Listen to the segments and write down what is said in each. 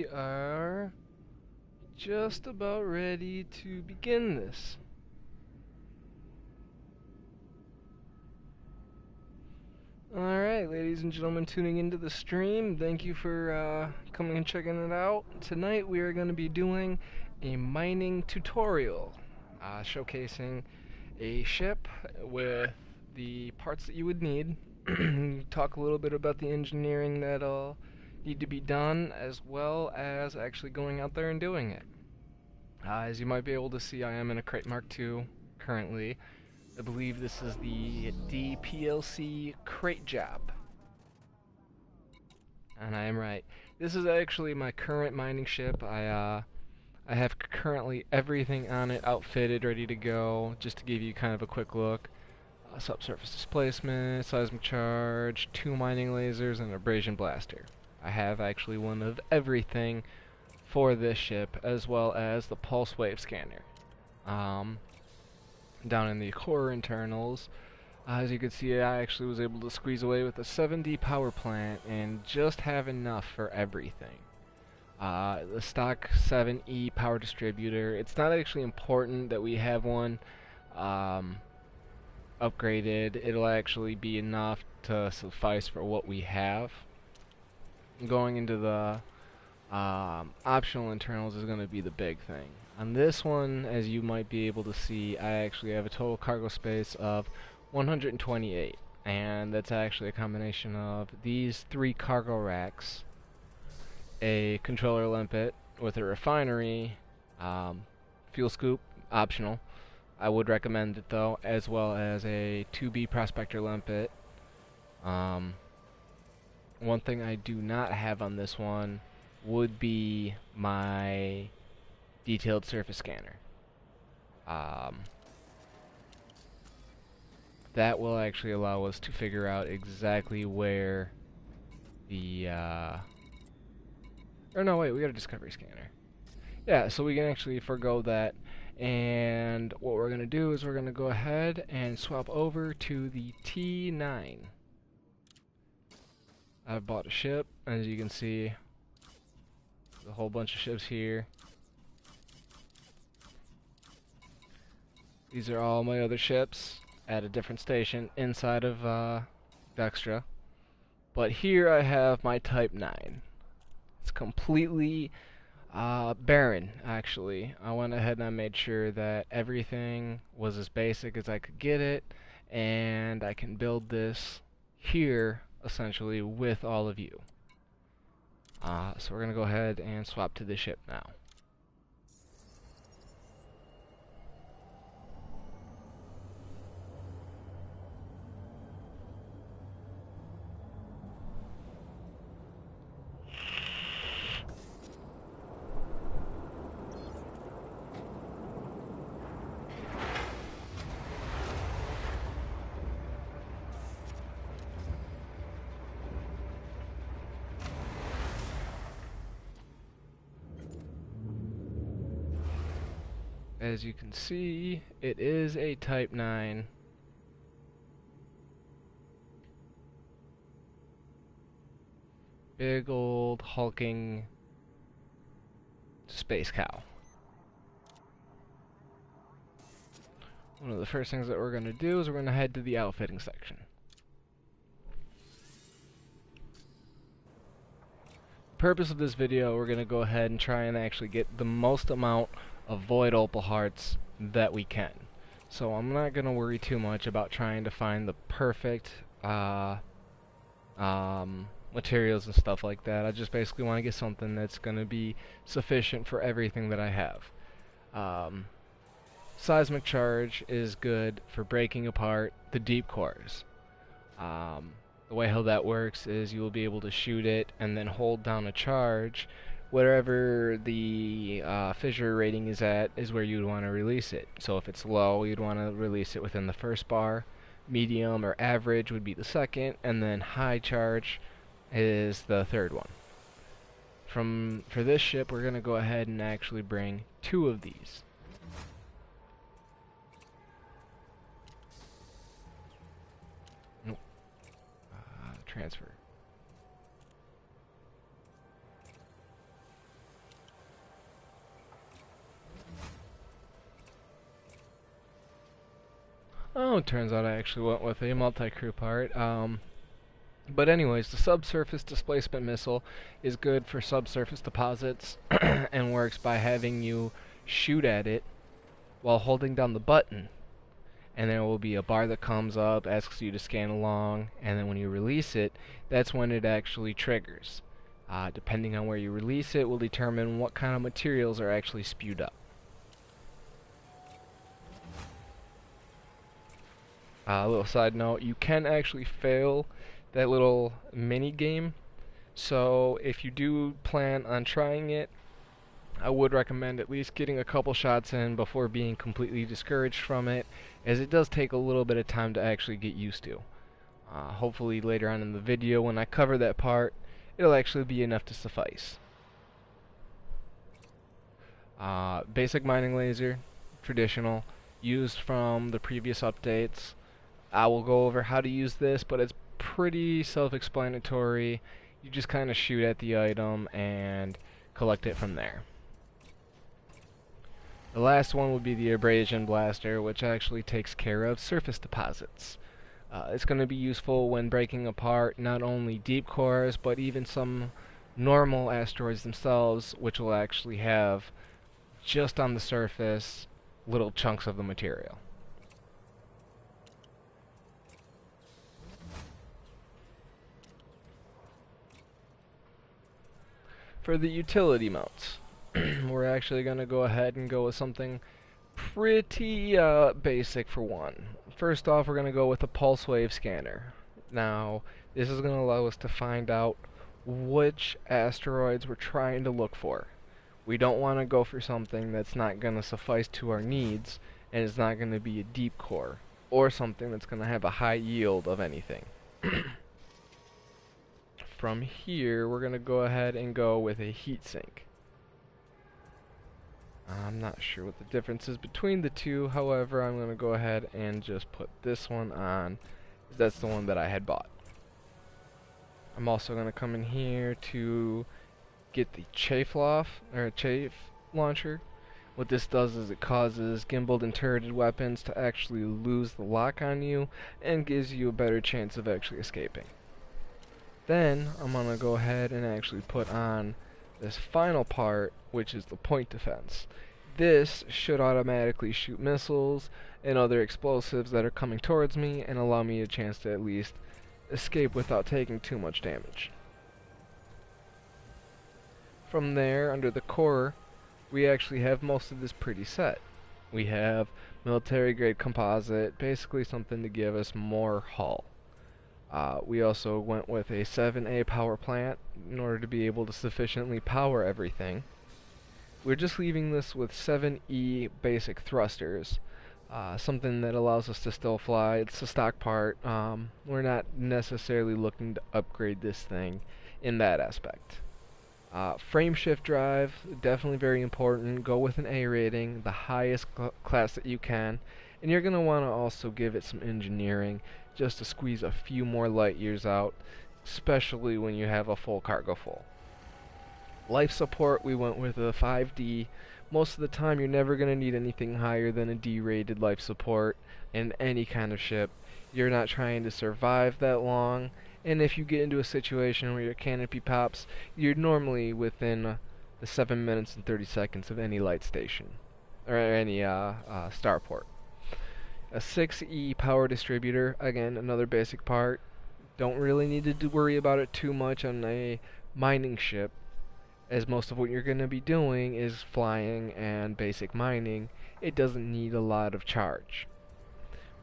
we are just about ready to begin this. Alright, ladies and gentlemen tuning into the stream, thank you for coming and checking it out. Tonight we are going to be doing a mining tutorial, showcasing a ship with the parts that you would need. Talk a little bit about the engineering that'll need to be done, as well as actually going out there and doing it. As you might be able to see, I am in a Crate Mark II currently. I believe this is the DPLC crate job. And I am right. This is actually my current mining ship. I have currently everything on it outfitted, ready to go. Just to give you kind of a quick look. Subsurface displacement, seismic charge, 2 mining lasers, and an abrasion blaster. I have actually one of everything for this ship, as well as the pulse wave scanner. Down in the core internals, as you can see, I actually was able to squeeze away with a 7D power plant and just have enough for everything. The stock 7E power distributor, it's not actually important that we have one upgraded. It'll actually be enough to suffice for what we have. Going into the optional internals is going to be the big thing. On this one, as you might be able to see, I actually have a total cargo space of 128, and that's actually a combination of these 3 cargo racks, a controller limpet with a refinery, fuel scoop, optional. I would recommend it though, as well as a 2B prospector limpet. One thing I do not have on this one would be my detailed surface scanner. That will actually allow us to figure out exactly where the or no, wait, we got a discovery scanner. Yeah, so we can actually forgo that, and what we're gonna do is we're gonna go ahead and swap over to the T9. I've bought a ship, as you can see, a whole bunch of ships here. These are all my other ships at a different station inside of Dextra. But here I have my Type 9. It's completely barren, actually. I went ahead and I made sure that everything was as basic as I could get it, and I can build this here, essentially, with all of you. So we're going to go ahead and swap to the ship now. As you can see, it is a Type 9. Big old hulking space cow. One of the first things that we're going to do is we're going to head to the outfitting section. The purpose of this video, we're going to go ahead and try and actually get the most amount of Void Opal hearts that we can. So I'm not going to worry too much about trying to find the perfect materials and stuff like that. I just basically want to get something that's going to be sufficient for everything that I have. Seismic charge is good for breaking apart the deep cores. The way how that works is you will be able to shoot it and then hold down a charge. Whatever the fissure rating is at is where you'd want to release it. So if it's low, you'd want to release it within the first bar. Medium or average would be the second, and then high charge is the third one. For this ship, we're going to go ahead and actually bring 2 of these. Nope. Transfer. Oh, it turns out I actually went with a multi-crew part. But anyways, the subsurface displacement missile is good for subsurface deposits and works by having you shoot at it while holding down the button. And there will be a bar that comes up, asks you to scan along, and then when you release it, that's when it actually triggers. Depending on where you release it will determine what kind of materials are actually spewed up. A little side note, you can actually fail that little mini game, so if you do plan on trying it, I would recommend at least getting a couple shots in before being completely discouraged from it, as it does take a little bit of time to actually get used to. Hopefully later on in the video when I cover that part, it'll actually be enough to suffice. Basic mining laser, traditional, used from the previous updates. I will go over how to use this, but it's pretty self-explanatory. You just kind of shoot at the item and collect it from there. The last one would be the abrasion blaster, which actually takes care of surface deposits. It's going to be useful when breaking apart not only deep cores, but even some normal asteroids themselves, which will actually have, just on the surface, little chunks of the material. For the utility mounts, we're actually going to go ahead and go with something pretty basic for one. First off, we're going to go with a pulse wave scanner. Now, this is going to allow us to find out which asteroids we're trying to look for. We don't want to go for something that's not going to suffice to our needs, and it's not going to be a deep core, or something that's going to have a high yield of anything. From here, we're going to go ahead and go with a heatsink. I'm not sure what the difference is between the two, however, I'm going to go ahead and just put this one on, because that's the one that I had bought. I'm also going to come in here to get the chafe launcher. What this does is it causes gimbaled and turreted weapons to actually lose the lock on you, and gives you a better chance of actually escaping. Then I'm going to go ahead and actually put on this final part, which is the point defense. This should automatically shoot missiles and other explosives that are coming towards me and allow me a chance to at least escape without taking too much damage. From there, under the core, we actually have most of this pretty set. We have military grade composite, basically something to give us more hull. We also went with a 7A power plant in order to be able to sufficiently power everything. We're just leaving this with 7E basic thrusters, something that allows us to still fly. It's a stock part. We're not necessarily looking to upgrade this thing in that aspect. Frame shift drive, definitely very important. Go with an A rating, the highest class that you can. And you're going to want to also give it some engineering just to squeeze a few more light years out, especially when you have a full cargo full. Life support, we went with a 5D. Most of the time you're never going to need anything higher than a D-rated life support in any kind of ship. You're not trying to survive that long, and if you get into a situation where your canopy pops, you're normally within the 7 minutes and 30 seconds of any light station, or any starport. A 6E power distributor, again, another basic part. Don't really need to worry about it too much on a mining ship, as most of what you're going to be doing is flying and basic mining. It doesn't need a lot of charge.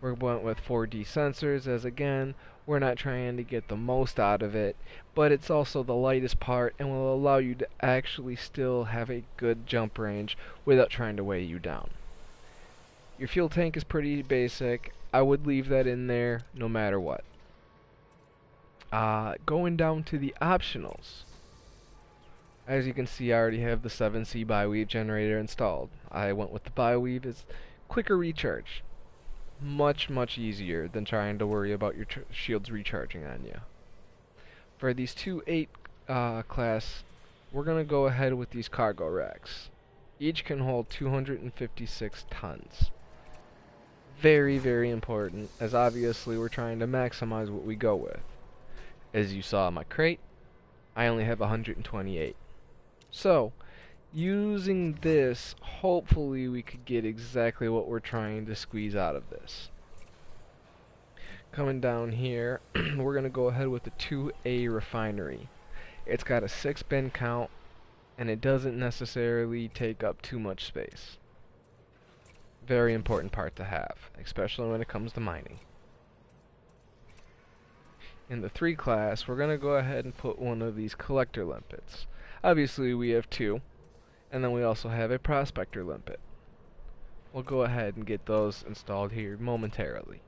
We went with 4D sensors, as again, we're not trying to get the most out of it, but it's also the lightest part and will allow you to actually still have a good jump range without trying to weigh you down. Your fuel tank is pretty basic. I would leave that in there no matter what. Going down to the optionals. As you can see, I already have the 7C BioWeave generator installed. I went with the BioWeave. It's quicker recharge. Much easier than trying to worry about your shields recharging on you. For these two 8 class, we're going to go ahead with these cargo racks. Each can hold 256 tons. Very, very important, as obviously we're trying to maximize what we go with. As you saw in my crate, I only have 128. So, using this, hopefully we could get exactly what we're trying to squeeze out of this. Coming down here, we're going to go ahead with the 2A refinery. It's got a 6 bin count, and it doesn't necessarily take up too much space. Very important part to have, especially when it comes to mining. In the 3 class, we're going to go ahead and put one of these collector limpets. Obviously we have 2, and then we also have a prospector limpet. We'll go ahead and get those installed here momentarily.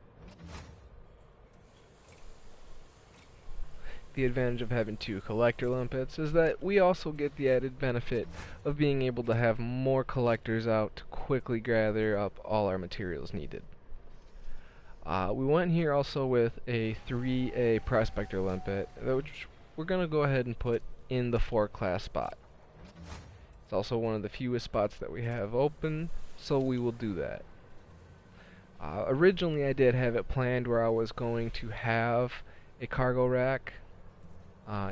The advantage of having 2 collector limpets is that we also get the added benefit of being able to have more collectors out to quickly gather up all our materials needed. We went here also with a 3A prospector limpet, which we're going to go ahead and put in the 4 class spot. It's also one of the fewest spots that we have open, so we will do that. Originally I did have it planned where I was going to have a cargo rack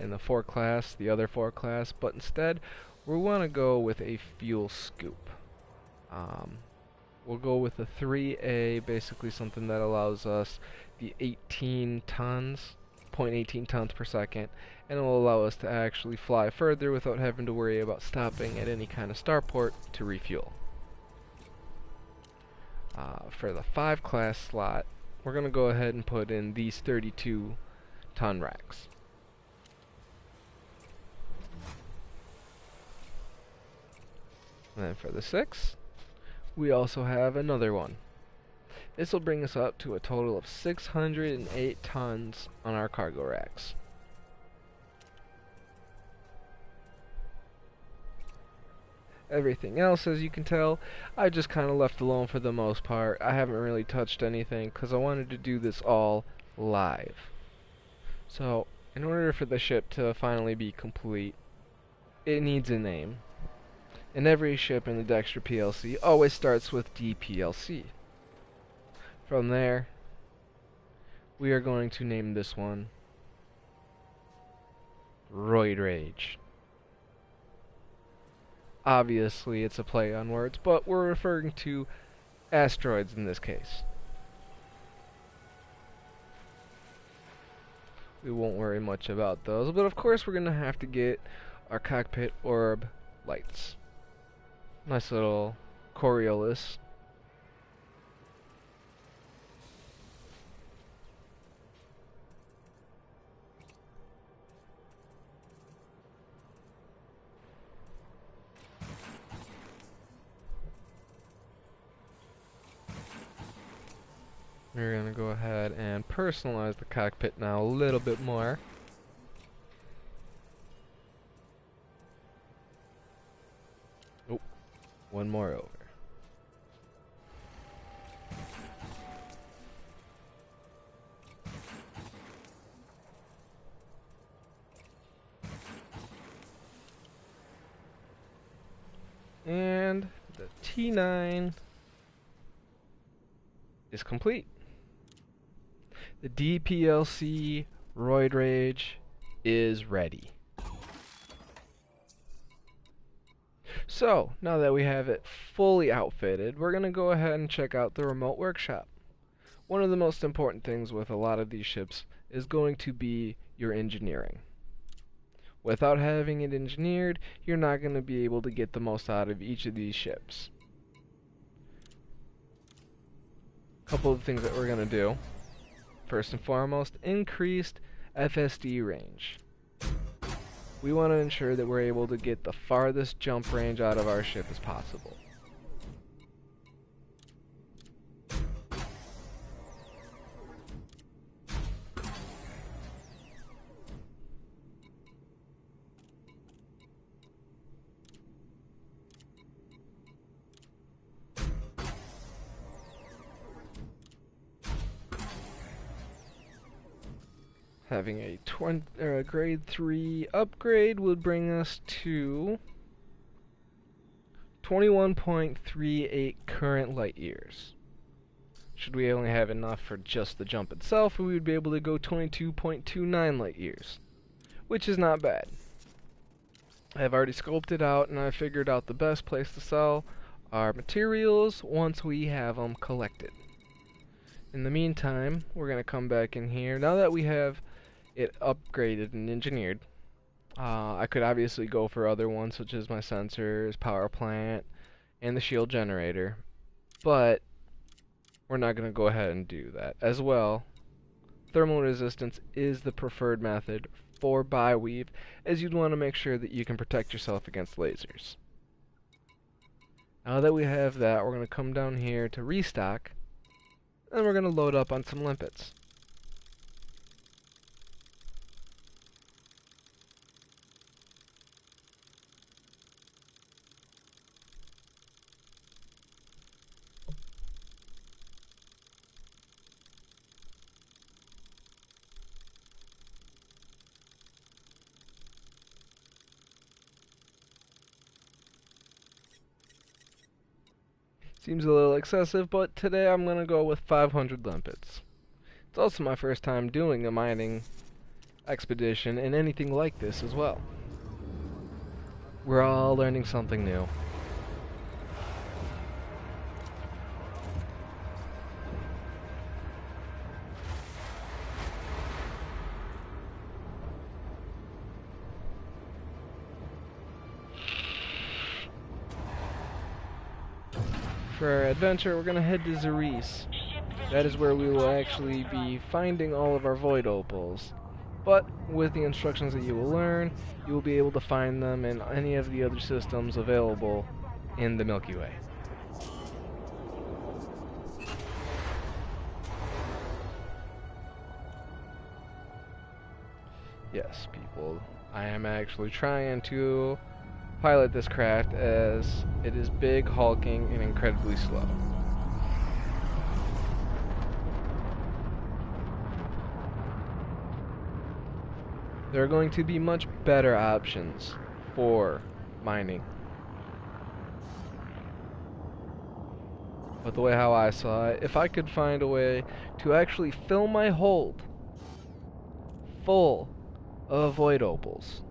in the 4 class, the other 4 class, but instead we want to go with a fuel scoop. We'll go with a 3A, basically something that allows us the 18 tons, 0.18 tons per second, and it will allow us to actually fly further without having to worry about stopping at any kind of starport to refuel. For the 5 class slot, we're going to go ahead and put in these 32 ton racks. And then for the 6, we also have another one. This will bring us up to a total of 608 tons on our cargo racks. Everything else, as you can tell, I just kind of left alone for the most part. I haven't really touched anything because I wanted to do this all live. So, in order for the ship to finally be complete, it needs a name. And every ship in the Dexter PLC always starts with DPLC. From there, we are going to name this one Void Rage. Obviously, it's a play on words, but we're referring to asteroids in this case. We won't worry much about those, but of course we're going to have to get our cockpit orb lights. Nice little Coriolis. We're going to go ahead and personalize the cockpit now a little bit more. Oh, one more over. And the T9 is complete. The DPLC Void Rage is ready. So, now that we have it fully outfitted, we're going to go ahead and check out the remote workshop. One of the most important things with a lot of these ships is going to be your engineering. Without having it engineered, you're not going to be able to get the most out of each of these ships. A couple of things that we're going to do. First and foremost, increased FSD range. We want to ensure that we're able to get the farthest jump range out of our ship as possible. Having a grade 3 upgrade would bring us to 21.38 current light years. Should we only have enough for just the jump itself, we would be able to go 22.29 light years, which is not bad. I've already scoped it out and I figured out the best place to sell our materials once we have them collected. In the meantime, we're going to come back in here. Now that we have it upgraded and engineered, I could obviously go for other ones such as my sensors, power plant, and the shield generator, but we're not going to go ahead and do that. As well, thermal resistance is the preferred method for bi-weave, as you'd want to make sure that you can protect yourself against lasers. Now that we have that, we're going to come down here to restock, and we're going to load up on some limpets. Seems a little excessive, but today I'm going to go with 500 limpets. It's also my first time doing a mining expedition and anything like this as well. We're all learning something new. For our adventure, we're going to head to Zeris. That is where we will actually be finding all of our Void Opals. But with the instructions that you will learn, you will be able to find them in any of the other systems available in the Milky Way. Yes, people, I am actually trying to pilot this craft as it is big, hulking, and incredibly slow. There are going to be much better options for mining. But the way how I saw it, if I could find a way to actually fill my hold full of Void Opals,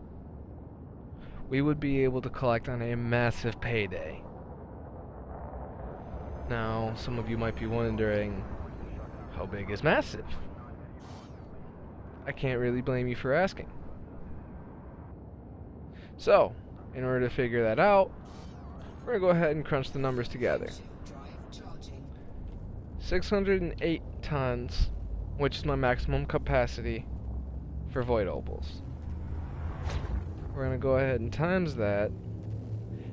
we would be able to collect on a massive payday. Now, some of you might be wondering, how big is massive? I can't really blame you for asking. So, in order to figure that out, we're going to go ahead and crunch the numbers together. 608 tons, which is my maximum capacity for Void Opals. We're going to go ahead and times that,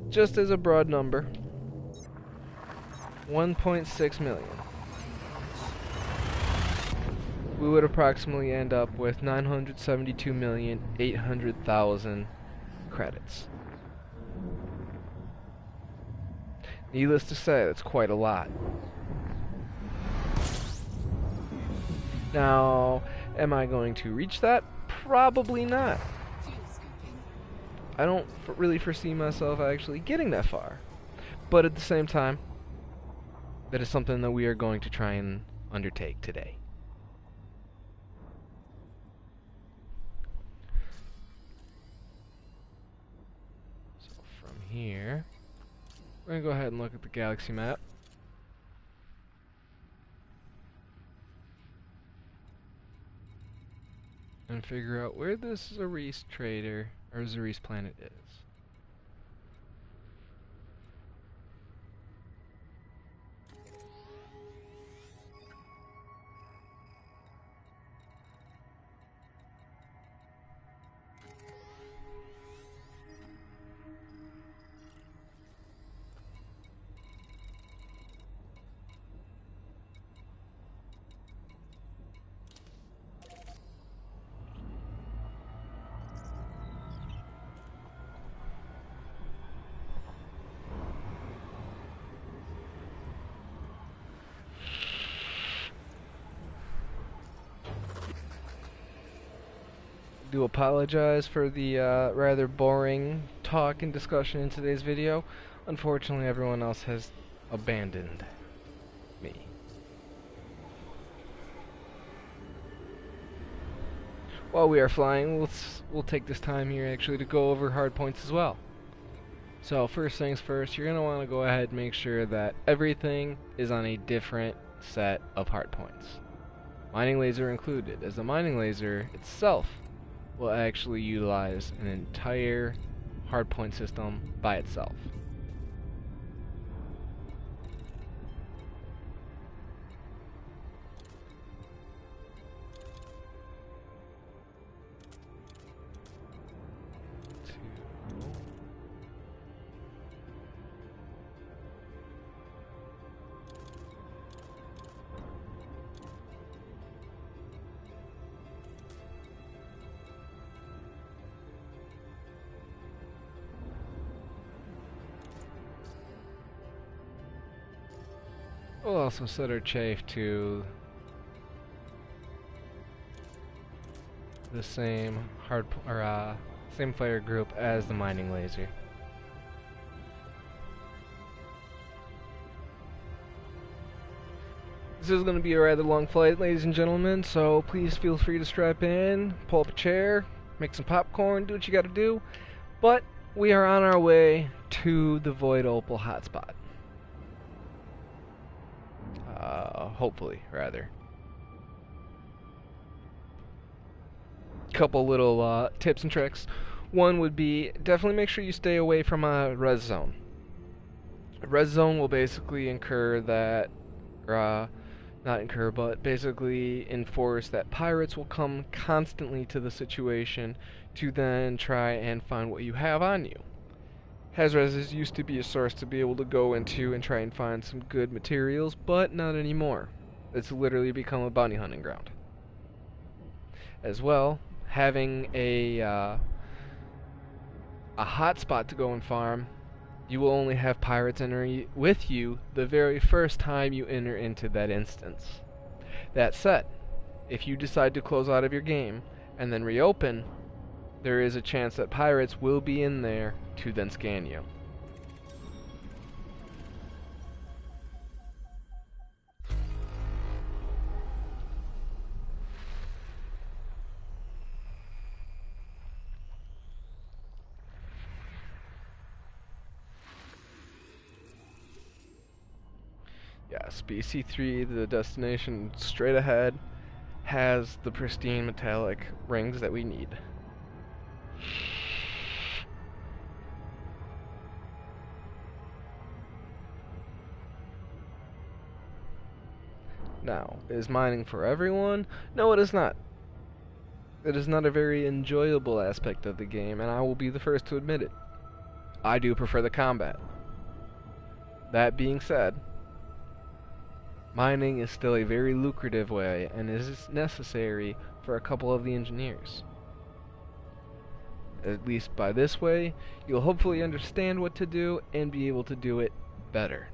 just as a broad number, 1.6 million. We would approximately end up with 972,800,000 credits. Needless to say, that's quite a lot. Now, am I going to reach that? Probably not. I don't really foresee myself actually getting that far. But at the same time, that is something that we are going to try and undertake today. So from here, we're going to go ahead and look at the galaxy map. And figure out where this Zeris trader, or Zeris planet is. Do apologize for the rather boring talk and discussion in today's video. Unfortunately, everyone else has abandoned me. while we are flying, we'll take this time here actually to go over hard points as well. So first things first, you're going to want to go ahead and make sure that everything is on a different set of hard points. Mining laser included, as the mining laser itself will actually utilize an entire hardpoint system by itself. We'll also set our chafe to the same same fire group as the mining laser. This is going to be a rather long flight, ladies and gentlemen, so please feel free to strap in, pull up a chair, make some popcorn, do what you got to do. But we are on our way to the Void Opal hotspot. Hopefully, rather. Couple little tips and tricks. One would be definitely make sure you stay away from a res zone. A res zone will basically incur that, not incur, but basically enforce that pirates will come constantly to the situation to then try and find what you have on you. Haz-reses used to be a source to be able to go into and try and find some good materials, but not anymore. It's literally become a bounty hunting ground. As well, having a hotspot to go and farm, you will only have pirates enter with you the very first time you enter into that instance. That said, if you decide to close out of your game and then reopen, there is a chance that pirates will be in there to then scan you. Yes, BC3, the destination straight ahead, has the pristine metallic rings that we need. Now, is mining for everyone? No, it is not. It is not a very enjoyable aspect of the game, and I will be the first to admit it. I do prefer the combat. That being said, mining is still a very lucrative way and is necessary for a couple of the engineers. At least by this way, you'll hopefully understand what to do and be able to do it better.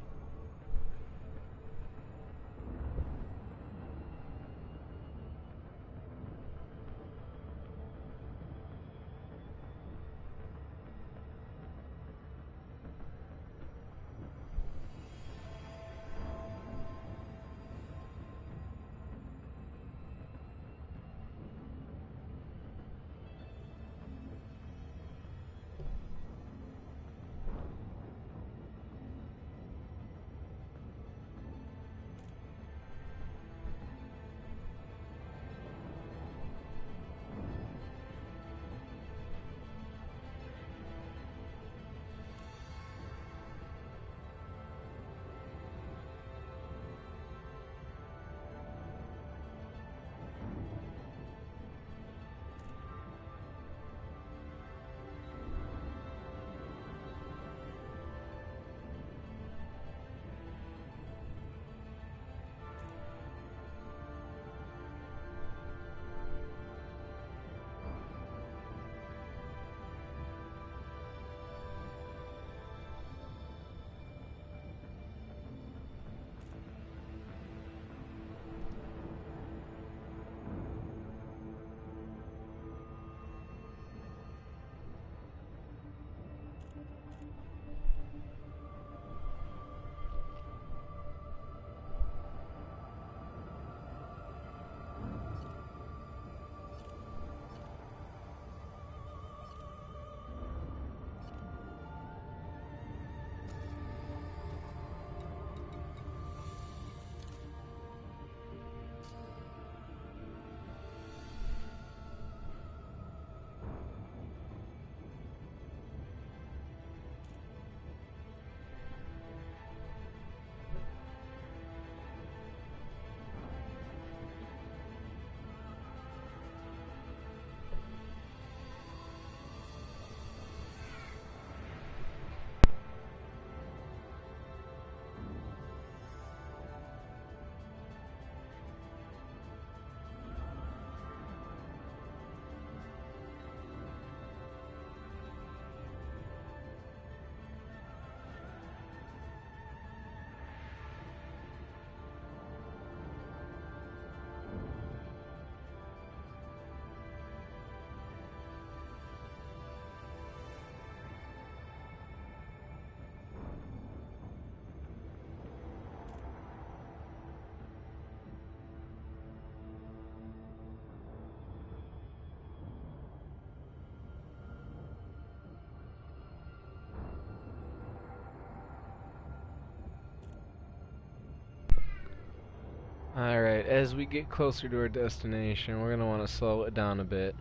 Alright, as we get closer to our destination, we're going to want to slow it down a bit.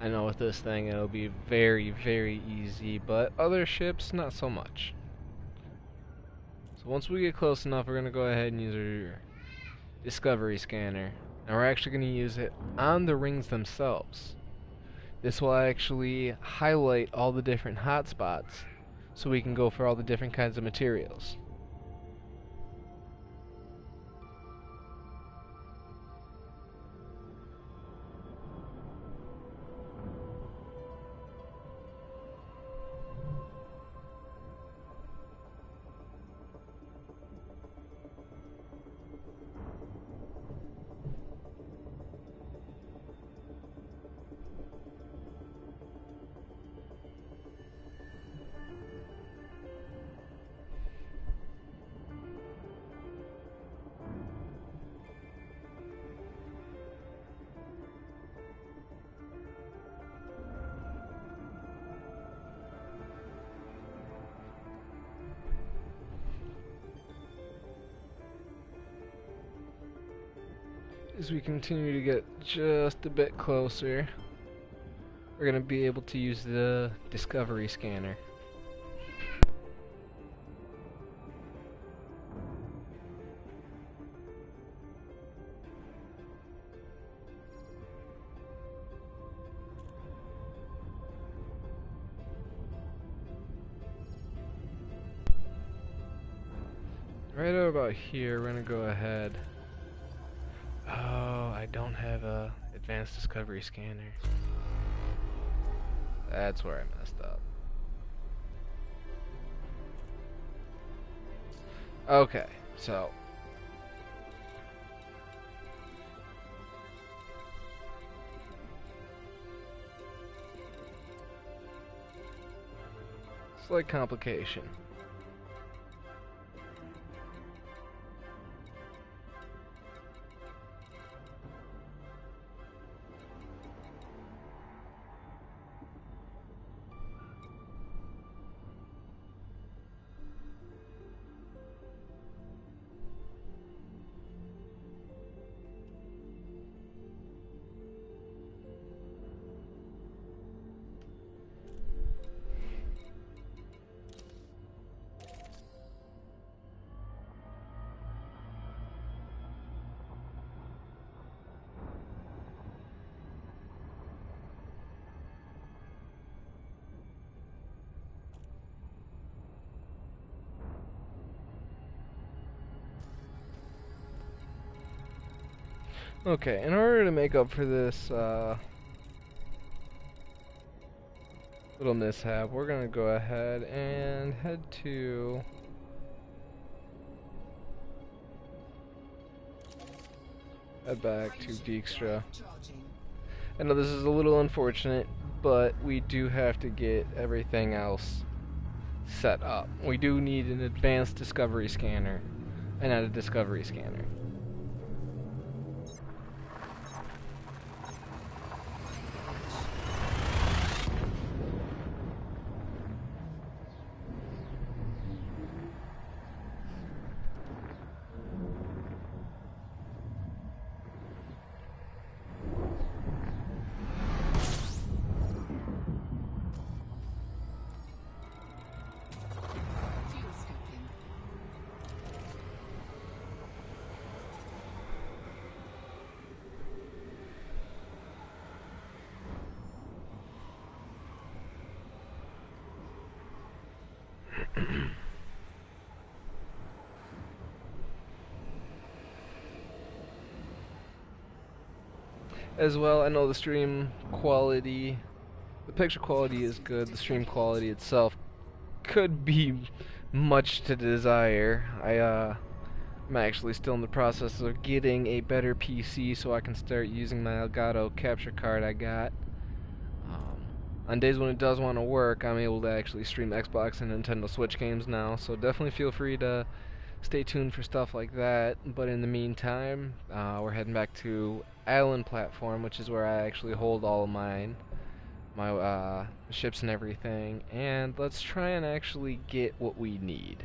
I know with this thing it'll be very, very easy, but other ships, not so much. So once we get close enough, we're going to go ahead and use our discovery scanner. And we're actually going to use it on the rings themselves. This will actually highlight all the different hotspots, so we can go for all the different kinds of materials. As we continue to get just a bit closer, we're going to be able to use the discovery scanner. Right about here, we're going to go ahead. Oh, I don't have a advanced discovery scanner. That's where I messed up. Okay, so slight complication. Okay, in order to make up for this little mishap, we're gonna go ahead and head back to Dijkstra. I know this is a little unfortunate, but we do have to get everything else set up. We do need an advanced discovery scanner, and not a discovery scanner. As well, I know the stream quality, the picture quality is good, the stream quality itself could be much to desire. I'm actually still in the process of getting a better PC so I can start using my Elgato capture card I got. On days when it does want to work, I'm able to actually stream Xbox and Nintendo Switch games now, so definitely feel free to stay tuned for stuff like that. But in the meantime, we're heading back to Island Platform, which is where I actually hold all of my ships and everything, and let's try and actually get what we need.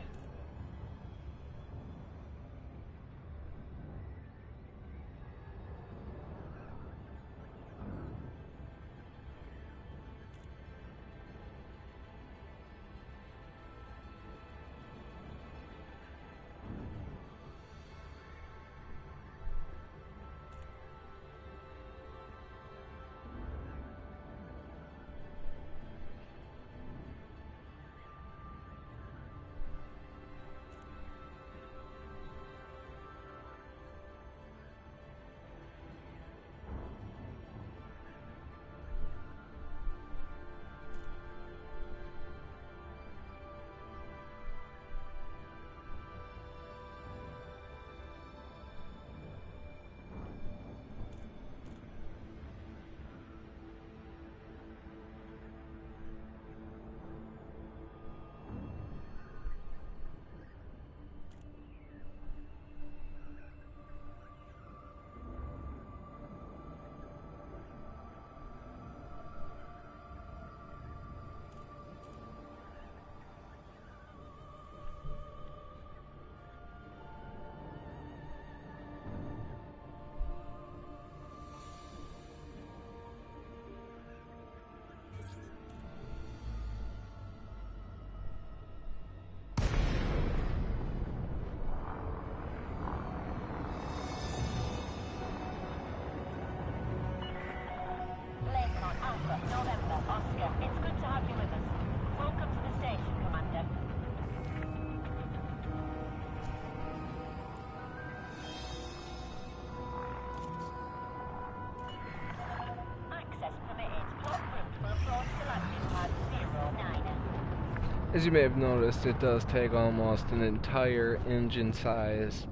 As you may have noticed, it does take almost an entire engine size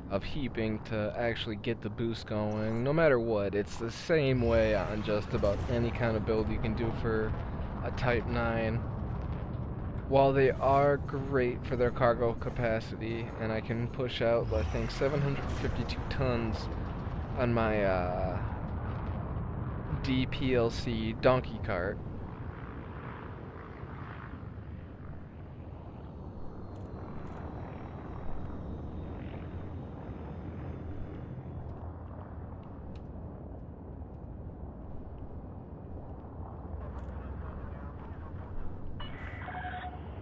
of heaping to actually get the boost going. No matter what, it's the same way on just about any kind of build you can do for a Type 9. While they are great for their cargo capacity, and I can push out, I think, 752 tons on my DPLC donkey cart.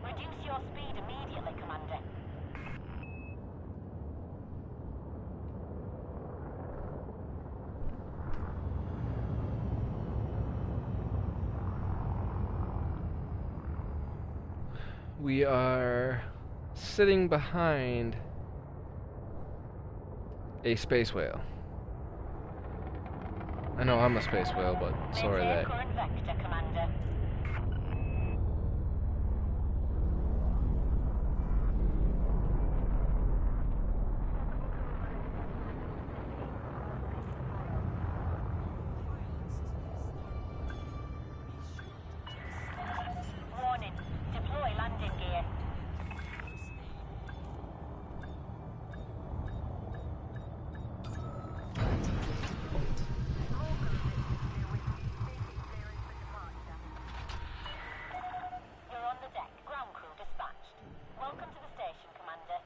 Reduce your speed immediately, Commander. We are sitting behind a space whale. I know I'm a space whale, but so are they. Current vector, Commander. Warning. Deploy landing gear. You're on the deck. Ground crew dispatched. Welcome to the station, Commander.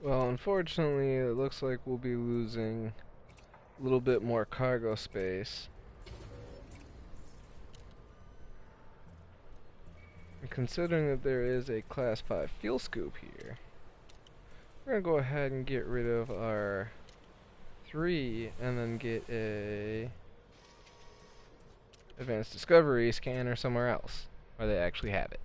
Well, unfortunately, it looks like we'll be losing a little bit more cargo space. And considering that there is a Class 5 fuel scoop here, we're going to go ahead and get rid of our 3 and then get a advanced discovery scanner somewhere else, where they actually have it.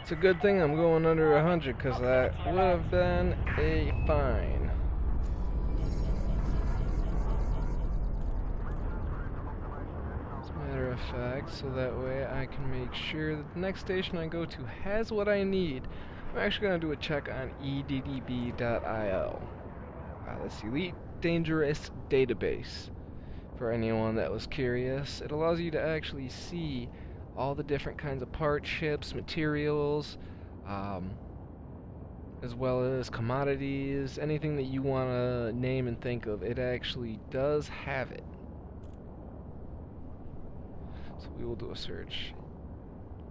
It's a good thing I'm going under 100 because that would have been a fine. As a matter of fact, so that way I can make sure that the next station I go to has what I need. I'm actually going to do a check on eddb.io. That's Elite Dangerous Database. For anyone that was curious, it allows you to actually see all the different kinds of parts, ships, materials, as well as commodities, anything that you want to name and think of. It actually does have it. So we will do a search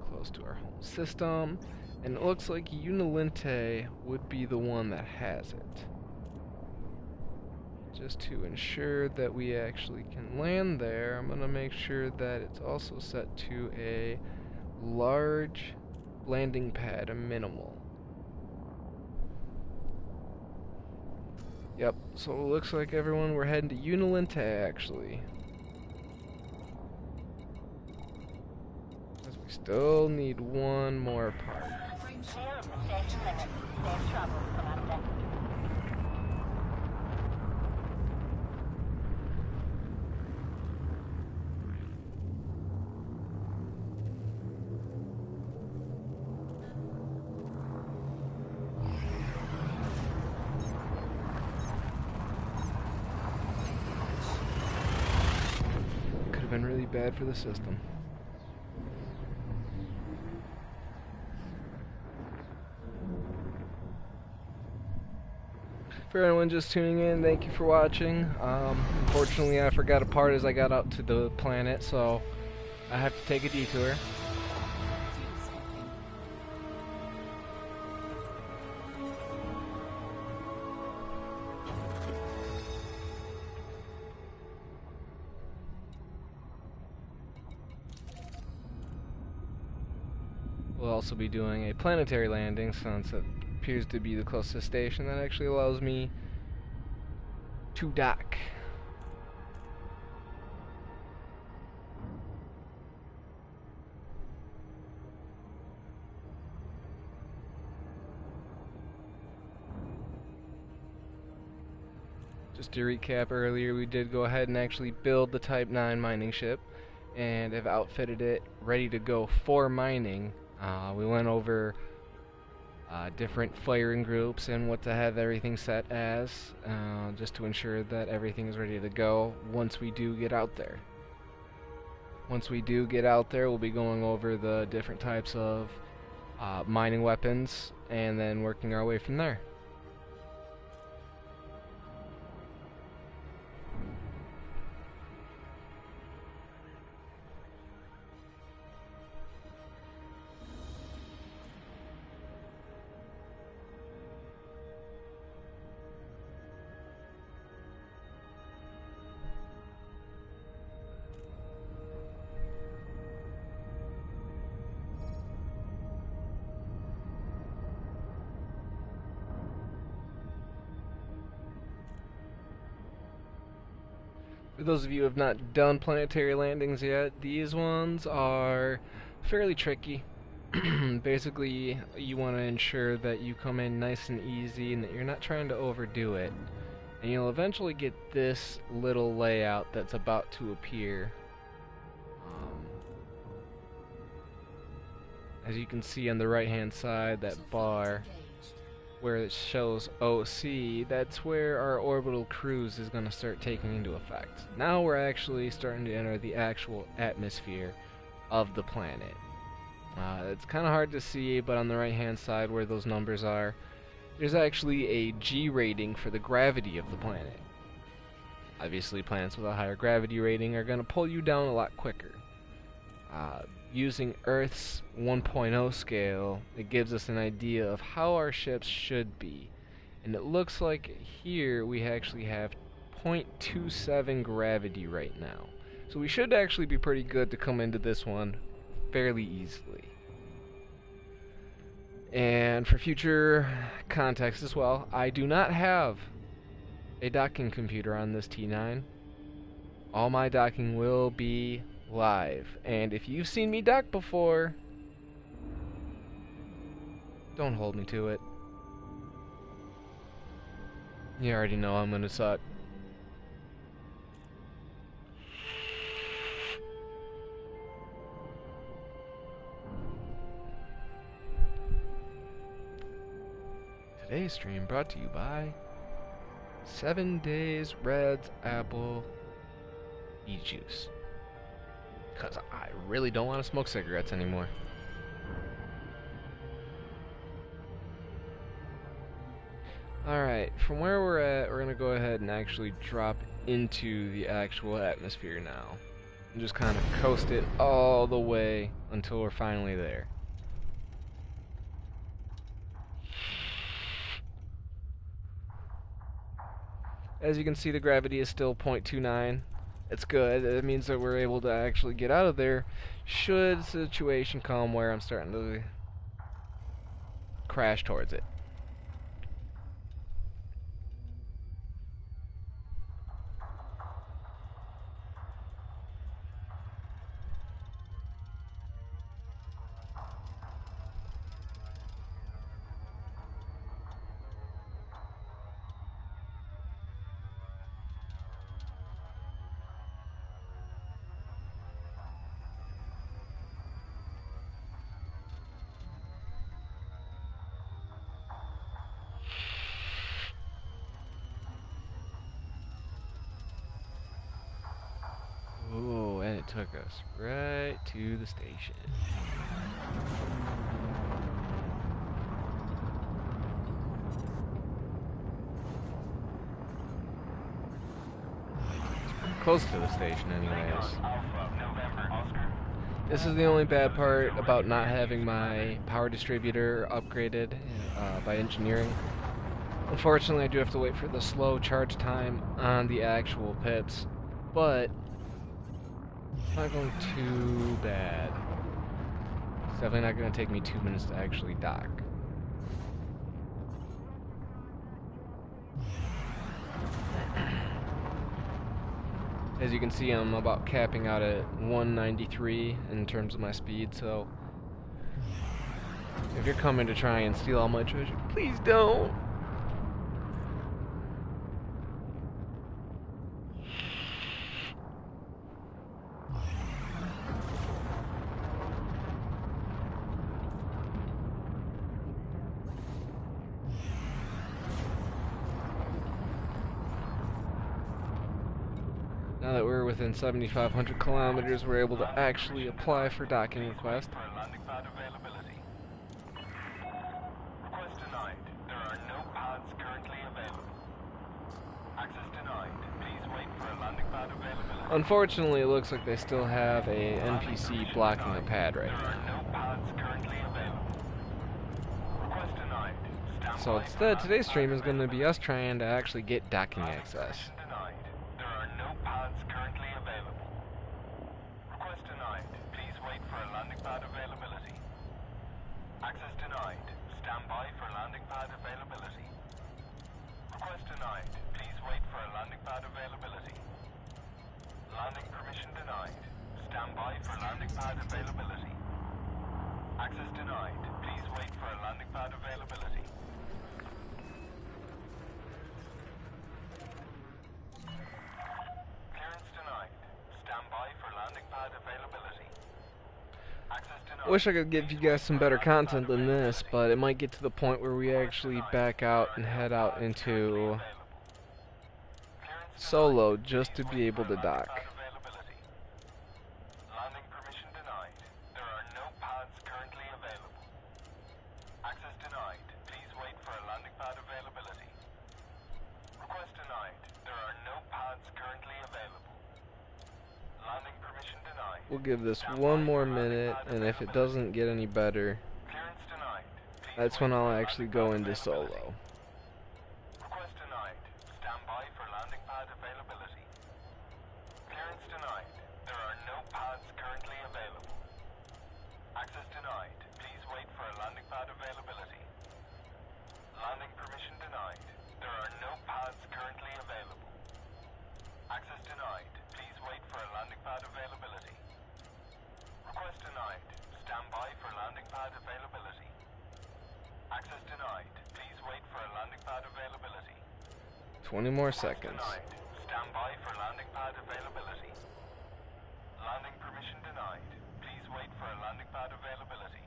close to our home system, and it looks like Unwanted would be the one that has it. Just to ensure that we actually can land there, I'm going to make sure that it's also set to a large landing pad, a minimal. Yep, so it looks like everyone, we're heading to Unwanted actually. Because we still need one more part. Clear of the station limits. Safe travels, Commander. Could have been really bad for the system. For anyone just tuning in, thank you for watching. Unfortunately, I forgot a part as I got out to the planet, so I have to take a detour. We'll also be doing a planetary landing since it appears to be the closest station that actually allows me to dock. Just to recap, earlier we did go ahead and actually build the Type 9 mining ship and have outfitted it ready to go for mining. We went over different firing groups and what to have everything set as, just to ensure that everything is ready to go once we do get out there. Once we do get out there, we'll be going over the different types of mining weapons and then working our way from there. For those of you who have not done planetary landings yet, these ones are fairly tricky. Basically, you want to ensure that you come in nice and easy and that you're not trying to overdo it. And you'll eventually get this little layout that's about to appear. As you can see on the right hand side, that bar where it shows OC, that's where our orbital cruise is going to start taking into effect. Now we're actually starting to enter the actual atmosphere of the planet. It's kind of hard to see, but on the right hand side where those numbers are, there's actually a G rating for the gravity of the planet. Obviously planets with a higher gravity rating are going to pull you down a lot quicker. Using Earth's 1.0 scale, it gives us an idea of how our ships should be. And it looks like here we actually have 0.27 gravity right now. So we should actually be pretty good to come into this one fairly easily. And for future context as well, I do not have a docking computer on this T9. All my docking will be live, and if you've seen me dock before, Don't hold me to it. You already know I'm gonna suck. Today's stream brought to you by 7 Days Red's Apple E-Juice. Because I really don't want to smoke cigarettes anymore. Alright, from where we're at, we're going to go ahead and actually drop into the actual atmosphere now. And just kind of coast it all the way until we're finally there. As you can see, the gravity is still 0.29. It's good. It means that we're able to actually get out of there should the situation come where I'm starting to crash towards it. Ooh, and it took us right to the station. Close to the station anyways. This is the only bad part about not having my power distributor upgraded by engineering. Unfortunately, I do have to wait for the slow charge time on the actual pits, but it's not going too bad. It's definitely not going to take me 2 minutes to actually dock. As you can see, I'm about capping out at 193 in terms of my speed, so if you're coming to try and steal all my treasure, please don't. Now that we're within 7,500 kilometers, we're able to actually apply for docking request. Request denied. There are no pads currently available. Access denied. Please wait for a landing pad availability. Unfortunately, it looks like they still have a NPC blocking a pad right There now. are no pads currently available. Request denied. Stand So by instead, for today's stream landing is pad going to be us availability. trying to actually get docking Landing access. permission denied. There are no pads currently available. Request denied. Please wait for a landing pad availability. Access denied. Stand by for landing pad availability. Request denied. Please wait for a landing pad availability. Landing permission denied. Stand by for landing pad availability. Access denied. Please wait for a landing pad availability. Clearance denied. Stand by for landing pad availability. Access denied. I wish I could give you guys some better content than this, but it might get to the point where we actually back out and head out into solo just to be able to dock. Landing permission denied. There are no pads currently available. Access denied. Please wait for a landing pad availability. Request denied. There are no pads currently available. Landing permission denied. We'll give this one more minute, and if it doesn't get any better, Clearance denied. Please that's when wait I'll for actually landing go pad into availability. solo. Request denied. Stand by for landing pad availability. Clearance denied. There are no pads currently available. Access denied. Please wait for a landing pad availability. Landing permission denied. There are no pads currently available. Access denied. Please wait for a landing pad availability. Request denied. Stand by for landing pad availability. 20 more Request seconds. denied. Stand by for landing pad availability. Landing permission denied. Please wait for a landing pad availability.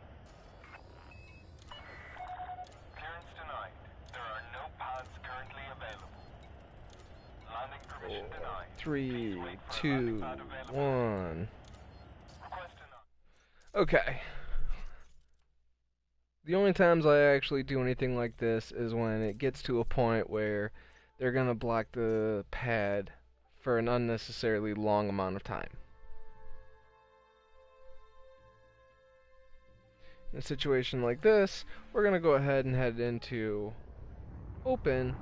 Clearance denied. There are no pads currently available. Landing permission denied. 3, Please wait for a 2, landing pad availability. 1. Request denied. Okay. The only times I actually do anything like this is when it gets to a point where they're going to block the pad for an unnecessarily long amount of time. In a situation like this, we're going to go ahead and head into open.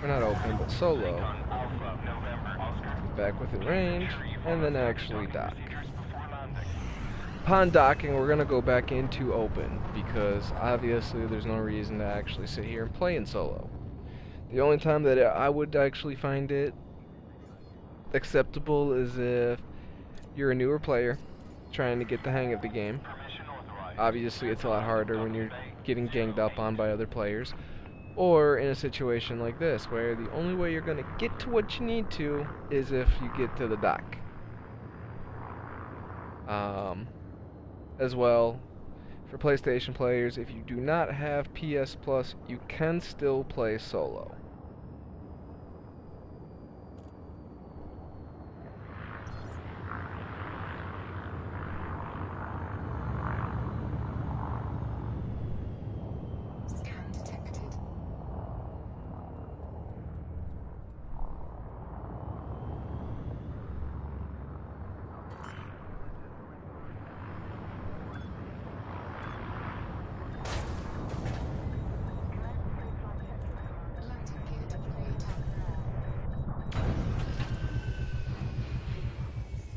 Or not open, but solo. Alpha November Oscar. Get back within range, and then actually dock. Procedures before landing. Upon docking, we're going to go back into open, because obviously there's no reason to actually sit here and play in solo. The only time that I would actually find it acceptable is if you're a newer player trying to get the hang of the game. Permission authorized. Obviously it's a lot harder when you're getting ganged up on by other players. Or in a situation like this, where the only way you're going to get to what you need to is if you get to the dock. As well, for PlayStation players, if you do not have PS Plus, you can still play solo. Scan detected. Landing gear deployed.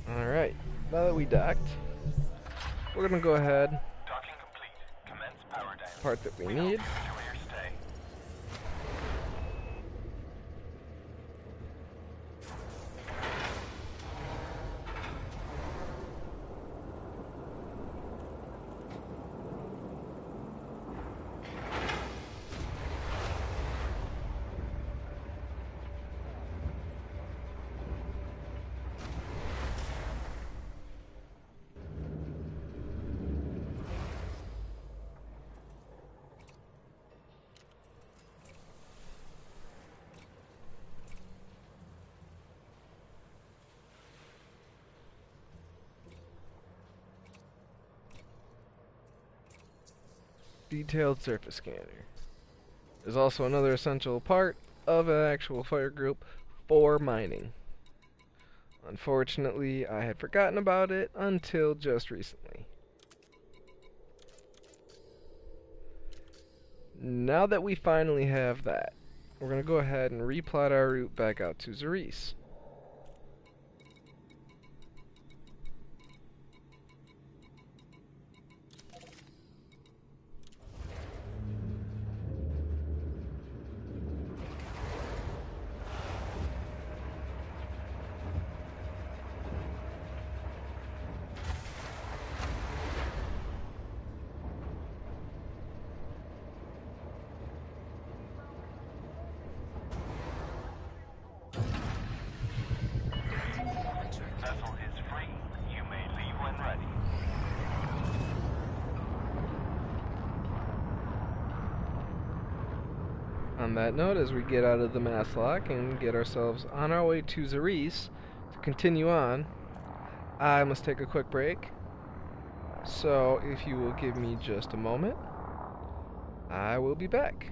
Alright, now that we docked, we're going to go ahead, Docking complete. Commence power down. part that we Hope need. you enjoy your stay. Detailed surface scanner is also another essential part of an actual fire group for mining. Unfortunately, I had forgotten about it until just recently. Now that we finally have that, we're going to go ahead and replot our route back out to Zeris. Landing gear retracted. Vessel is free. You may leave when ready. On that note, as we get out of the mass lock and get ourselves on our way to Zeris to continue on, I must take a quick break. So if you will give me just a moment, I will be back.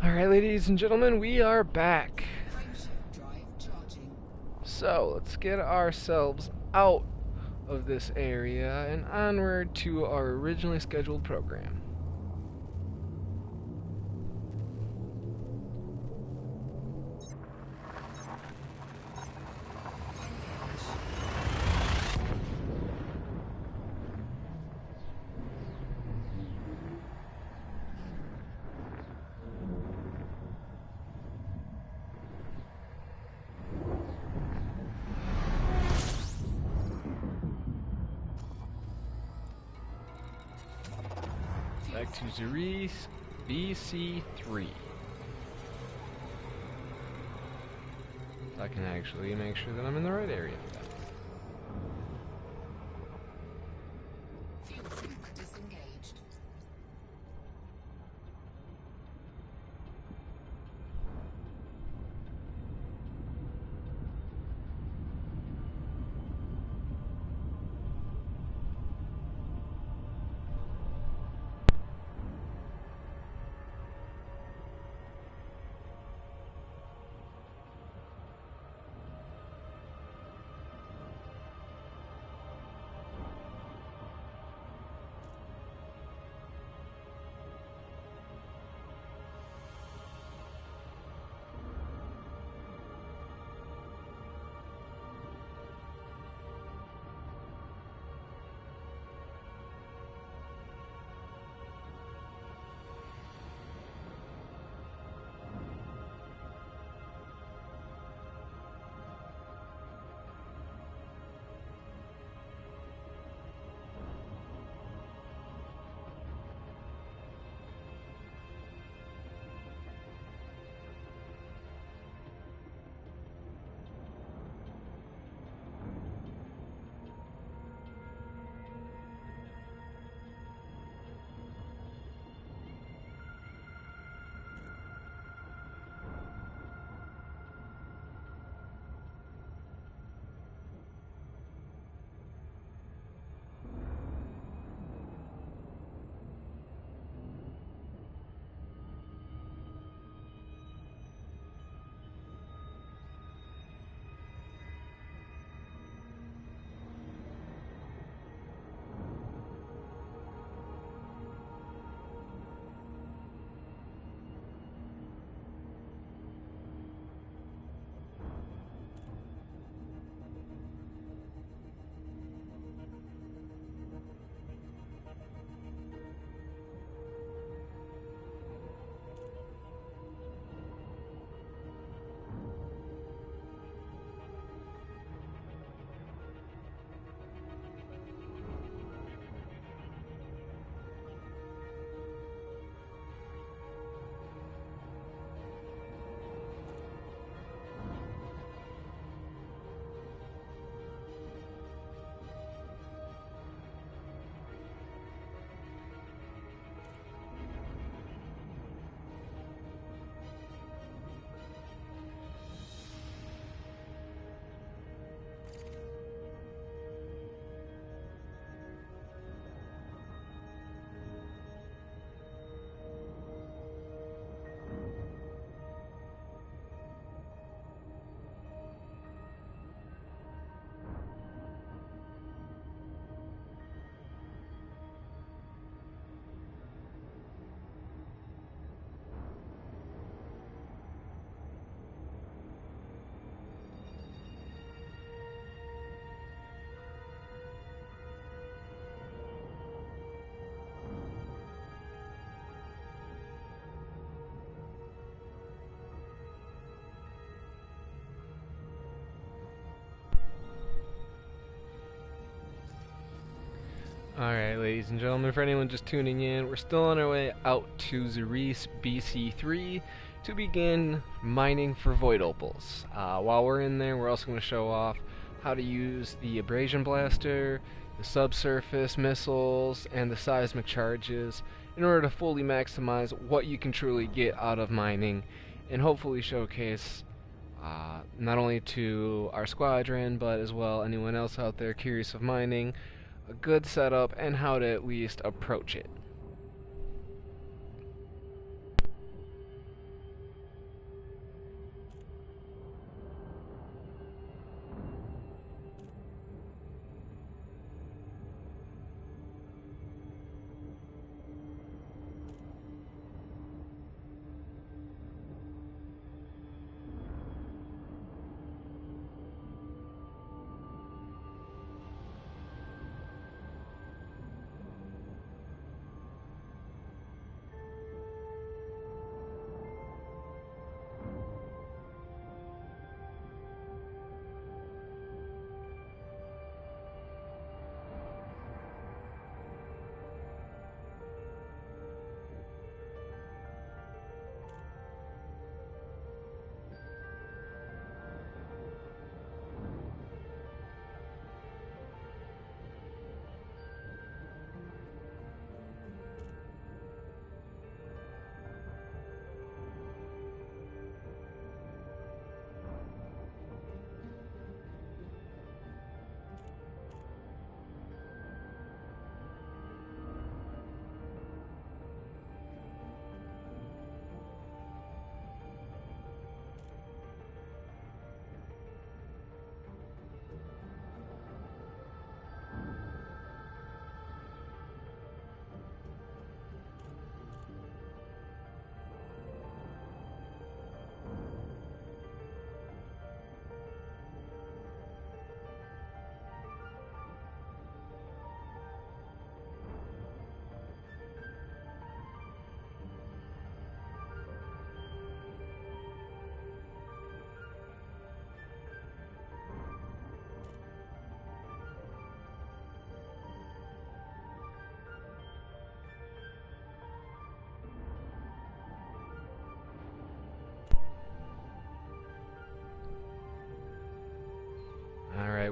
Alright, ladies and gentlemen, we are back. Frameshift drive charging. So, let's get ourselves out of this area and onward to our originally scheduled program. Back to Zeris BC3. I can actually make sure that I'm in the right area. Fuel tank disengaged. Alright, ladies and gentlemen, for anyone just tuning in, we're still on our way out to Zeris BC3 to begin mining for Void Opals. While we're in there, we're also going to show off how to use the abrasion blaster, the subsurface missiles, and the seismic charges in order to fully maximize what you can truly get out of mining, and hopefully showcase not only to our squadron, but as well anyone else out there curious of mining, a good setup and how to at least approach it.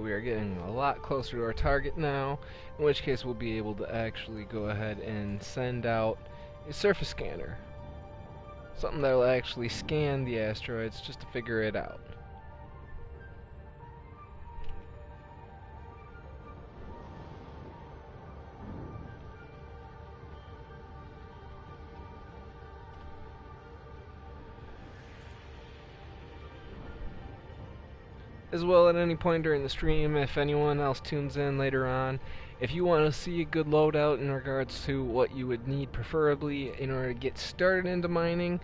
Alright, we are getting a lot closer to our target now, in which case we'll be able to actually go ahead and send out a surface scanner. Something that will actually scan the asteroids just to figure it out. As well, at any point during the stream, if anyone else tunes in later on, if you want to see a good loadout in regards to what you would need preferably in order to get started into mining,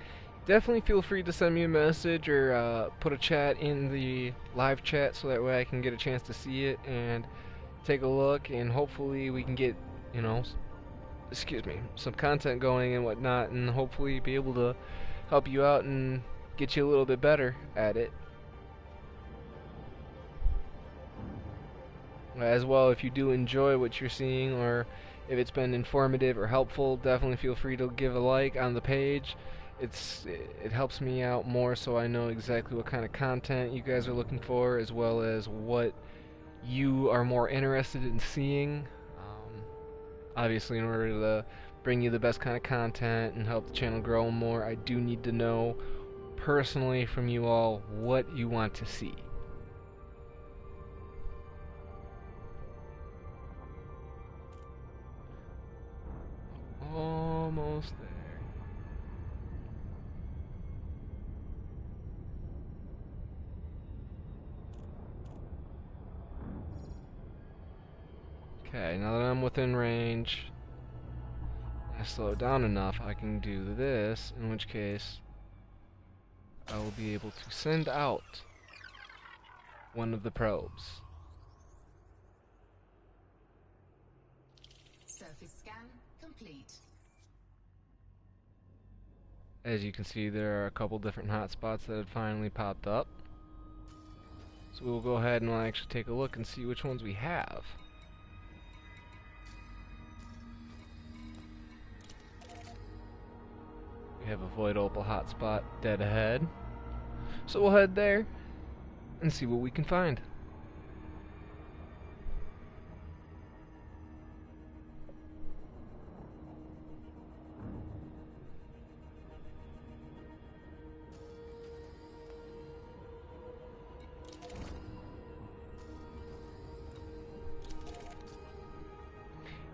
definitely feel free to send me a message or put a chat in the live chat so that way I can get a chance to see it and take a look, and hopefully we can get, you know, some content going and whatnot, and hopefully be able to help you out and get you a little bit better at it. As well, if you do enjoy what you're seeing, or if it's been informative or helpful, definitely feel free to give a like on the page. It helps me out more, so I know exactly what kind of content you guys are looking for, as well as what you are more interested in seeing. Obviously, in order to bring you the best kind of content and help the channel grow more, I do need to know personally from you all what you want to see. Almost there. Okay, now that I'm within range, I slow down enough, I can do this, in which case I will be able to send out one of the probes. Surface scan complete. As you can see, there are a couple different hotspots that have finally popped up. So we'll go ahead and we'll actually take a look and see which ones we have. We have a Void Opal hotspot dead ahead. So we'll head there and see what we can find.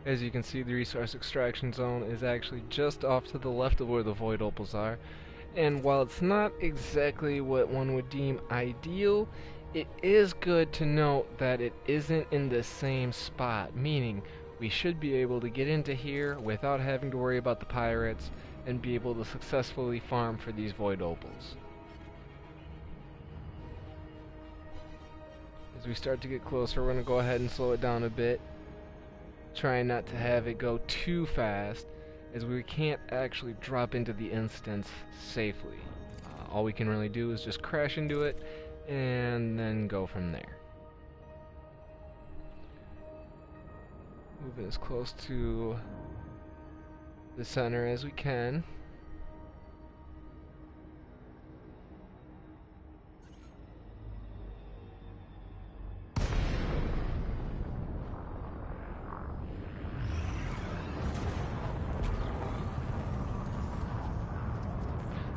As you can see, the resource extraction zone is actually just off to the left of where the Void Opals are. And while it's not exactly what one would deem ideal, it is good to note that it isn't in the same spot, meaning we should be able to get into here without having to worry about the pirates and be able to successfully farm for these Void Opals. As we start to get closer, we're going to go ahead and slow it down a bit, trying not to have it go too fast, as we can't actually drop into the instance safely. All we can really do is just crash into it and then go from there. Moving as close to the center as we can.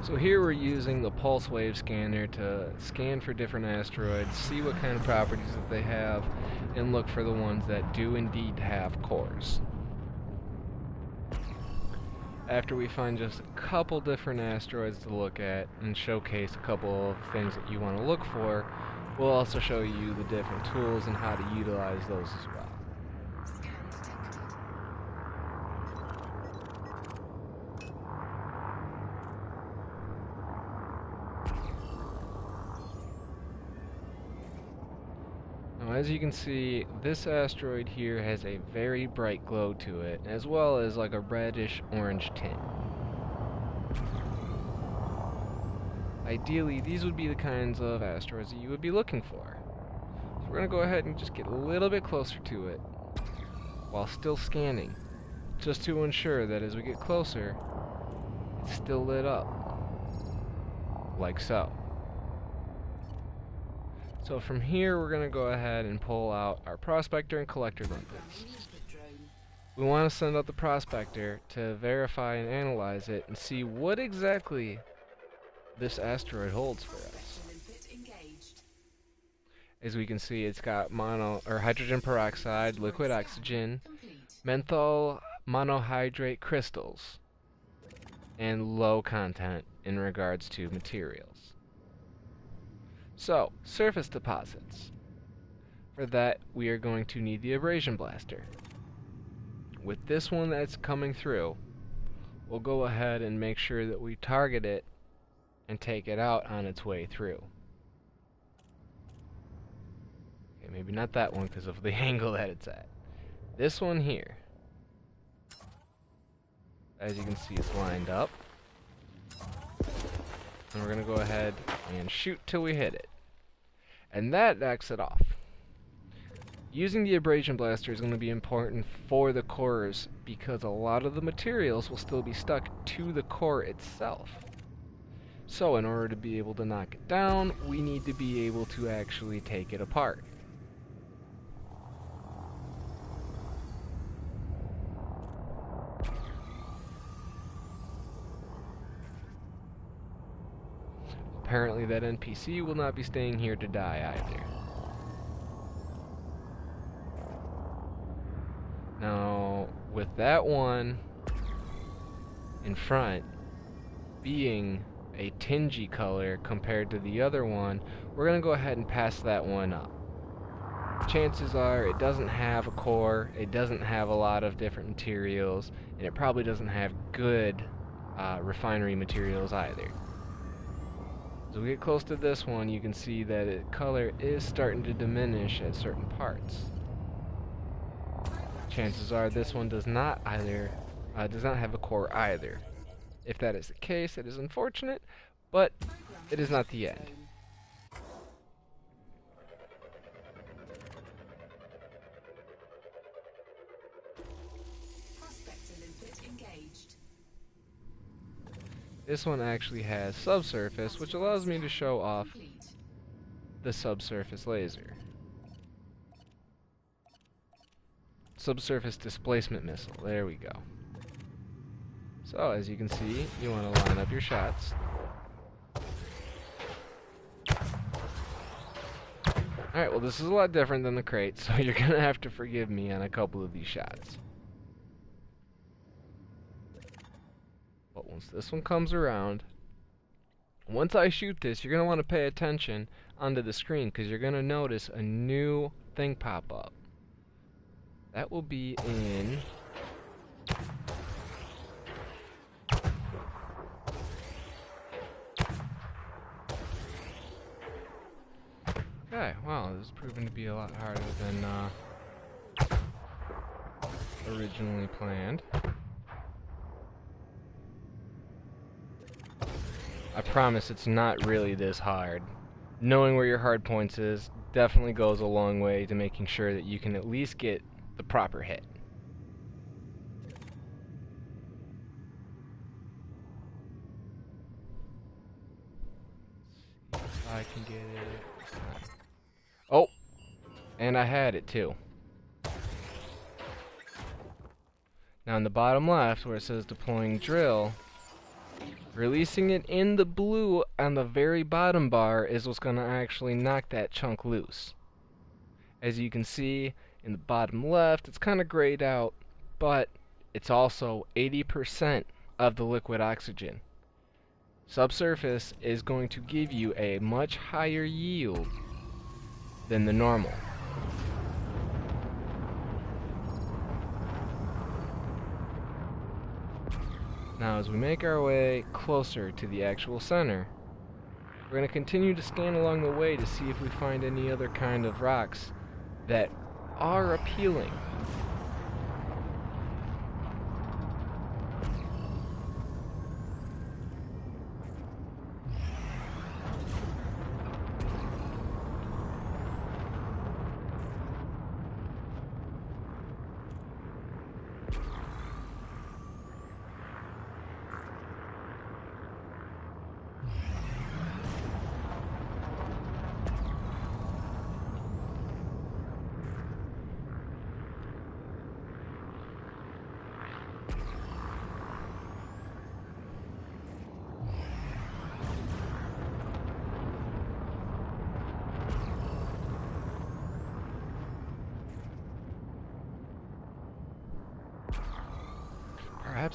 So here we're using the pulse wave scanner to scan for different asteroids, see what kind of properties that they have, and look for the ones that do indeed have cores. After we find just a couple different asteroids to look at and showcase a couple of things that you want to look for, we'll also show you the different tools and how to utilize those as well. Scan detected. Now, as you can see, this asteroid here has a very bright glow to it, as well as like a reddish orange tint. Ideally, these would be the kinds of asteroids that you would be looking for. So we're going to go ahead and just get a little bit closer to it, while still scanning, just to ensure that as we get closer, it's still lit up, like so. So from here, we're going to go ahead and pull out our prospector and collector limpets. Limpet drone. We want to send out the prospector to verify and analyze it and see what exactly this asteroid holds for us. Limpet engaged. As we can see, it's got hydrogen peroxide, liquid oxygen, Complete. menthol monohydrate crystals, and low content in regards to materials. So, surface deposits. For that, we are going to need the abrasion blaster. With this one that's coming through, we'll go ahead and make sure that we target it and take it out on its way through. Okay, maybe not that one because of the angle that it's at. This one here. As you can see, it's lined up. And we're going to go ahead and shoot till we hit it. And that knocks it off. Using the abrasion blaster is going to be important for the cores because a lot of the materials will still be stuck to the core itself. So in order to be able to knock it down, we need to be able to actually take it apart. Apparently that NPC will not be staying here to die either. Now, with that one in front being a tingy color compared to the other one, we're going to go ahead and pass that one up. Chances are it doesn't have a core, it doesn't have a lot of different materials, and it probably doesn't have good refinery materials either. As we get close to this one, you can see that its color is starting to diminish at certain parts. Chances are this one does not have a core either. If that is the case, it is unfortunate, but it is not the end. Prospector limpet engaged. This one actually has subsurface, which allows me to show off Complete. the subsurface laser. Subsurface displacement missile. There we go. So, as you can see, you want to line up your shots. Alright, well this is a lot different than the crate, so you're going to have to forgive me on a couple of these shots. But once this one comes around, once I shoot this, you're going to want to pay attention onto the screen because you're going to notice a new thing pop up. That will be in okay, wow, this is proving to be a lot harder than originally planned. I promise it's not really this hard. Knowing where your hard points is definitely goes a long way to making sure that you can at least get the proper hit. See if I can get it. Oh! And I had it too. Now in the bottom left where it says deploying drill, releasing it in the blue on the very bottom bar is what's going to actually knock that chunk loose. As you can see in the bottom left, it's kind of grayed out, but it's also 80% of the liquid oxygen. Subsurface is going to give you a much higher yield than the normal. Now as we make our way closer to the actual center, we're going to continue to scan along the way to see if we find any other kind of rocks that are appealing.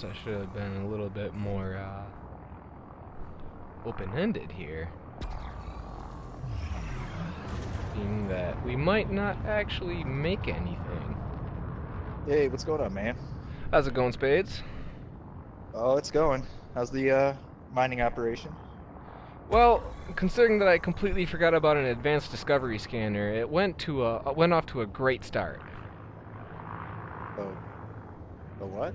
perhaps I should have been a little bit more open-ended here. Being that we might not actually make anything. Hey, what's going on, man? How's it going, Spades? Oh, it's going. How's the mining operation? Well, considering that I completely forgot about an advanced discovery scanner, it went off to a great start. Oh, the what?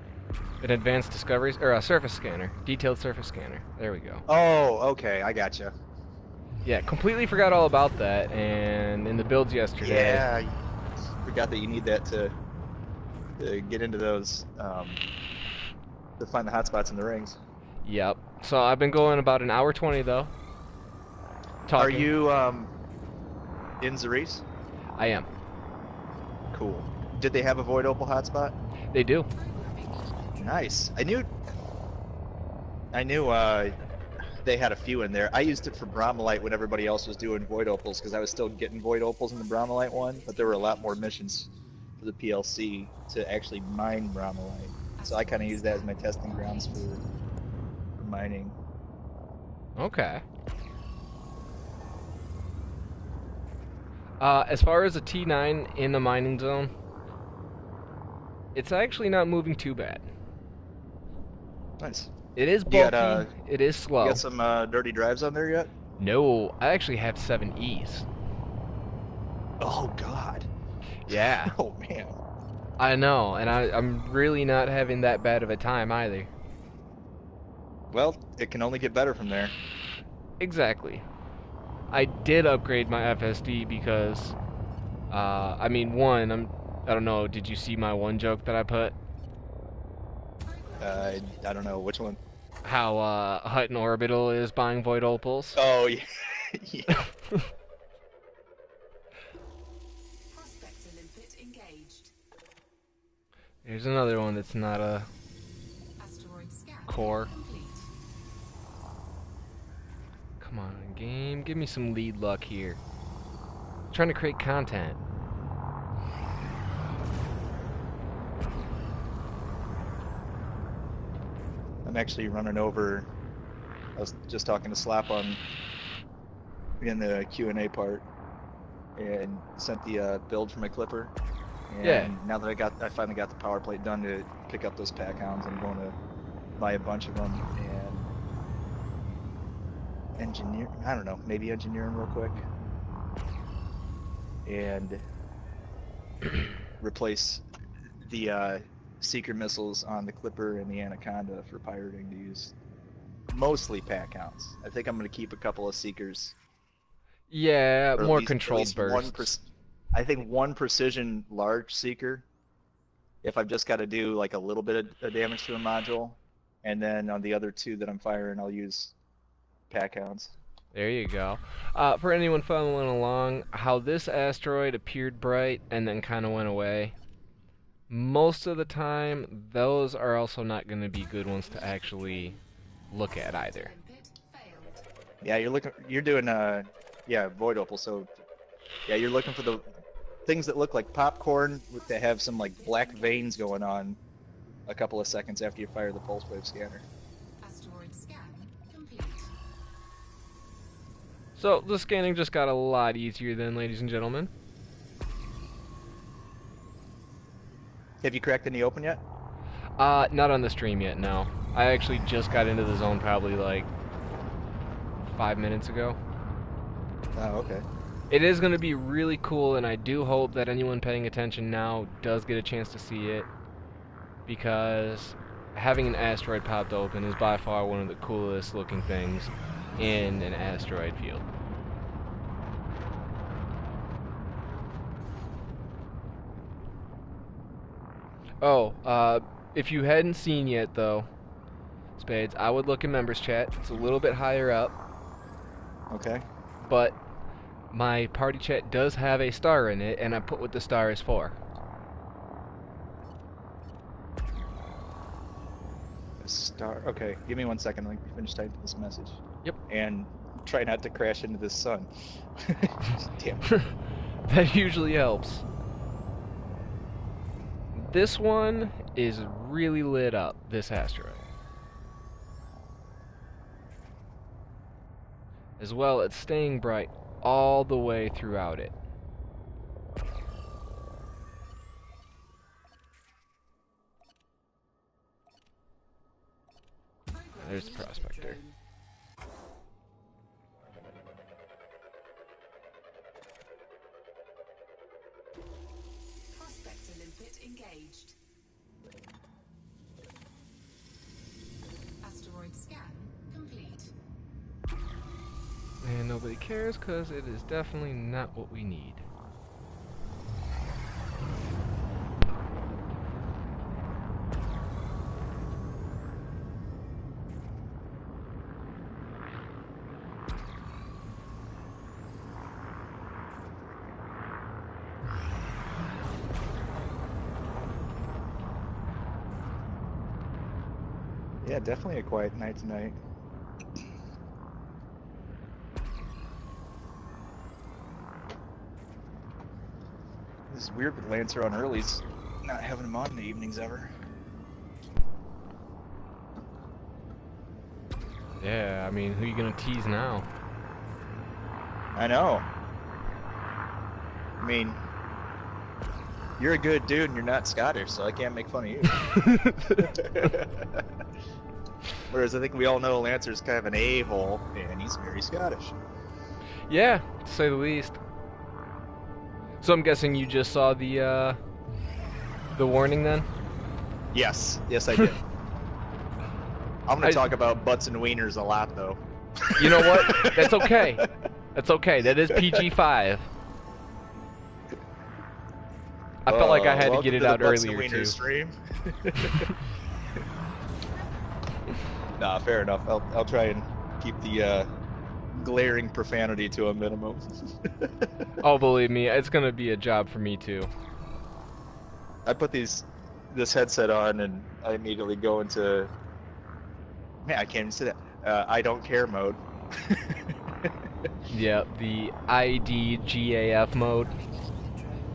An advanced discovery or a surface scanner, detailed surface scanner. There we go. Oh, okay, I gotcha. Yeah, completely forgot all about that, and in the builds yesterday. Yeah, I forgot that you need that to get into those, to find the hotspots in the rings. Yep. So I've been going about an hour 20 though. Talking. Are you in Zarice? I am. Cool. Did they have a Void Opal hotspot? They do. Nice. I knew they had a few in there. I used it for Bromellite when everybody else was doing Void Opals because I was still getting Void Opals in the Bromellite one, but there were a lot more missions for the PLC to actually mine Bromellite. So I kind of used that as my testing grounds for mining. Okay. As far as a T9 in the mining zone, it's actually not moving too bad. Nice. It is You bulky. got, It is slow. You got some dirty drives on there yet? No, I actually have 7 E's. Oh God. Yeah. Oh man. I know, and I'm really not having that bad of a time either. Well, it can only get better from there. Exactly. I did upgrade my FSD because, I mean, I don't know, did you see my one joke that I put? I don't know which one. How, Hutton Orbital is buying Void Opals? Oh yeah. Yeah. Prospector limpet engaged. There's another one that's not a Asteroid scan core. complete. Come on, game, give me some lead luck here. I'm trying to create content. I'm actually running over. I was just talking to Slap on in the Q&A part, and sent the build for my clipper. And Yeah. now that I finally got the power plate done to pick up those pack hounds, I'm going to buy a bunch of them and maybe engineer them real quick, and replace the seeker missiles on the clipper and the anaconda for pirating to use mostly pack hounds. I think I'm going to keep a couple of seekers. Yeah, Or at more least- at controlled least one bursts. I think one precision large seeker, if I've just got to do like a little bit of damage to a module, and then on the other two that I'm firing, I'll use pack hounds. There you go. For anyone following along, how this asteroid appeared bright and then kind of went away, most of the time, those are also not going to be good ones to actually look at either. Limpet failed. Yeah, you're doing Void Opal, so yeah, you're looking for the things that look like popcorn that have some like black veins going on a couple of seconds after you fire the pulse wave scanner. Asteroid scan complete. So, the scanning just got a lot easier then, ladies and gentlemen. Have you cracked any open yet? Not on the stream yet, no. I actually just got into the zone probably like 5 minutes ago. Oh, okay. It is going to be really cool, and I do hope that anyone paying attention now does get a chance to see it, because having an asteroid popped open is by far one of the coolest looking things in an asteroid field. Oh, if you hadn't seen yet though, Spades, I would look in members chat. It's a little bit higher up, Okay. but my party chat does have a star in it, and I put what the star is for. A star. Okay, give me 1 second. Let me finish typing this message. Yep. And try not to crash into the sun. Damn. That usually helps. This one is really lit up, this asteroid. As well, it's staying bright all the way throughout it. There's the prospector. Prospector limpet engaged. Asteroid scan complete. And nobody cares because it is definitely not what we need. Yeah, definitely a quiet night tonight. This is weird with Lancer on earlies, not having him on in the evenings ever. Yeah, I mean, who you gonna tease now? I know. I mean, you're a good dude and you're not Scottish, so I can't make fun of you. Whereas I think we all know Lancer's kind of an a-hole, and he's very Scottish. Yeah, to say the least. So I'm guessing you just saw the warning then? Yes, yes I did. I'm gonna talk about butts and wieners a lot, though. You know what? That's okay. That's okay. That is PG-5. I felt like I had to get it out Butts and earlier wieners too. Stream. Nah, fair enough. I'll try and keep the glaring profanity to a minimum. Oh, believe me, it's gonna be a job for me too. I put this headset on and I immediately go into, man, I can't even say that. I don't care mode. Yeah, the IDGAF mode.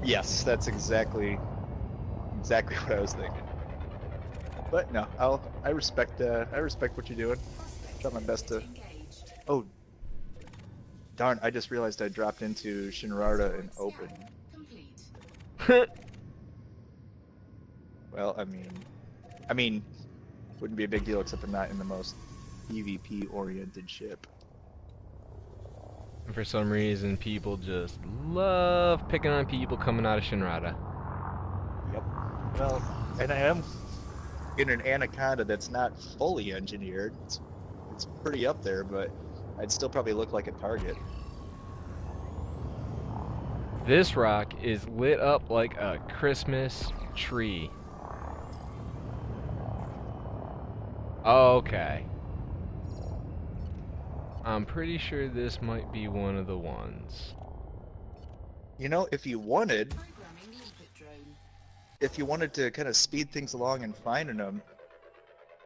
Yes, that's exactly what I was thinking. But no, I respect what you're doing. Try my best to. Engaged. Oh, darn! I just realized I dropped into Shinrarta in open. Complete. Well, I mean, wouldn't be a big deal except I'm not in the most PvP-oriented ship. And for some reason, people just love picking on people coming out of Shinrarta. Yep. Well, and I am in an Anaconda that's not fully engineered. It's pretty up there, but I'd still probably look like a target. This rock is lit up like a Christmas tree. Okay. I'm pretty sure this might be one of the ones. You know, if you wanted Programming limpet drone. to kind of speed things along and finding them,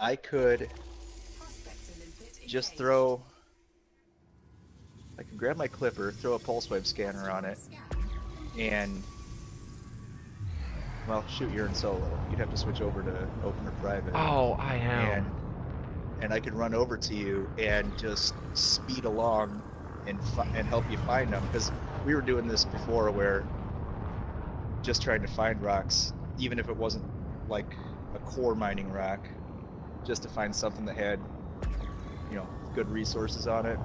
I could Prospector limpet just engaged. throw. I could grab my clipper, throw a pulse wave scanner on it, Scan. and well, shoot, you're in solo. You'd have to switch over to open or private. Oh, I am. And I could run over to you and just speed along and help you find them, because we were doing this before where just trying to find rocks, even if it wasn't like a core mining rock, just to find something that had, you know, good resources on it,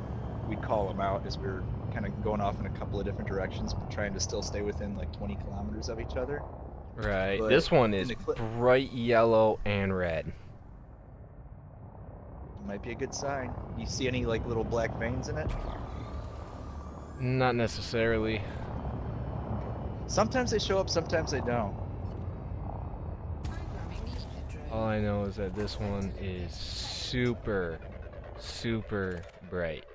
we'd call them out as we were kind of going off in a couple of different directions, but trying to still stay within like 20 kilometers of each other. Right. But This one in is the bright yellow and red. Might be a good sign. You see any like little black veins in it? Not necessarily. Sometimes they show up, sometimes they don't. Programming limpet drone. All I know is that this one is super, super bright.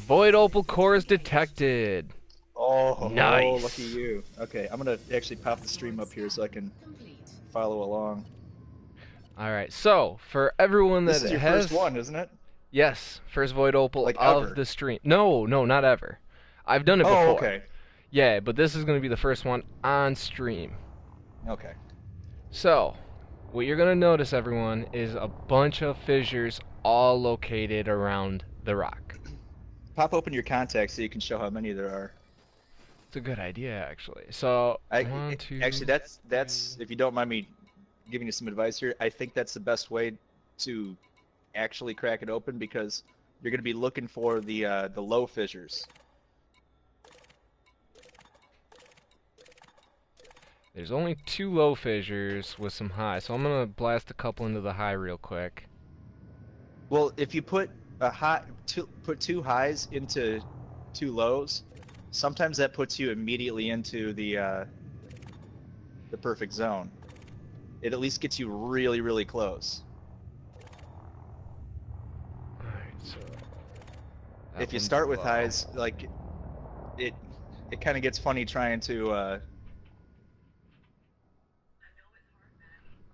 Void Opal cores detected. Oh, Nice. lucky you. Okay, I'm gonna actually pop the stream up here so I can Complete. follow along. All right. So for everyone that This is your has first one, isn't it? yes, first Void Opal Like of ever? the stream. No, not ever. I've done it before. Oh, okay. Yeah, but this is going to be the first one on stream. Okay. So, what you're going to notice, everyone, is a bunch of fissures all located around the rock. Pop open your contacts so you can show how many there are. It's a good idea, actually. So, one, two, Actually, that's if you don't mind me giving you some advice here, I think that's the best way to actually crack it open because you're going to be looking for the low fissures. There's only 2 low fissures with some high, so I'm going to blast a couple into the high real quick. Well, if you put put 2 highs into 2 lows, sometimes that puts you immediately into the perfect zone. It at least gets you really, really close. Alright, so... If you one's start with low. highs, like it kind of gets funny trying to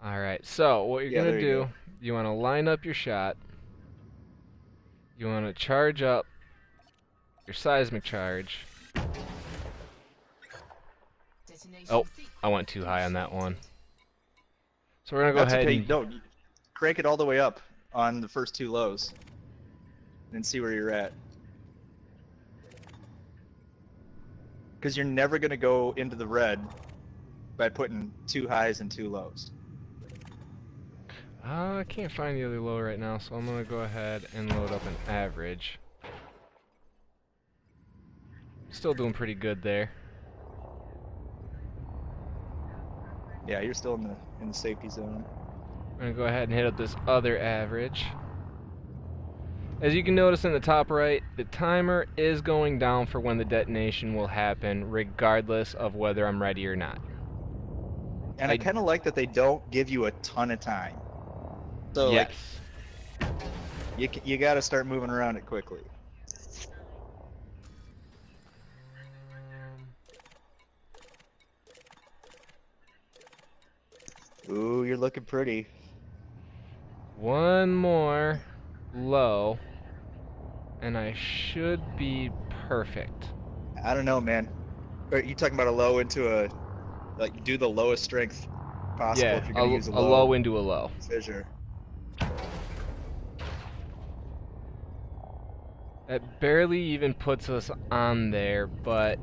Alright, so what you're yeah, going there to you do, go. you want to line up your shot. You want to charge up your seismic charge. Detonation Oh, sequence I went too high on that one. initiated. So we're going to go That's ahead okay. and... No, crank it all the way up on the first 2 lows and see where you're at. Because you're never going to go into the red by putting 2 highs and 2 lows. I can't find the other low right now, so I'm going to go ahead and load up an average. Still doing pretty good there. Yeah, you're still in the safety zone. I'm going to go ahead and hit up this other average. As you can notice in the top right, the timer is going down for when the detonation will happen, regardless of whether I'm ready or not. And I kind of like that they don't give you a ton of time. So Yes. like you got to start moving around it quickly. Ooh, you're looking pretty. One more low, and I should be perfect. I don't know, man. Are you talking about a low into a like do the lowest strength possible Yeah, if you're going to use a a low into a low. fissure? That barely even puts us on there, but...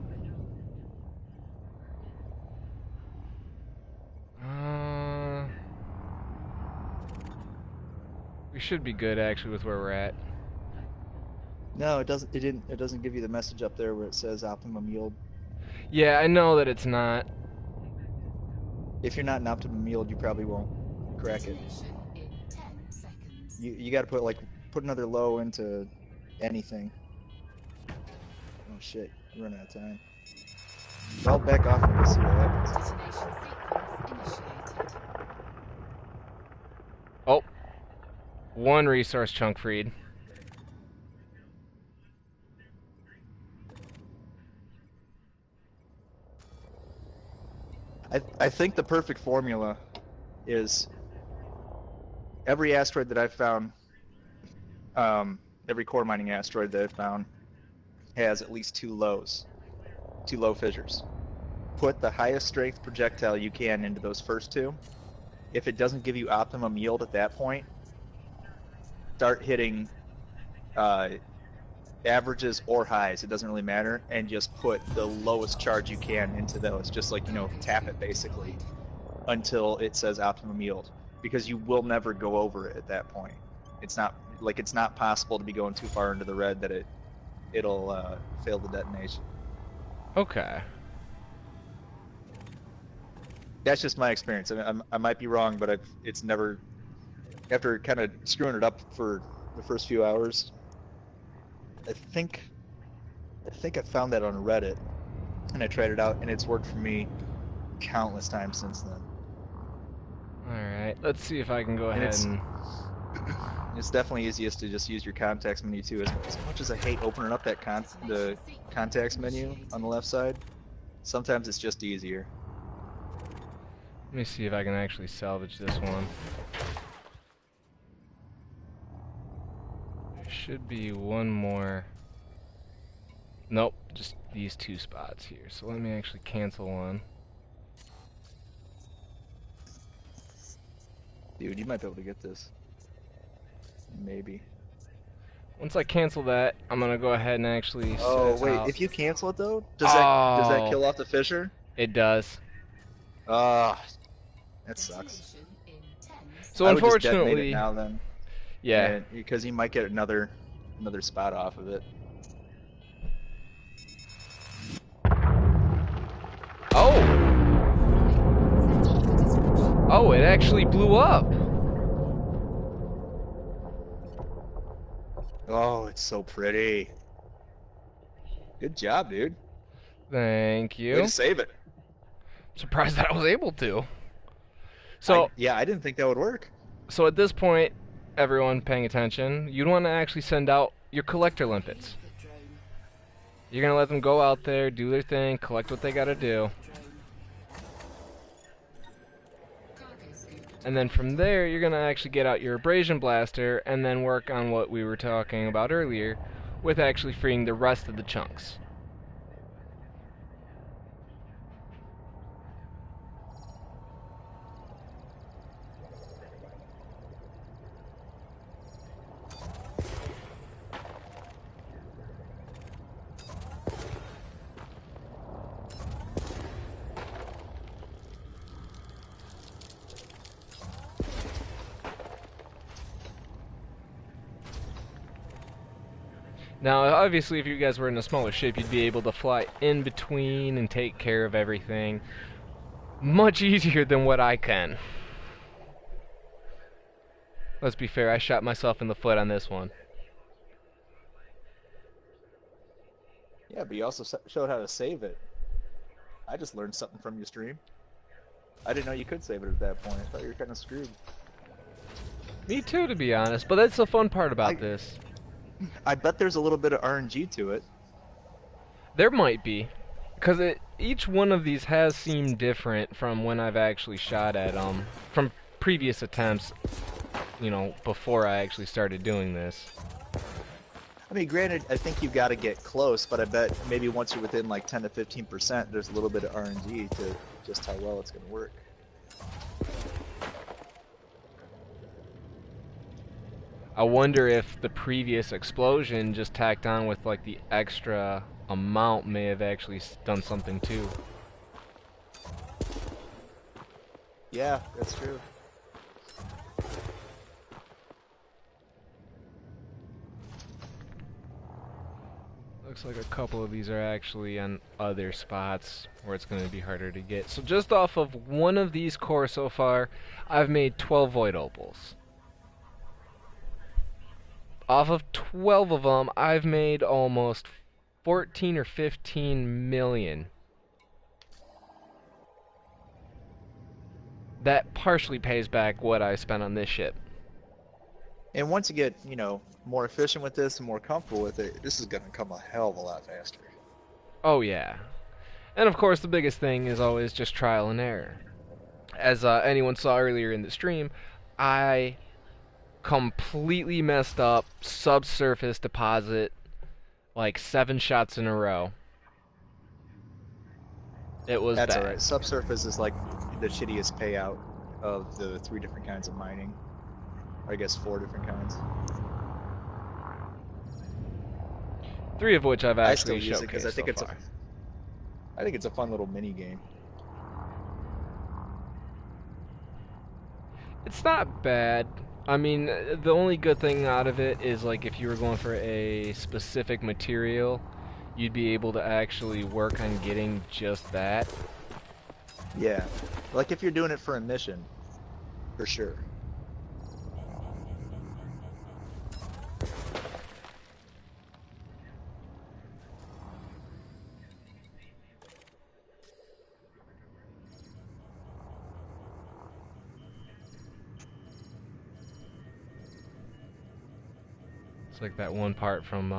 we should be good, actually, with where we're at. No, it doesn't. It didn't. It doesn't give you the message up there where it says optimum yield. Yeah, I know that it's not. If you're not in optimum yield, you probably won't crack it. Detonation in 10 seconds. You got to put another low into anything. Oh shit, I'm running out of time. I'll back off and we'll see what happens. Detonation sequence initiated. Oh. One resource chunk freed. I think the perfect formula is every asteroid that I've found, every core mining asteroid that I've found has at least 2 lows, 2 low fissures. Put the highest strength projectile you can into those first 2. If it doesn't give you optimum yield at that point, start hitting averages or highs, it doesn't really matter, and just put the lowest charge you can into those, just like, tap it basically until it says optimum yield, because you will never go over it at that point. It's not possible to be going too far into the red that it'll fail the detonation. Okay. That's just my experience. I might be wrong, but it's never, after kind of screwing it up for the first few hours, I think I found that on Reddit, and I tried it out, and it's worked for me countless times since then. Alright, let's see if I can go And ahead and... it's definitely easiest to just use your contacts menu too. As much as I hate opening up that the contacts menu on the left side, sometimes it's just easier. Let me see if I can actually salvage this one. There should be one more. Nope, just these 2 spots here. So let me actually cancel one. Dude, you might be able to get this. Maybe. Once I cancel that, I'm gonna go ahead and actually Oh set wait, out. if you cancel it though, does that Oh, kill off the fisher? it does. Ah, that sucks. Detonation in 10 So I would just detonate it unfortunately, now then, yeah. and because you might get another spot off of it. Oh, seconds. oh, it actually blew up. Oh, it's so pretty. Good job, dude. Thank Way you. to save it. Surprised that I was able to. So, Yeah, I didn't think that would work. so at this point, everyone paying attention, you'd want to actually send out your collector limpets. The drone. You're gonna let them go out there, do their thing, collect what they gotta do, Cargo scoop. and then from there, you're gonna actually get out your abrasion blaster and then work on what we were talking about earlier, with actually freeing the rest of the chunks. Now, obviously, if you guys were in a smaller ship, you'd be able to fly in between and take care of everything much easier than what I can. Let's be fair, I shot myself in the foot on this one. Yeah, but you also showed how to save it. I just learned something from your stream. I didn't know you could save it at that point. I thought you were kind of screwed. Me too, to be honest, but that's the fun part about this. I bet there's a little bit of RNG to it. There might be, because each one of these has seemed different from when I've actually shot at them, from previous attempts, you know, before I actually started doing this. I mean, granted, I think you've got to get close, but I bet maybe once you're within like 10 to 15%, there's a little bit of RNG to just how well it's going to work. I wonder if the previous explosion just tacked on with like the extra amount may have actually done something too. Yeah, that's true. Looks like a couple of these are actually on other spots where it's going to be harder to get. So just off of one of these cores so far, I've made 12 Void Opals. Off of 12 of them, I've made almost 14 or 15 million. That partially pays back what I spent on this ship. And once you get, you know, more efficient with this and more comfortable with it, this is going to come a hell of a lot faster. Oh yeah. And of course the biggest thing is always just trial and error. As anyone saw earlier in the stream, I completely messed up subsurface deposit like 7 shots in a row. It was That's bad. alright. Subsurface is like the shittiest payout of the 3 different kinds of mining. Or I guess 4 different kinds. 3 of which I've I still actually use it because showcased I think so it's far. I think it's a fun little mini game. It's not bad. I mean, the only good thing out of it is like if you were going for a specific material, you'd be able to actually work on getting just that. Yeah. Like if you're doing it for a mission, for sure. It's like that one part from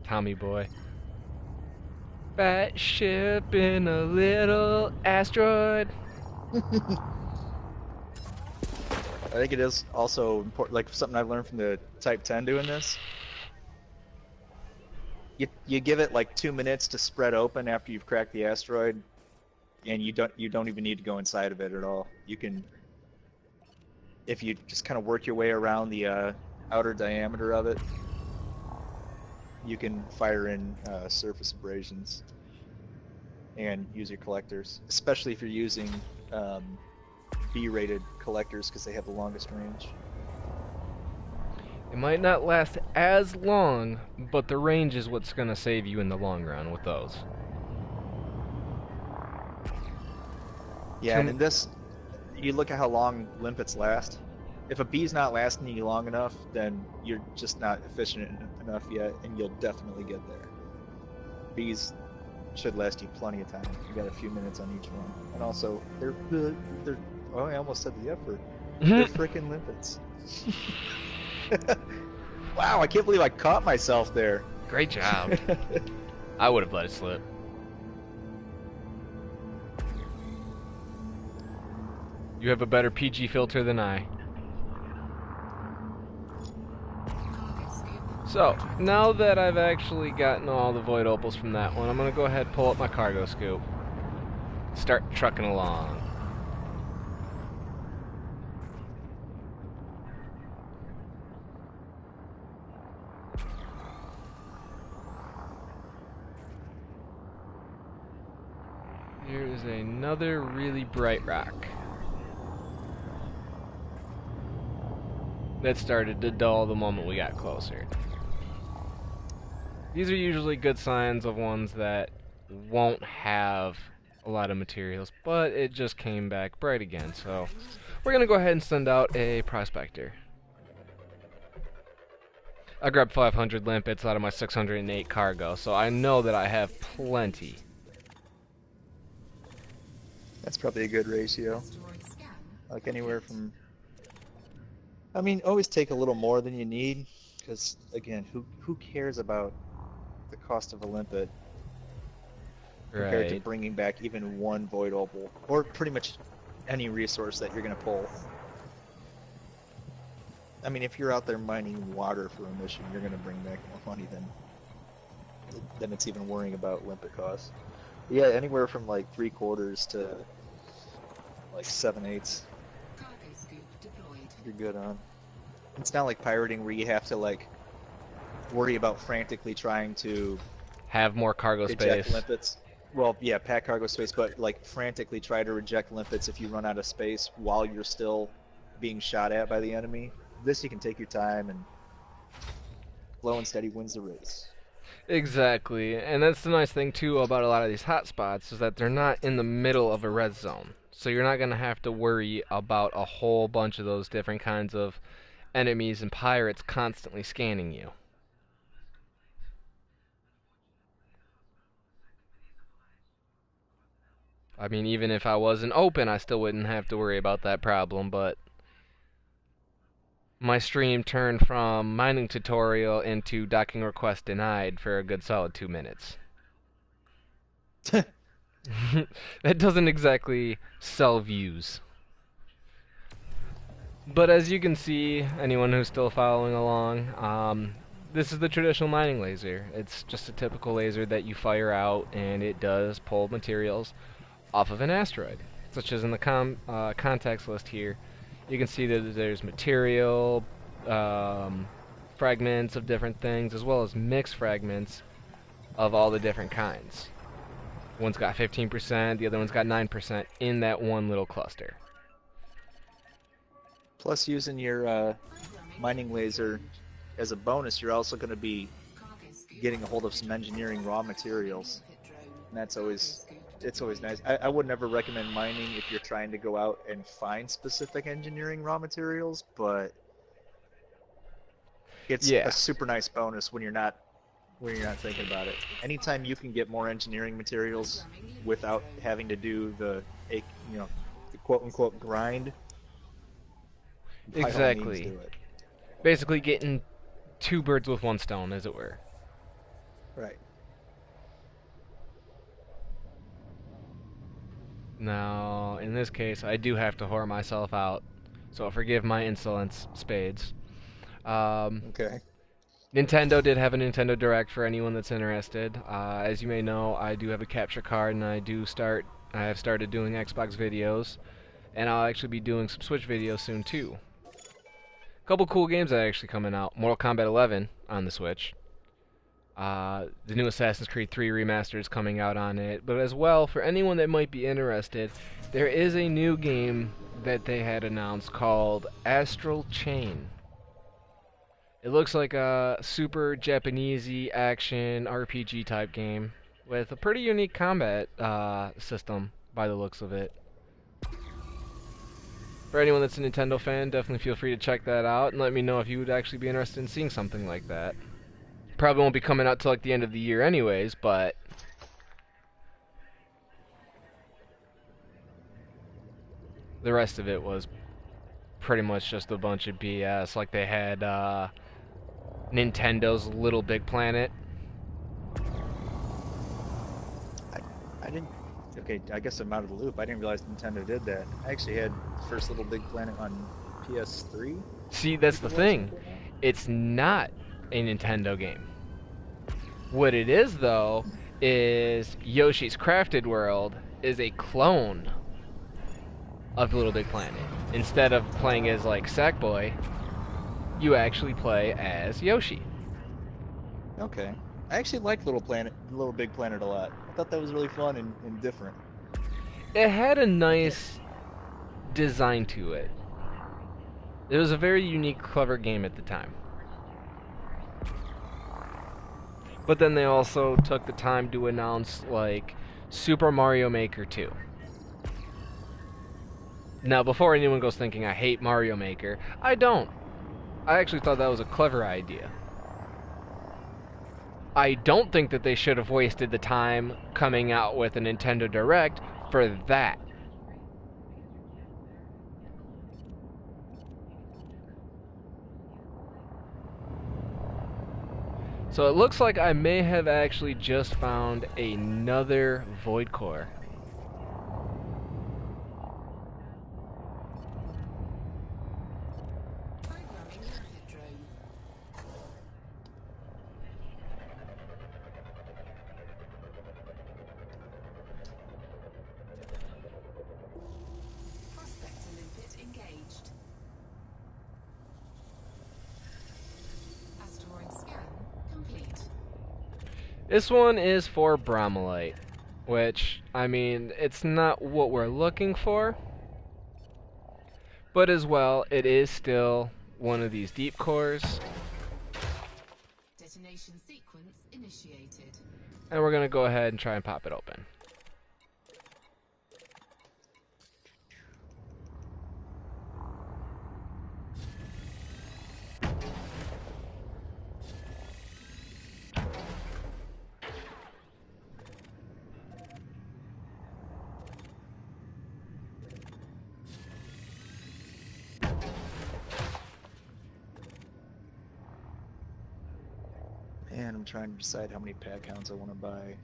Tommy Boy. Fat ship in a little asteroid. I think it is also important, like something I've learned from the Type 10 doing this. You give it like 2 minutes to spread open after you've cracked the asteroid, and you don't even need to go inside of it at all. You can if you just kind of work your way around the outer diameter of it, you can fire in surface abrasions and use your collectors, especially if you're using B-rated collectors because they have the longest range. It might not last as long, but the range is what's going to save you in the long run with those. Yeah, and in this, you look at how long limpets last. If a bee's not lasting you long enough, then you're just not efficient enough yet, and you'll definitely get there. Bees should last you plenty of time. You got a few minutes on each one, and also they're oh, I almost said the F word. They're freaking limpets. Wow, I can't believe I caught myself there. Great job. I would have let it slip. You have a better PG filter than I. So, now that I've actually gotten all the Void Opals from that one, I'm going to go ahead and pull up my cargo scoop. Start trucking along. Here is another really bright rock that started to dull the moment we got closer. These are usually good signs of ones that won't have a lot of materials, but it just came back bright again, so we're going to go ahead and send out a prospector. I grabbed 500 limpets out of my 608 cargo, so I know that I have plenty. That's probably a good ratio. Asteroid scan. Like anywhere from, I mean, always take a little more than you need, because again, who cares about the cost of a limpet compared to Right. bringing back even one void opal, or pretty much any resource that you're going to pull. I mean, if you're out there mining water for a mission, you're going to bring back more money than it's even worrying about limpet costs. But yeah, anywhere from like 3/4 to like 7/8, Cargo scoop deployed. you're good on. It's not like pirating where you have to like worry about frantically trying to Have more cargo eject space. limpets. Well, yeah, pack cargo space, but like frantically try to reject limpets if you run out of space while you're still being shot at by the enemy. This you can take your time, and slow and steady wins the race. Exactly, and that's the nice thing too about a lot of these hotspots is that they're not in the middle of a red zone. So you're not going to have to worry about a whole bunch of those different kinds of enemies and pirates constantly scanning you. I mean, even if I wasn't open, I still wouldn't have to worry about that problem, but my stream turned from mining tutorial into docking request denied for a good solid 2 minutes. That doesn't exactly sell views. But as you can see, anyone who's still following along, this is the traditional mining laser. It's just a typical laser that you fire out, and it does pull materials off of an asteroid, such as in the context list here. You can see that there's material, fragments of different things, as well as mixed fragments of all the different kinds. One's got 15%, the other one's got 9% in that one little cluster. Plus, using your mining laser as a bonus, you're also going to be Cargo scoop. getting a hold of some engineering raw materials, Limpet drone. and that's always Cargo scoop it's always deployed. nice. I would never recommend mining if you're trying to go out and find specific engineering raw materials, but it's Yeah. a super nice bonus when you're not thinking about it. Anytime you can get more engineering materials without having to do the quote unquote grind, by all means Exactly. do it. Basically getting two birds with one stone, as it were. Right. Now, in this case, I do have to whore myself out, so forgive my insolence, spades. Okay. Nintendo did have a Nintendo Direct for anyone that's interested. As you may know, I do have a capture card, and I have started doing Xbox videos, and I'll actually be doing some Switch videos soon too. Couple cool games that are actually coming out. Mortal Kombat 11 on the Switch. The new Assassin's Creed 3 remaster is coming out on it. But as well, for anyone that might be interested, there is a new game that they had announced called Astral Chain. It looks like a super Japanesey action RPG type game with a pretty unique combat system by the looks of it. For anyone that's a Nintendo fan, definitely feel free to check that out and let me know if you would actually be interested in seeing something like that. Probably won't be coming out till like the end of the year anyways, but the rest of it was pretty much just a bunch of BS. Like they had Nintendo's Little Big Planet. I didn't. Okay, I guess I'm out of the loop. I didn't realize Nintendo did that. I actually had First Little Big Planet on PS3. See, that's the thing. It's not a Nintendo game. What it is, though, is Yoshi's Crafted World is a clone of Little Big Planet. Instead of playing as, like, Sackboy, you actually play as Yoshi. Okay. I actually liked Little Big Planet a lot. I thought that was really fun and different. It had a nice design to it. It was a very unique, clever game at the time. But then they also took the time to announce, like, Super Mario Maker 2. Now, before anyone goes thinking I hate Mario Maker, I don't. I actually thought that was a clever idea. I don't think that they should have wasted the time coming out with a Nintendo Direct for that. So it looks like I may have actually just found another Void Core. Programming rocket drone. Prospector limpet engaged. Asteroid scan complete. This one is for Bromolite, which, I mean, it's not what we're looking for, but as well, it is still one of these deep cores, Detonation sequence initiated. and we're going to go ahead and try and pop it open. And I'm trying to decide how many pack hounds I want to buy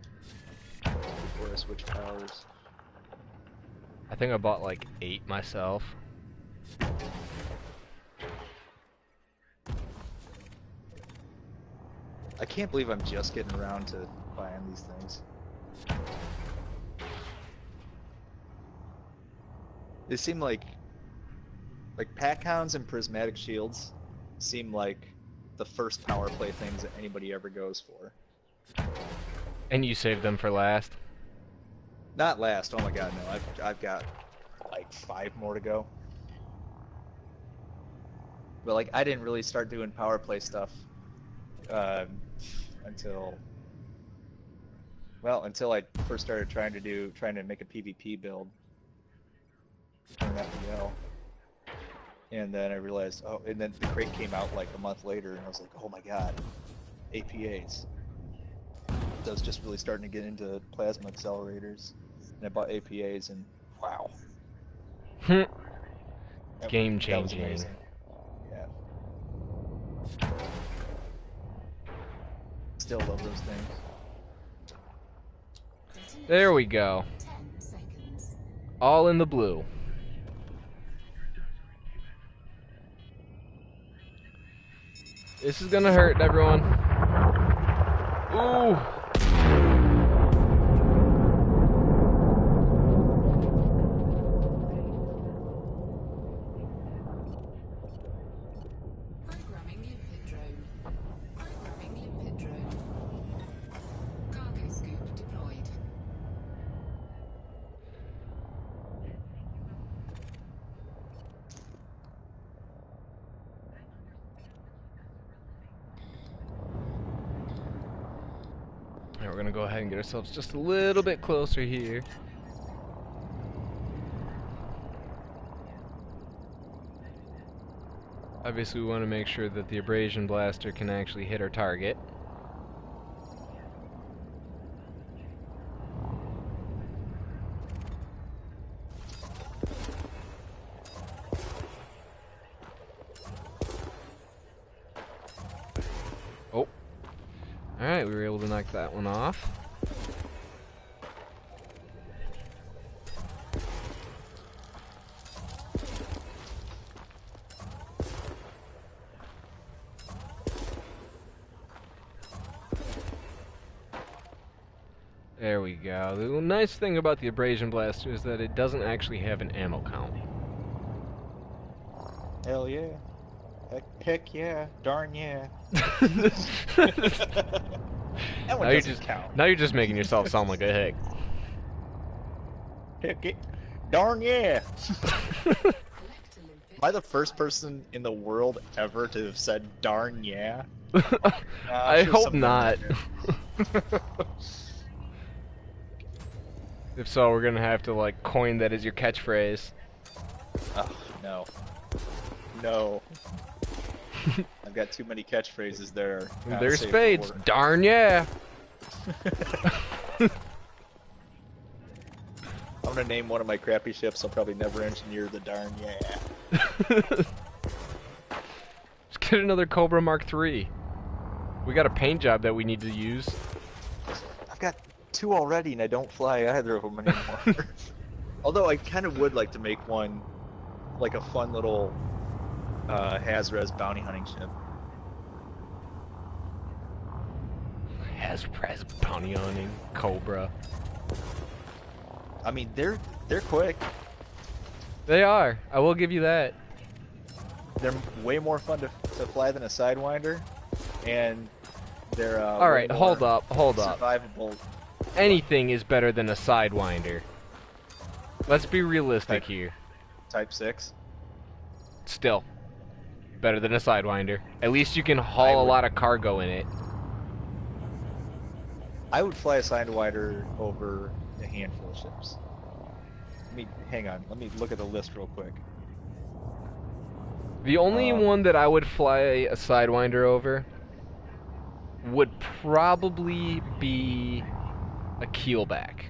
before I switch powers. I think I bought like 8 myself. I can't believe I'm just getting around to buying these things. They seem like pack hounds and prismatic shields seem like the first power play things that anybody ever goes for. And you saved them for last? Not last. Oh my god, no. I've got like 5 more to go. But like I didn't really start doing power play stuff until I first started trying to make a PvP build for an FPL. And then I realized, oh, and then the crate came out like a month later, and I was like, oh my god, APAs. So I was just really starting to get into plasma accelerators, and I bought APAs, and wow. Game That was changing. amazing. Yeah. Still love those things. Detonation There we go. 10 seconds. All in the blue. This is gonna hurt, everyone. Ooh. Now we're gonna go ahead and get ourselves just a little bit closer here. Obviously, we want to make sure that the abrasion blaster can actually hit our target. Oh. Alright, we were able to knock that one off. There we go. The nice thing about the abrasion blaster is that it doesn't actually have an ammo count. Hell yeah. Heck yeah. Darn yeah. That one doesn't count. Now you're just making yourself sound like a hick. Heck yeah. Darn yeah. Collect a limpet. Am I the first person in the world ever to have said darn yeah? I hope not. If so, we're gonna have to like coin that as your catchphrase. Oh, no. No. I've got too many catchphrases there. There's spades. Darn yeah. I'm gonna name one of my crappy ships. I'll probably never engineer the darn yeah. Let's get another Cobra Mark III. We got a paint job that we need to use. I've got 2 already, and I don't fly either of them anymore. Although I kind of would like to make one, like a fun little Hazres bounty hunting ship. Hazres bounty hunting Cobra. I mean, they're quick. They are. I will give you that. They're way more fun to fly than a Sidewinder, and they're all right. Hold up. Survivable. Anything is better than a Sidewinder. Let's be realistic here. Type 6. Still better than a Sidewinder. At least you can haul a lot of cargo in it. I would fly a Sidewinder over a handful of ships. Hang on. Let me look at the list real quick. The only one that I would fly a Sidewinder over would probably be a keelback.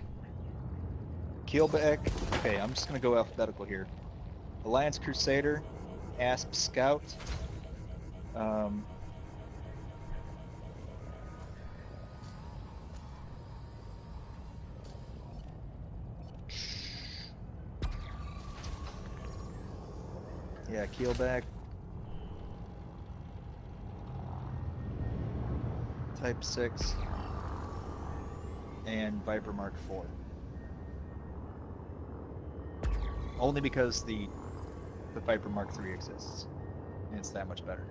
Keelback. Okay, I'm just gonna go alphabetical here. Alliance Crusader, Asp Scout. Yeah, keelback. Type 6. And Viper Mark IV. Only because the Viper Mark III exists. And it's that much better.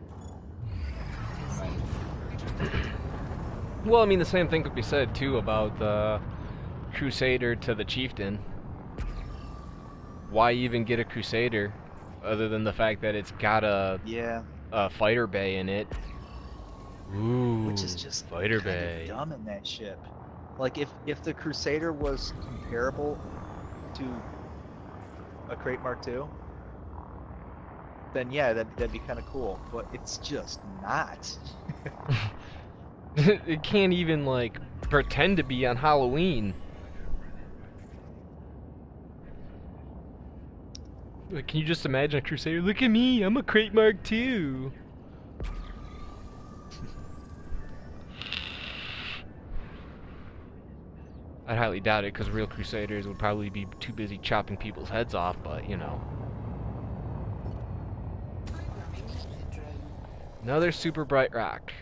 Well, I mean, the same thing could be said, too, about the Crusader to the Chieftain. Why even get a Crusader, other than the fact that it's got a fighter bay in it? Ooh, which is just fighter kind bay. of dumb in that ship. Like, if the Crusader was comparable to a Crate Mark II, then yeah, that'd be kind of cool. But it's just not. It can't even, like, pretend to be on Halloween. Like, can you just imagine a Crusader? Look at me, I'm a Crate Mark II. I highly doubt it, because real Crusaders would probably be too busy chopping people's heads off, but, you know. Programming limpet drone. Another super bright rock.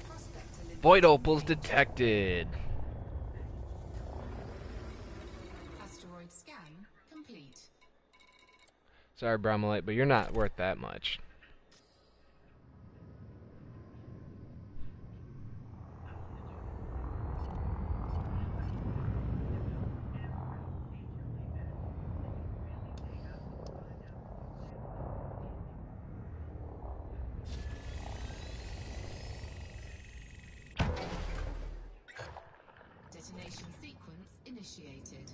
Prospector limpet. Void Opals detected. Asteroid scan complete. Sorry, Bromolite, but you're not worth that much. Detonation sequence initiated.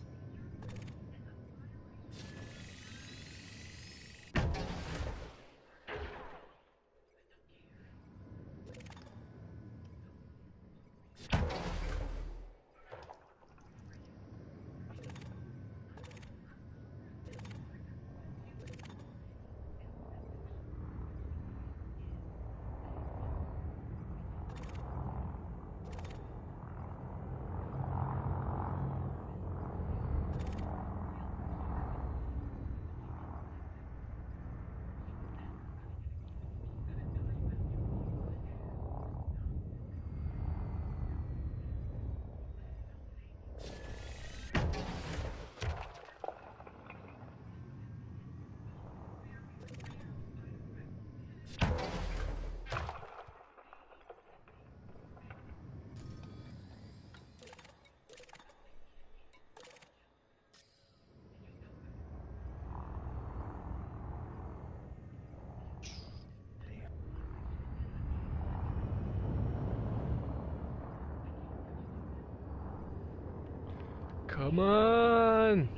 Come on!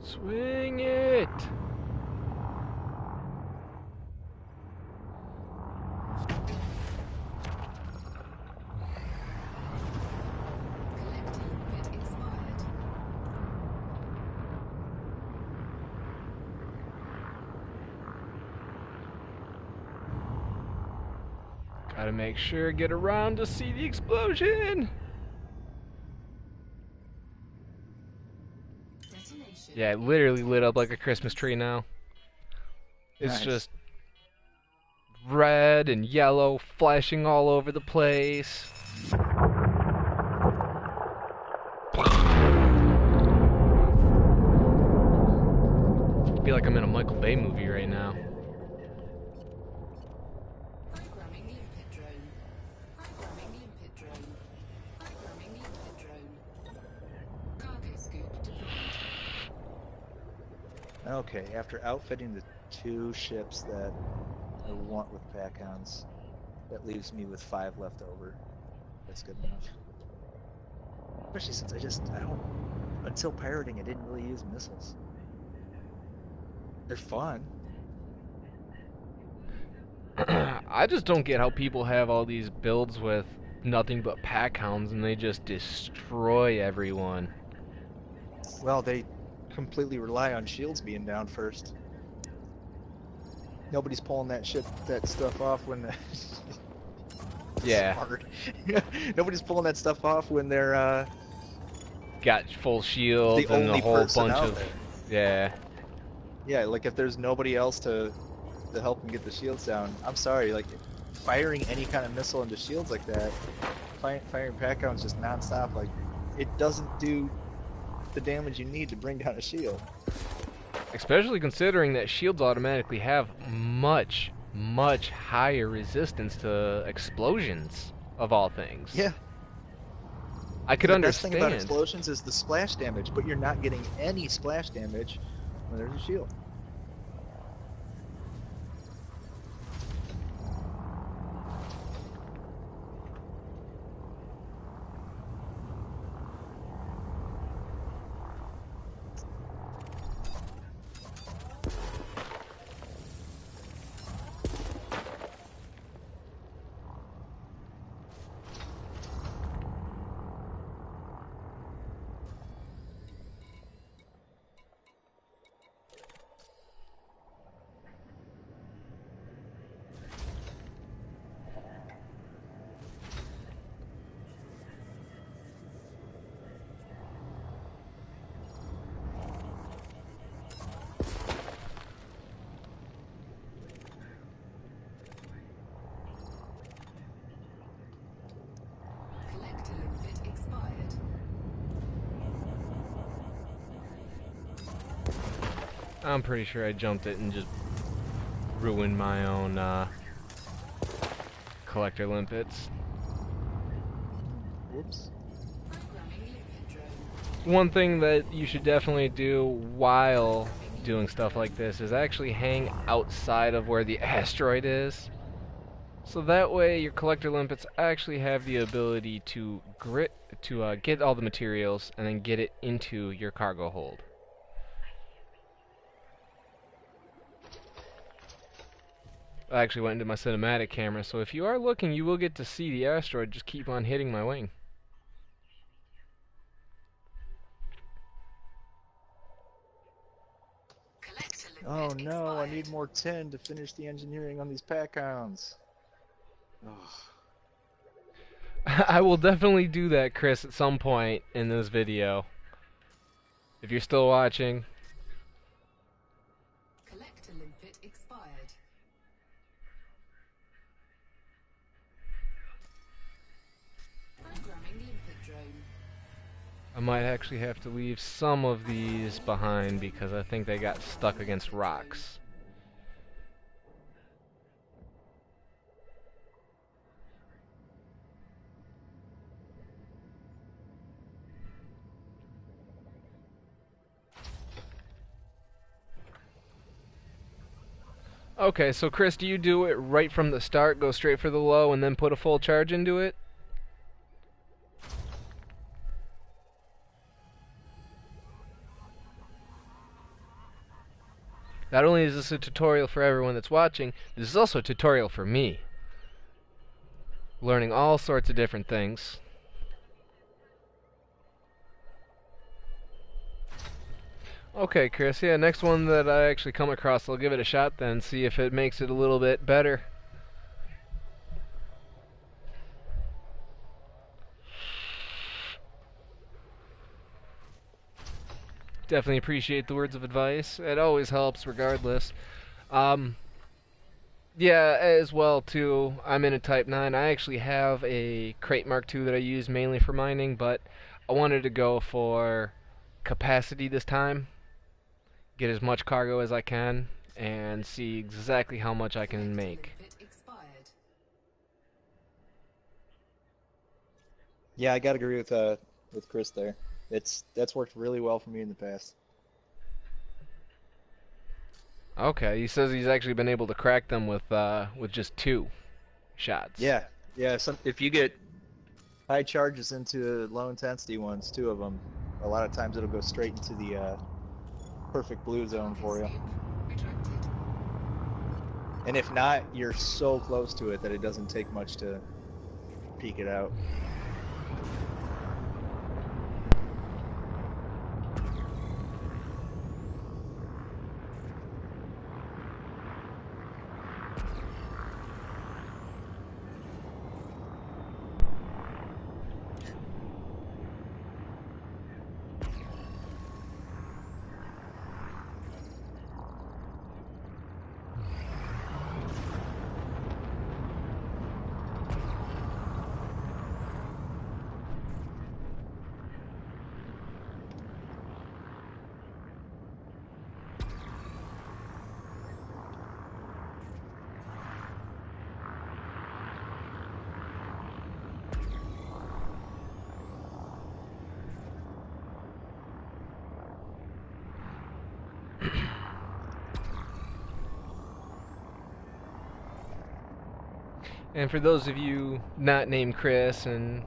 Swing it! Collector limpet expired. Gotta make sure, get around to see the explosion! Detonation. Yeah, it literally lit up like a Christmas tree now. It's Nice. just red and yellow flashing all over the place. I feel like I'm in a Michael Bay movie right now. Programming limpet drone. Programming limpet drone. Programming limpet drone. Cargo scoop deployed. Okay, after outfitting the 2 ships that I want with pack hounds, that leaves me with 5 left over. That's good enough. Especially since I don't, until pirating, I didn't really use missiles. They're fun. I just don't get how people have all these builds with nothing but pack hounds and they just destroy everyone. Well, they completely rely on shields being down first. Nobody's pulling that stuff off when the Yeah. Smart. Nobody's pulling that stuff off when they're Got full shields the and a only whole person bunch out of... there. Yeah. Yeah, like if there's nobody else to help them get the shields down, I'm sorry, like firing any kind of missile into shields like that, firing pack hounds just non-stop, like it doesn't do the damage you need to bring down a shield. Especially considering that shields automatically have much, much higher resistance to explosions, of all things. Yeah. I could The understand. best thing about explosions is the splash damage, but you're not getting any splash damage when there's a shield. Collector limpet expired. I'm pretty sure I jumped it and just ruined my own collector limpets. Whoops. Programming limpet drone. One thing that you should definitely do while doing stuff like this is actually hang outside of where the asteroid is. So that way your collector limpets actually have the ability to to get all the materials and then get it into your cargo hold. I actually went into my cinematic camera, so if you are looking, you will get to see the asteroid just keep on hitting my wing. Oh no, I need more tin to finish the engineering on these pack hounds. I will definitely do that, Chris, at some point in this video. If you're still watching. Collector limpet expired. Programming limpet drone. I might actually have to leave some of these behind because I think they got stuck against rocks. Okay, so Chris, do you do it right from the start, go straight for the low, and then put a full charge into it? Not only is this a tutorial for everyone that's watching, this is also a tutorial for me. Learning all sorts of different things. Okay, Chris, yeah, next one that I actually come across, I'll give it a shot then, see if it makes it a little bit better. Definitely appreciate the words of advice. It always helps regardless. Yeah, as well too, I'm in a Type 9. I actually have a Crate Mark II that I use mainly for mining, but I wanted to go for capacity this time. Get as much cargo as I can and see exactly how much I can make. Limpet expired. Yeah, I gotta agree with Chris there. That's worked really well for me in the past. Okay, he says he's actually been able to crack them with just 2 shots. Yeah, yeah. If you get high charges into low intensity ones, 2 of them, a lot of times it'll go straight into the perfect blue zone for you. Retracted. And if not, you're so close to it that it doesn't take much to peek it out. And for those of you not named Chris and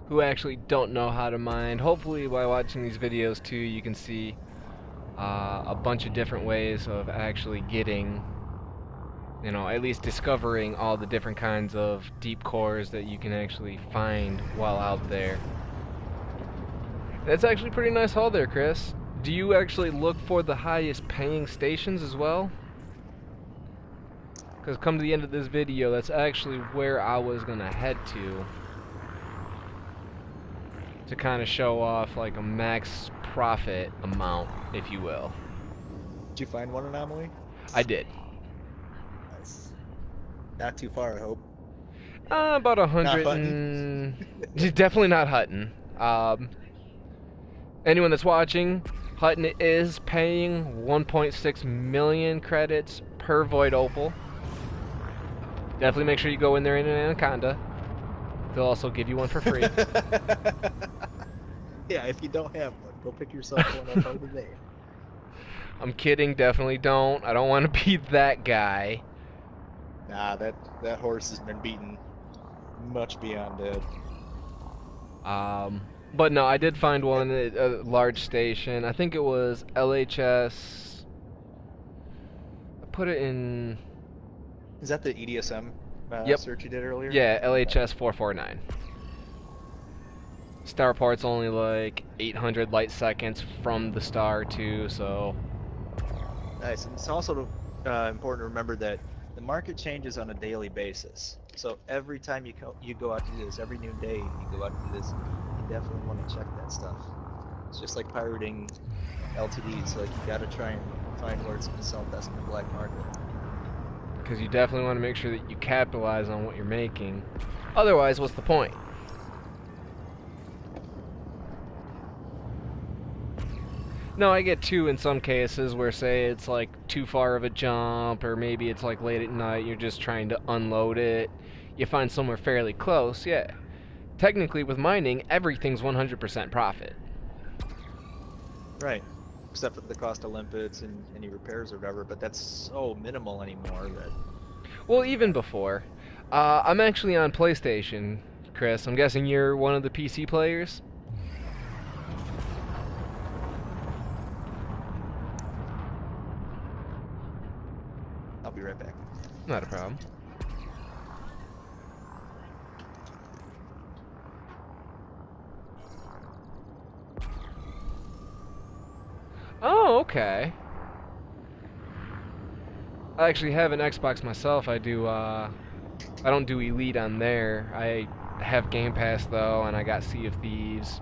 who actually don't know how to mine, hopefully by watching these videos too, you can see a bunch of different ways of actually getting, you know, at least discovering all the different kinds of deep cores that you can actually find while out there. That's actually a pretty nice haul there, Chris. Do you actually look for the highest paying stations as well? Because come to the end of this video, that's actually where I was going to head to kind of show off like a max profit amount, if you will. Did you find one anomaly? I did. Nice. Not too far, I hope. About 100 Not and... Definitely not Hutton. Anyone that's watching, Hutton is paying 1.6 million credits per Void Opal. Definitely make sure you go in there in an Anaconda. They'll also give you one for free. Yeah, if you don't have one, go pick yourself one up over there. I'm kidding, definitely don't. I don't want to be that guy. Nah, that horse has been beaten much beyond dead. But no, I did find one at a large station. I think it was LHS. I put it in. Is that the EDSM Yep. search you did earlier? Yeah, LHS 449. Starport's only like 800 light seconds from the star too, so. Nice. And it's also important to remember that the market changes on a daily basis. So every time you go out to do this, every new day you go out to do this, you definitely want to check that stuff. It's just like pirating LTDs. Like you got to try and find where it's going to sell best in the black market. Because you definitely want to make sure that you capitalize on what you're making. Otherwise, what's the point? No, I get too in some cases where, say, it's like too far of a jump, or maybe it's like late at night, you're just trying to unload it. You find somewhere fairly close, yeah. Technically, with mining, everything's 100% profit. Right. Except for the cost of limpets and any repairs or whatever, but that's so minimal anymore that. Well, even before. I'm actually on PlayStation, Chris. I'm guessing you're one of the PC players? I'll be right back. Not a problem. Oh, okay. I actually have an Xbox myself. I don't do Elite on there. I have Game Pass though, and I got Sea of Thieves.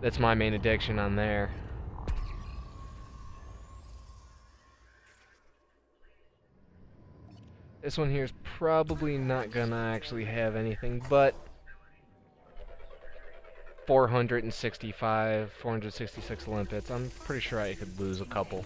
That's my main addiction on there. This one here is probably not gonna actually have anything but 465, 466 limpets. I'm pretty sure I could lose a couple.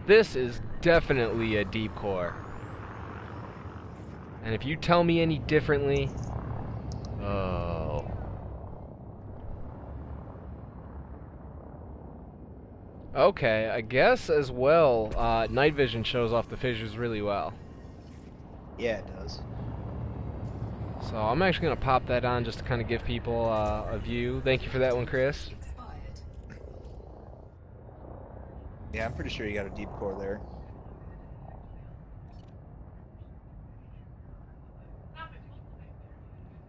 This is definitely a deep core. And if you tell me any differently... Oh. Okay, I guess as well, night vision shows off the fissures really well. Yeah, it does. So I'm actually going to pop that on just to kind of give people a view. Thank you for that one, Chris. Yeah, I'm pretty sure you got a deep core there.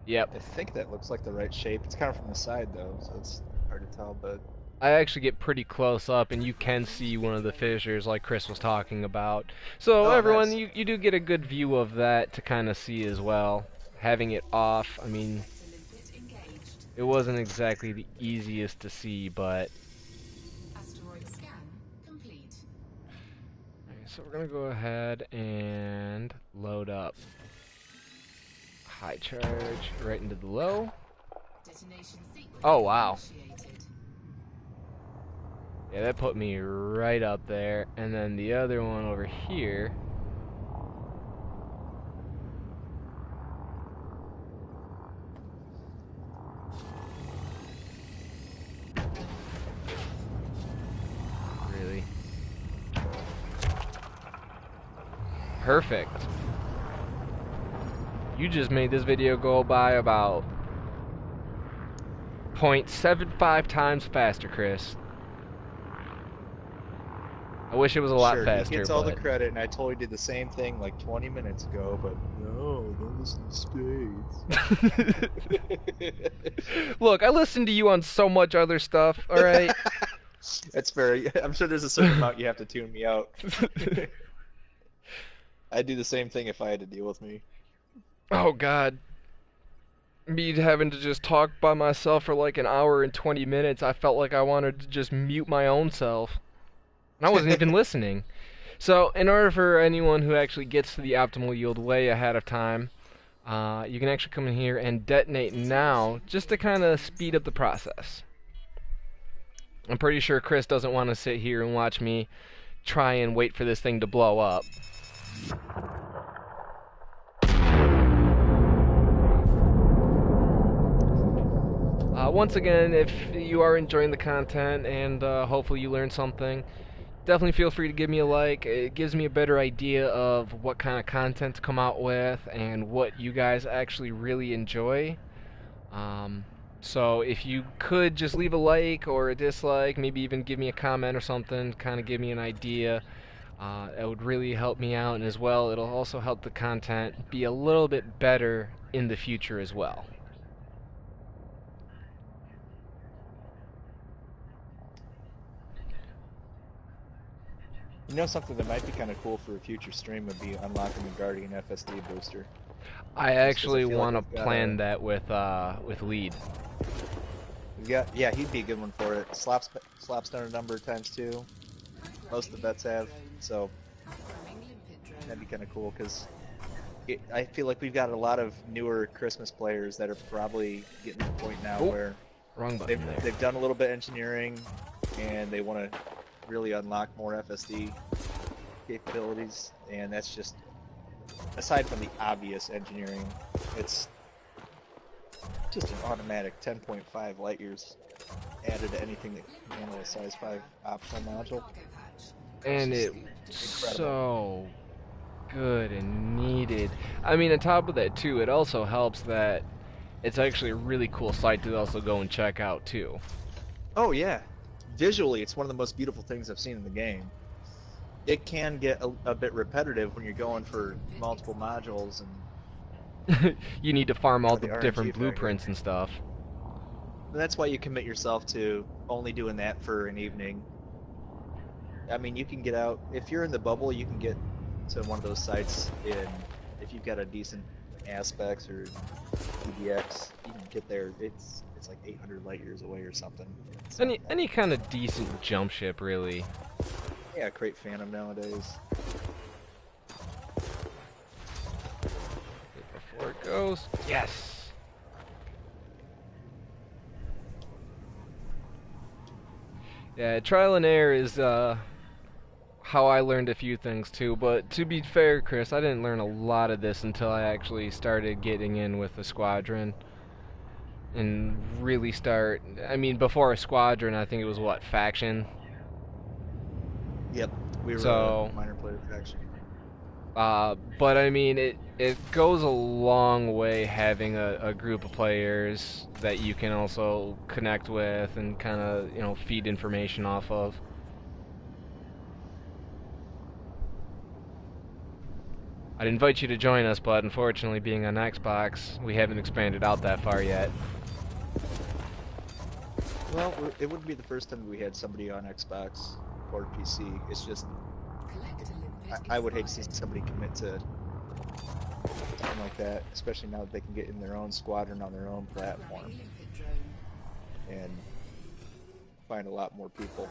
Yep. I think that looks like the right shape. It's kind of from the side though, so it's hard to tell, but... I actually get pretty close up and you can see one of the fissures like Chris was talking about. So everyone, nice. you do get a good view of that to kind of see as well. Having it off, I mean, it wasn't exactly the easiest to see, but... So we're going to go ahead and load up high charge right into the low. Oh, wow. Yeah, that put me right up there. And then the other one over here. Really? Perfect. You just made this video go by about 0.75 times faster, Chris. I wish it was a lot faster. He gets all the credit, and I totally did the same thing like 20 minutes ago, but no, don't listen to Spades. Look, I listen to you on so much other stuff, alright? That's fair. I'm sure there's a certain amount you have to tune me out. I'd do the same thing if I had to deal with me. Oh god. Me having to just talk by myself for like an hour and 20 minutes, I felt like I wanted to just mute my own self. And I wasn't even listening. So, in order for anyone who actually gets to the optimal yield way ahead of time, you can actually come in here and detonate now, just to kind of speed up the process. I'm pretty sure Chris doesn't want to sit here and watch me try and wait for this thing to blow up. once again, if you are enjoying the content and hopefully you learned something, definitely feel free to give me a like. It gives me a better idea of what kind of content to come out with and what you guys actually really enjoy. So if you could just leave a like or a dislike, maybe even give me a comment or something, kind of give me an idea. It would really help me out, and as well, it'll also help the content be a little bit better in the future as well. You know, something that might be kind of cool for a future stream would be unlocking the Guardian FSD booster. I Just 'cause I actually feel like want we've to got plan that with Lead. Yeah, he'd be a good one for it. Slapstone a number ×2. Most of the vets have, so that'd be kind of cool because I feel like we've got a lot of newer Christmas players that are probably getting to the point now Oh, where wrong button there. they've done a little bit of engineering and they want to really unlock more FSD capabilities, and that's just, aside from the obvious engineering, it's just an automatic 10.5 light years added to anything that can handle a size 5 optional module. And It's it's incredible. so good and needed. I mean, on top of that too, it also helps that it's actually a really cool site to also go and check out too. Oh yeah, visually it's one of the most beautiful things I've seen in the game. It can get a bit repetitive when you're going for multiple modules and You need to farm all the the RNG different factor. blueprints and stuff. That's why you commit yourself to only doing that for an evening. I mean, you can get out, if you're in the bubble, you can get to one of those sites if you've got a decent aspects or PDX, you can get there. It's like 800 light years away or something. It's not that- Any kind of decent jump ship, really. Yeah, Crate Phantom nowadays. Before it goes, yes. Yeah, trial and error is how I learned a few things too. But to be fair, Chris, I didn't learn a lot of this until I actually started getting in with the squadron and really start. I mean, before a squadron, I think it was what, faction. Yep, we were So- a minor player faction. But I mean, it goes a long way having a group of players that you can also connect with and kind of, feed information off of. I'd invite you to join us, but unfortunately, being on Xbox, we haven't expanded out that far yet. Well, it wouldn't be the first time we had somebody on Xbox or PC. It's just I would hate to see somebody commit to something like that, especially now that they can get in their own squadron on their own platform and find a lot more people.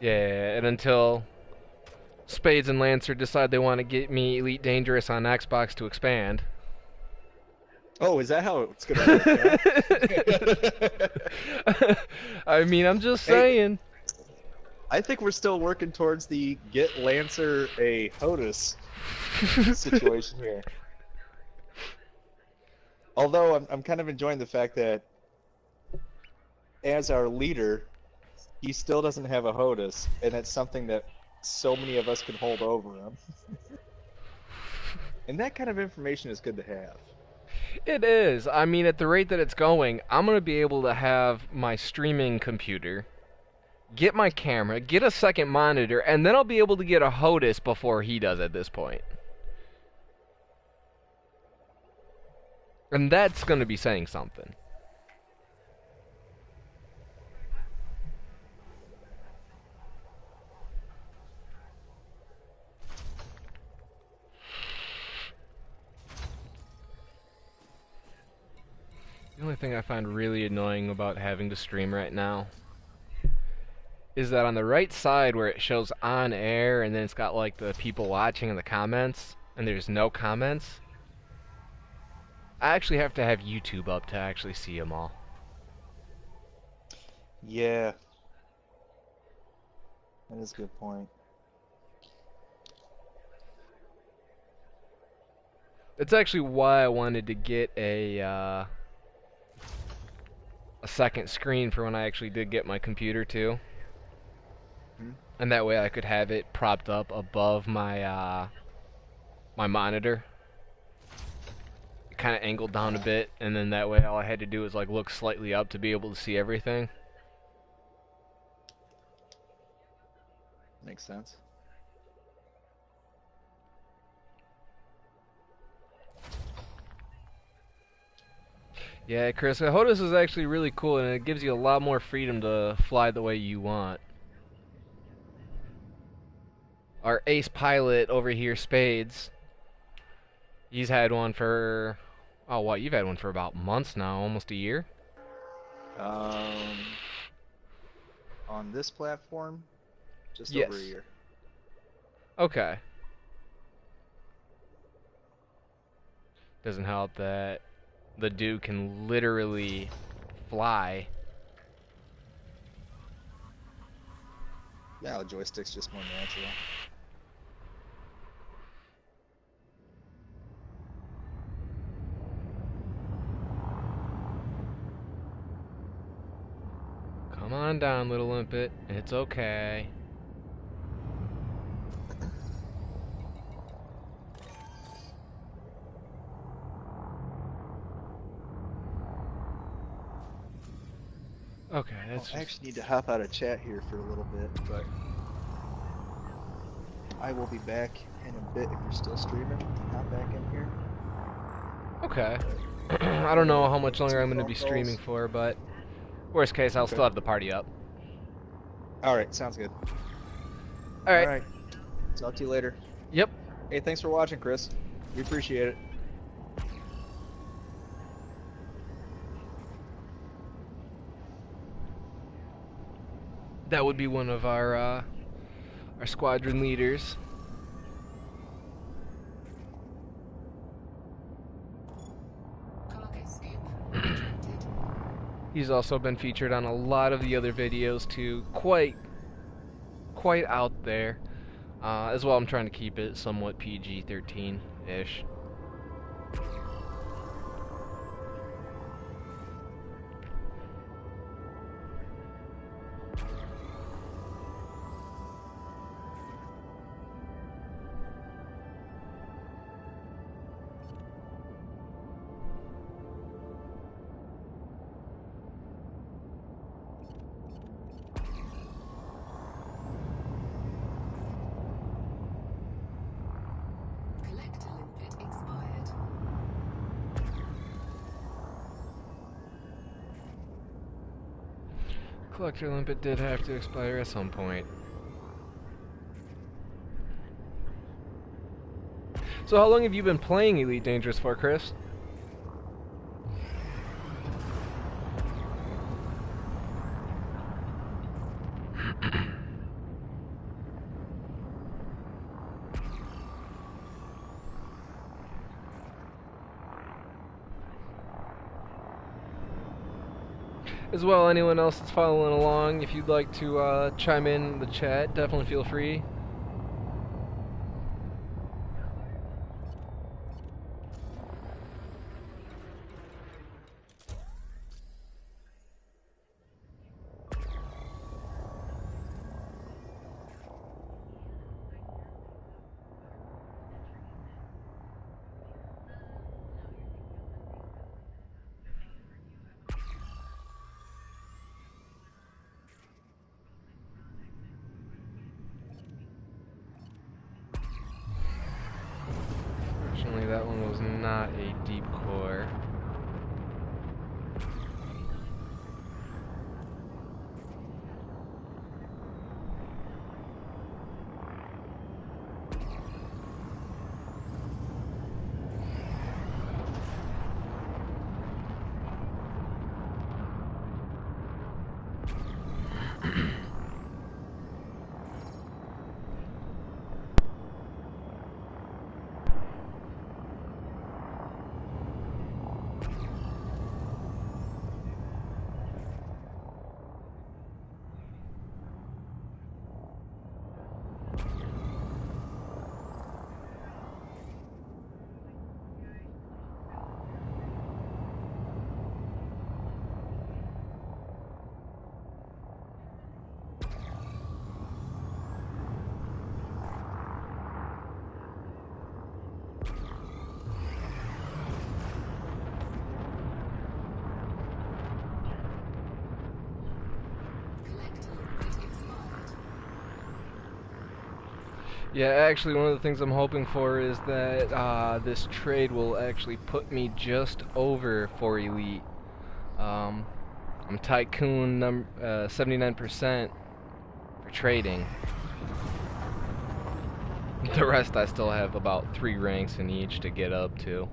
Yeah, and until Spades and Lancer decide they want to get me Elite Dangerous on Xbox to expand. Oh, is that how it's gonna work? I mean, I'm just Hey. saying. I think we're still working towards the get Lancer a HOTUS situation here. Although I'm kind of enjoying the fact that as our leader, he still doesn't have a HOTUS, and it's something that so many of us can hold over him. And that kind of information is good to have. It is. I mean, at the rate that it's going, I'm going to be able to have my streaming computer, get my camera, get a second monitor, and then I'll be able to get a HOTUS before he does at this point. And that's going to be saying something. The only thing I find really annoying about having to stream right now is that on the right side where it shows on air and then it's got like the people watching and the comments, and there's no comments, I actually have to have YouTube up to actually see them all. Yeah. That is a good point. It's actually why I wanted to get a a second screen for when I actually did get my computer too. Hmm? And that way I could have it propped up above my my monitor, kind of angled down a bit, and then that way all I had to do was like look slightly up to be able to see everything. Makes sense. Yeah, Chris, HOTAS is actually really cool, and it gives you a lot more freedom to fly the way you want. Our ace pilot over here, Spades, he's had one for, oh, what, you've had one for about months now, almost a year? On this platform, just over a Yes. year. Okay. Doesn't help that the dude can literally fly. Yeah, the joystick's just more natural. Come on down, little limpet. It's okay. Okay, that's I just... actually need to hop out of chat here for a little bit, but I will be back in a bit if you're still streaming. Hop back in here. Okay. I don't know how much longer 2 I'm going to phone be calls. streaming for, but worst case, I'll Okay. still have the party up. Alright, sounds good. Alright. Alright. Talk to you later. Yep. Hey, thanks for watching, Chris. We appreciate it. That would be one of our squadron leaders. Cargo scoop detected. He's also been featured on a lot of the other videos too. Quite out there. As well, I'm trying to keep it somewhat PG-13-ish. Collector limpet expired. Collector Limpet did have to expire at some point. So how long have you been playing Elite Dangerous for, Chris? As well, anyone else that's following along, if you'd like to chime in the chat, definitely feel free. Fortunately, that one was not a deep core. Yeah, actually, one of the things I'm hoping for is that this trade will actually put me just over for elite. I'm tycoon 79% for trading. The rest I still have about 3 ranks in each to get up to.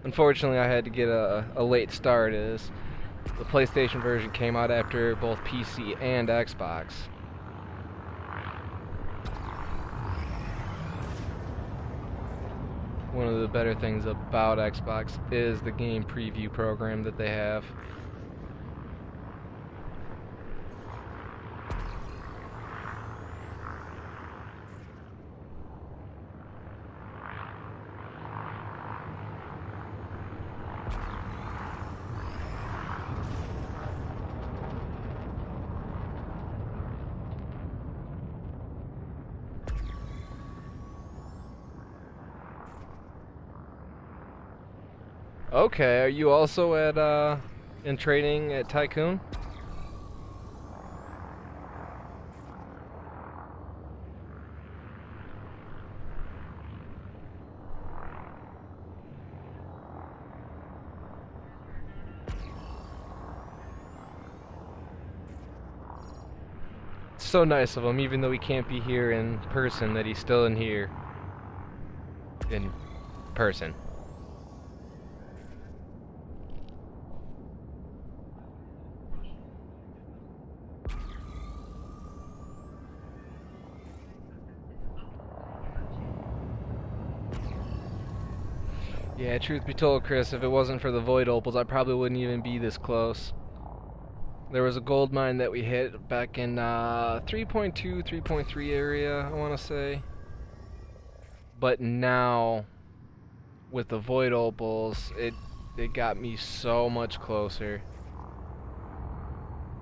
Unfortunately, I had to get a late start as the PlayStation version came out after both PC and Xbox. One of the better things about Xbox is the game preview program that they have. Okay, are you also at in trading at Tycoon? It's so nice of him, even though he can't be here in person, that he's still in here in person. Yeah, truth be told, Chris, if it wasn't for the Void Opals, I probably wouldn't even be this close. There was a gold mine that we hit back in 3.2, 3.3 area, I want to say. But now, with the Void Opals, it got me so much closer.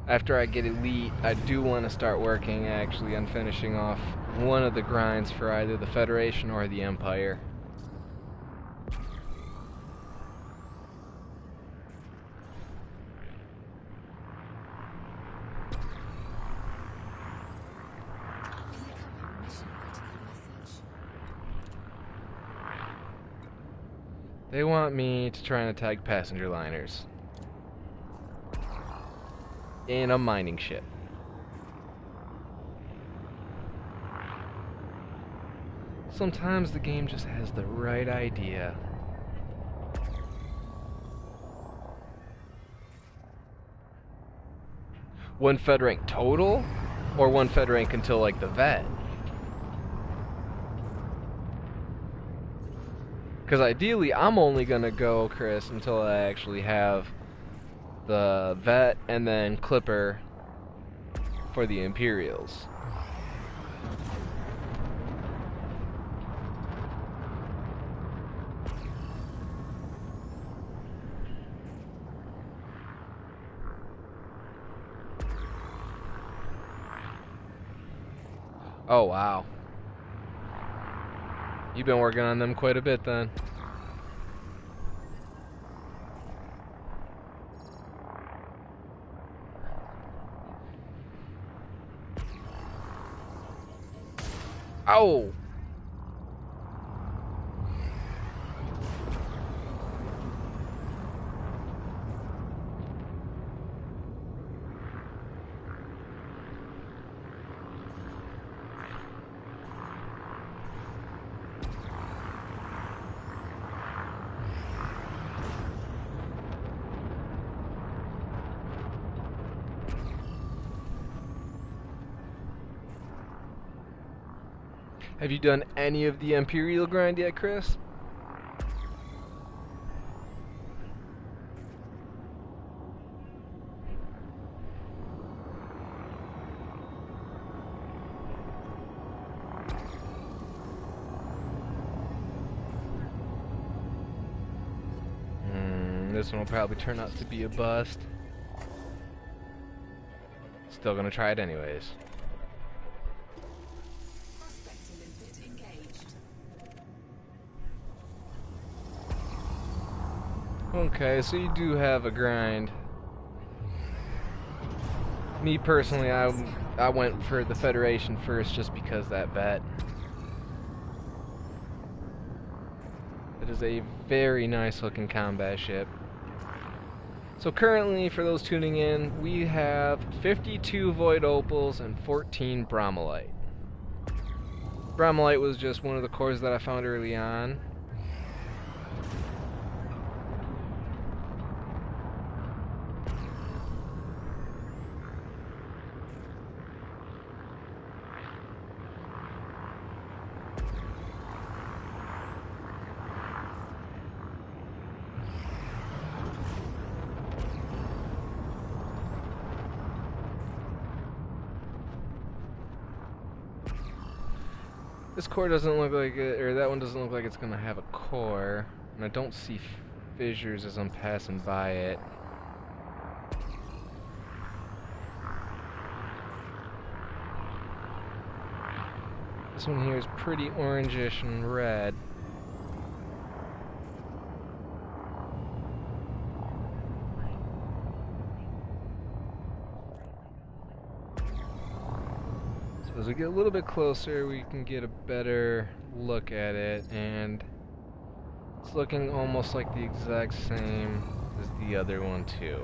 After I get elite, I do want to start working actually on finishing off one of the grinds for either the Federation or the Empire. Incoming mission critical message. They want me to try and attack passenger liners in a mining ship. Sometimes the game just has the right idea. One Fed rank total? Or one Fed rank until like the vet? Because ideally I'm only gonna go, Chris, until I actually have the vet and then Clipper for the Imperials. Oh wow. You've been working on them quite a bit then. Oh! Have you done any of the Imperial grind yet, Chris? This one will probably turn out to be a bust. Still gonna try it anyways. Prospector limpet engaged. Okay, so you do have a grind. Me personally, I went for the Federation first just because that vet. It is a very nice looking combat ship. So currently, for those tuning in, we have 52 Void Opals and 14 Bromolite. Bromolite was just one of the cores that I found early on. This core doesn't look like it, or that one doesn't look like it's gonna have a core, and I don't see fissures as I'm passing by it. This one here is pretty orangish and red. So as we get a little bit closer, we can get a better look at it, and it's looking almost like the exact same as the other one too.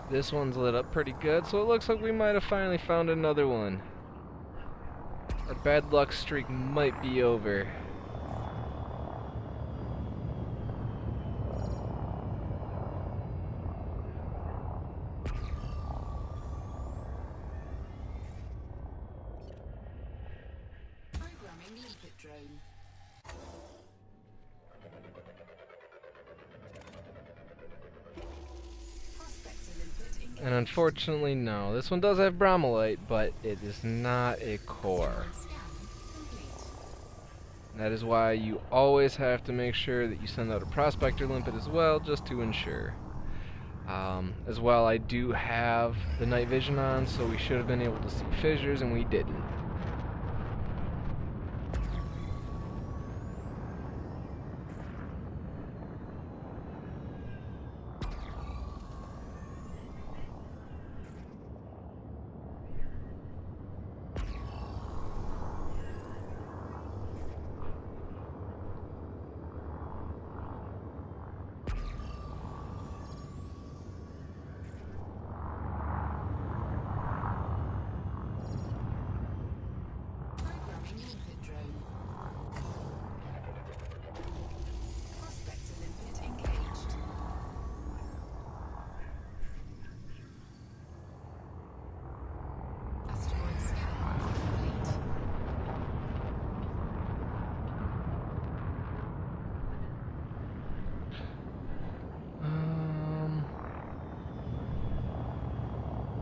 This one's lit up pretty good, so it looks like we might have finally found another one. Our bad luck streak might be over. Programming limpet drone. Prospector limpet engaged. And unfortunately, no. This one does have Bromolite, but it is not a core. Scan complete. That is why you always have to make sure that you send out a Prospector Limpet as well, just to ensure. As well, I do have the night vision on, so we should have been able to see fissures, and we didn't. Programming limpet drone. Prospector limpet engaged. Asteroid scan complete.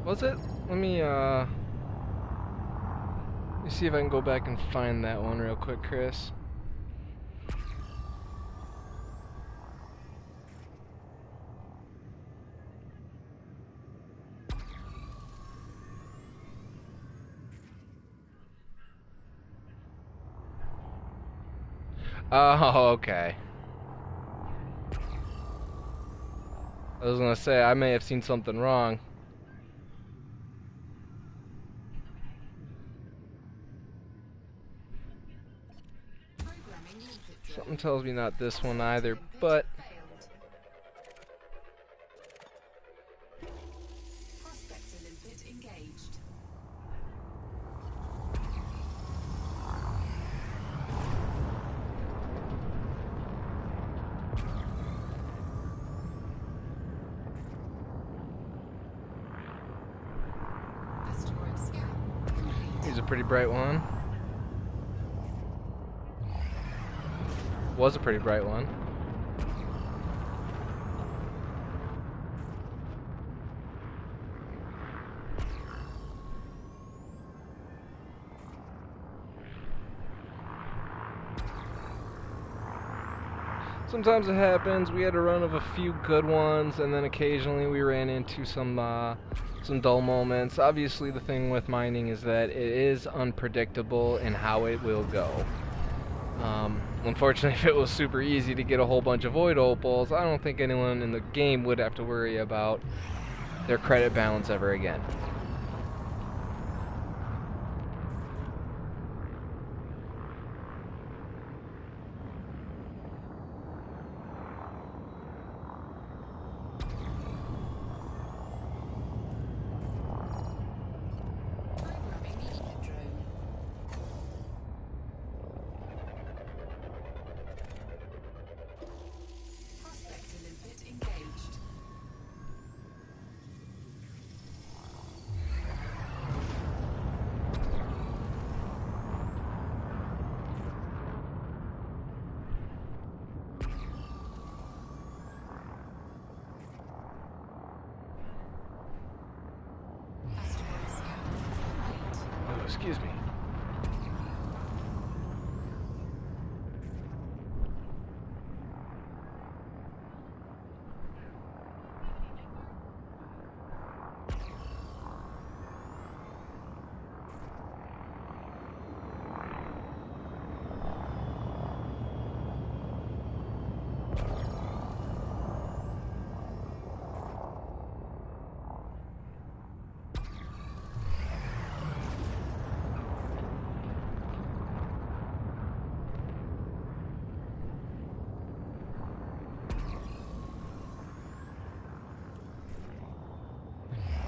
Was it? Let me me see if I can go back and find that one real quick, Chris. Oh, okay. I was gonna say, I may have seen something wrong. Programming limpet drone. Something tells me not this one either, but Failed. Prospector limpet engaged. Asteroid scan complete. he's a pretty bright one. Was a pretty bright one. Sometimes it happens. We had a run of a few good ones, and then occasionally we ran into some dull moments. Obviously, the thing with mining is that it is unpredictable in how it will go. Unfortunately, if it was super easy to get a whole bunch of Void Opals, I don't think anyone in the game would have to worry about their credit balance ever again. Programming limpet drone. Prospector limpet engaged. Asteroid scan complete. Oh, excuse me.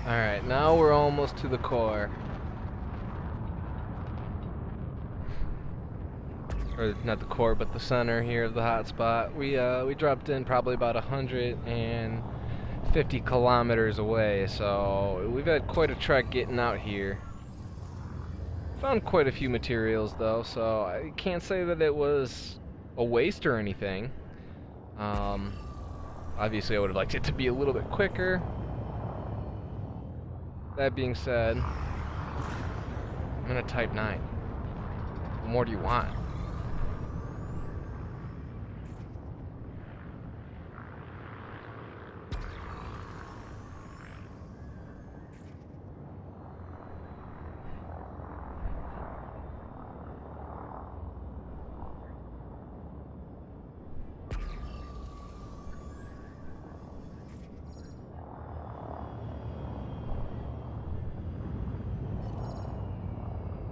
Alright, now we're almost to the core. Or not the core, but the center here of the hotspot. We dropped in probably about 150 kilometers away, so we've had quite a trek getting out here. Found quite a few materials though, so I can't say that it was a waste or anything. Obviously I would have liked it to be a little bit quicker. That being said, I'm gonna type 9. What more do you want?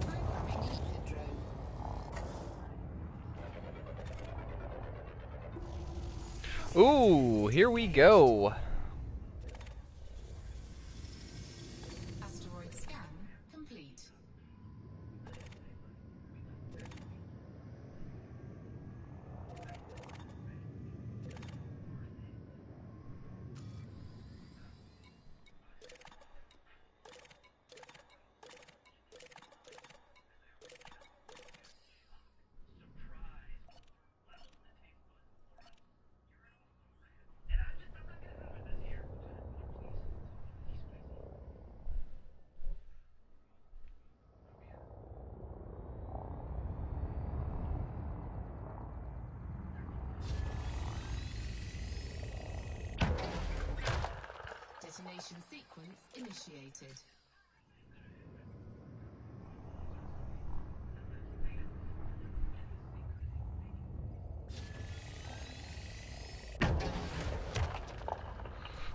Programming limpet drone. Ooh, here we go. Asteroid scan complete. Detonation sequence initiated.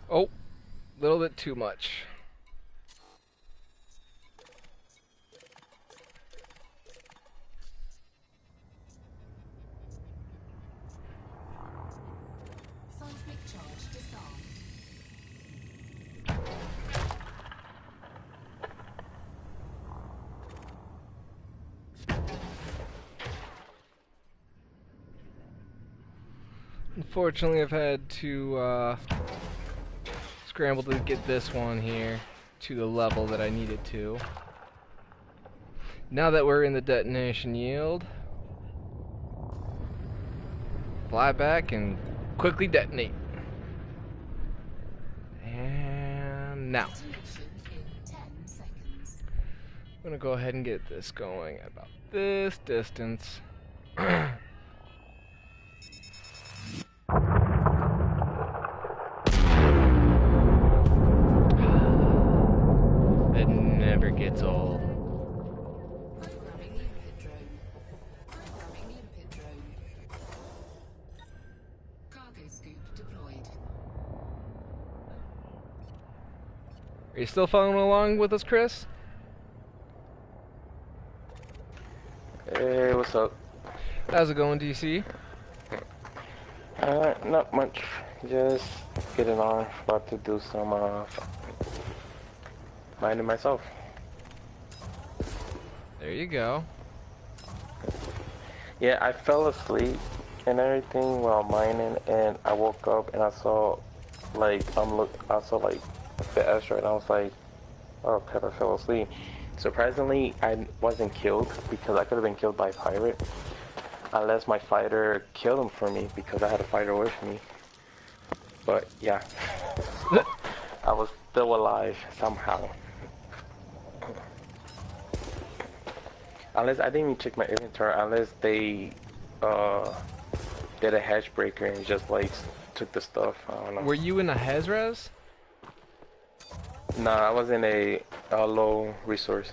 Oh, a little bit too much. Seismic charge disarmed. Unfortunately, I've had to scramble to get this one here to the level that I needed to. Now that we're in the detonation yield, fly back and quickly detonate. And now. Detonation in 10 seconds. I'm gonna go ahead and get this going at about this distance. It never gets old. Programming limpet drone. Programming limpet drone. Cargo scoop deployed. Are you still following along with us, Chris? Hey, what's up? How's it going, DC? Not much. Just getting on. About to do some, mining myself. There you go. Yeah, I fell asleep and everything while mining, and I woke up and I saw, like, I saw, like, the asteroid, and I was like, oh crap, I fell asleep. Surprisingly, I wasn't killed, because I could have been killed by a pirate. Unless my fighter killed him for me, because I had a fighter with me. But, yeah. I was still alive, somehow. Unless, I didn't even check my inventory, unless they, did a hatch breaker and just, like, took the stuff. I don't know. Were you in a Hezres? Nah, I was in a low resource.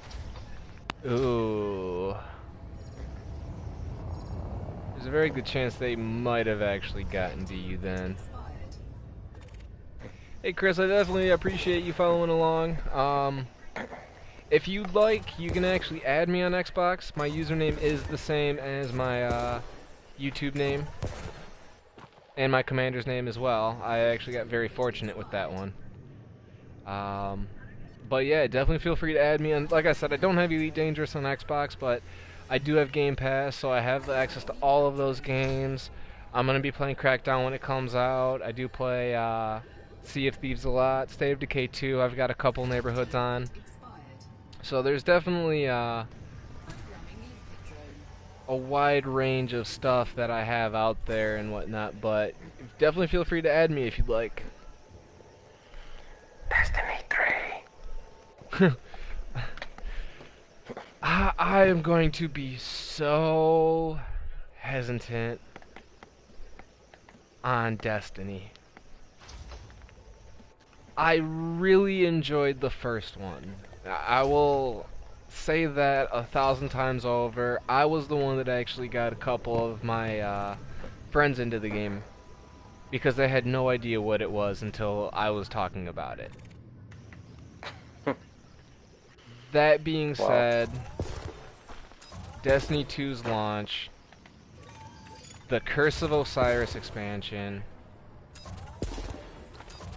Ooh. There's a very good chance they might have actually gotten to you then. Expired. Hey Chris, I definitely appreciate you following along. If you'd like, you can actually add me on Xbox. My username is the same as my YouTube name. And my commander's name as well. I actually got very fortunate with that one. But yeah, definitely feel free to add me. And like I said, I don't have Elite Dangerous on Xbox, but I do have Game Pass, so I have the access to all of those games. I'm going to be playing Crackdown when it comes out. I do play Sea of Thieves a lot. State of Decay 2, I've got a couple neighborhoods on. Expired. So there's definitely Programming limpet drone. a wide range of stuff that I have out there and whatnot, but definitely feel free to add me if you'd like. Destiny 3. I am going to be so hesitant on Destiny. I really enjoyed the first one. I will say that 1,000 times over. I was the one that actually got a couple of my friends into the game because they had no idea what it was until I was talking about it. That being Wow. said, Destiny 2's launch, the Curse of Osiris expansion.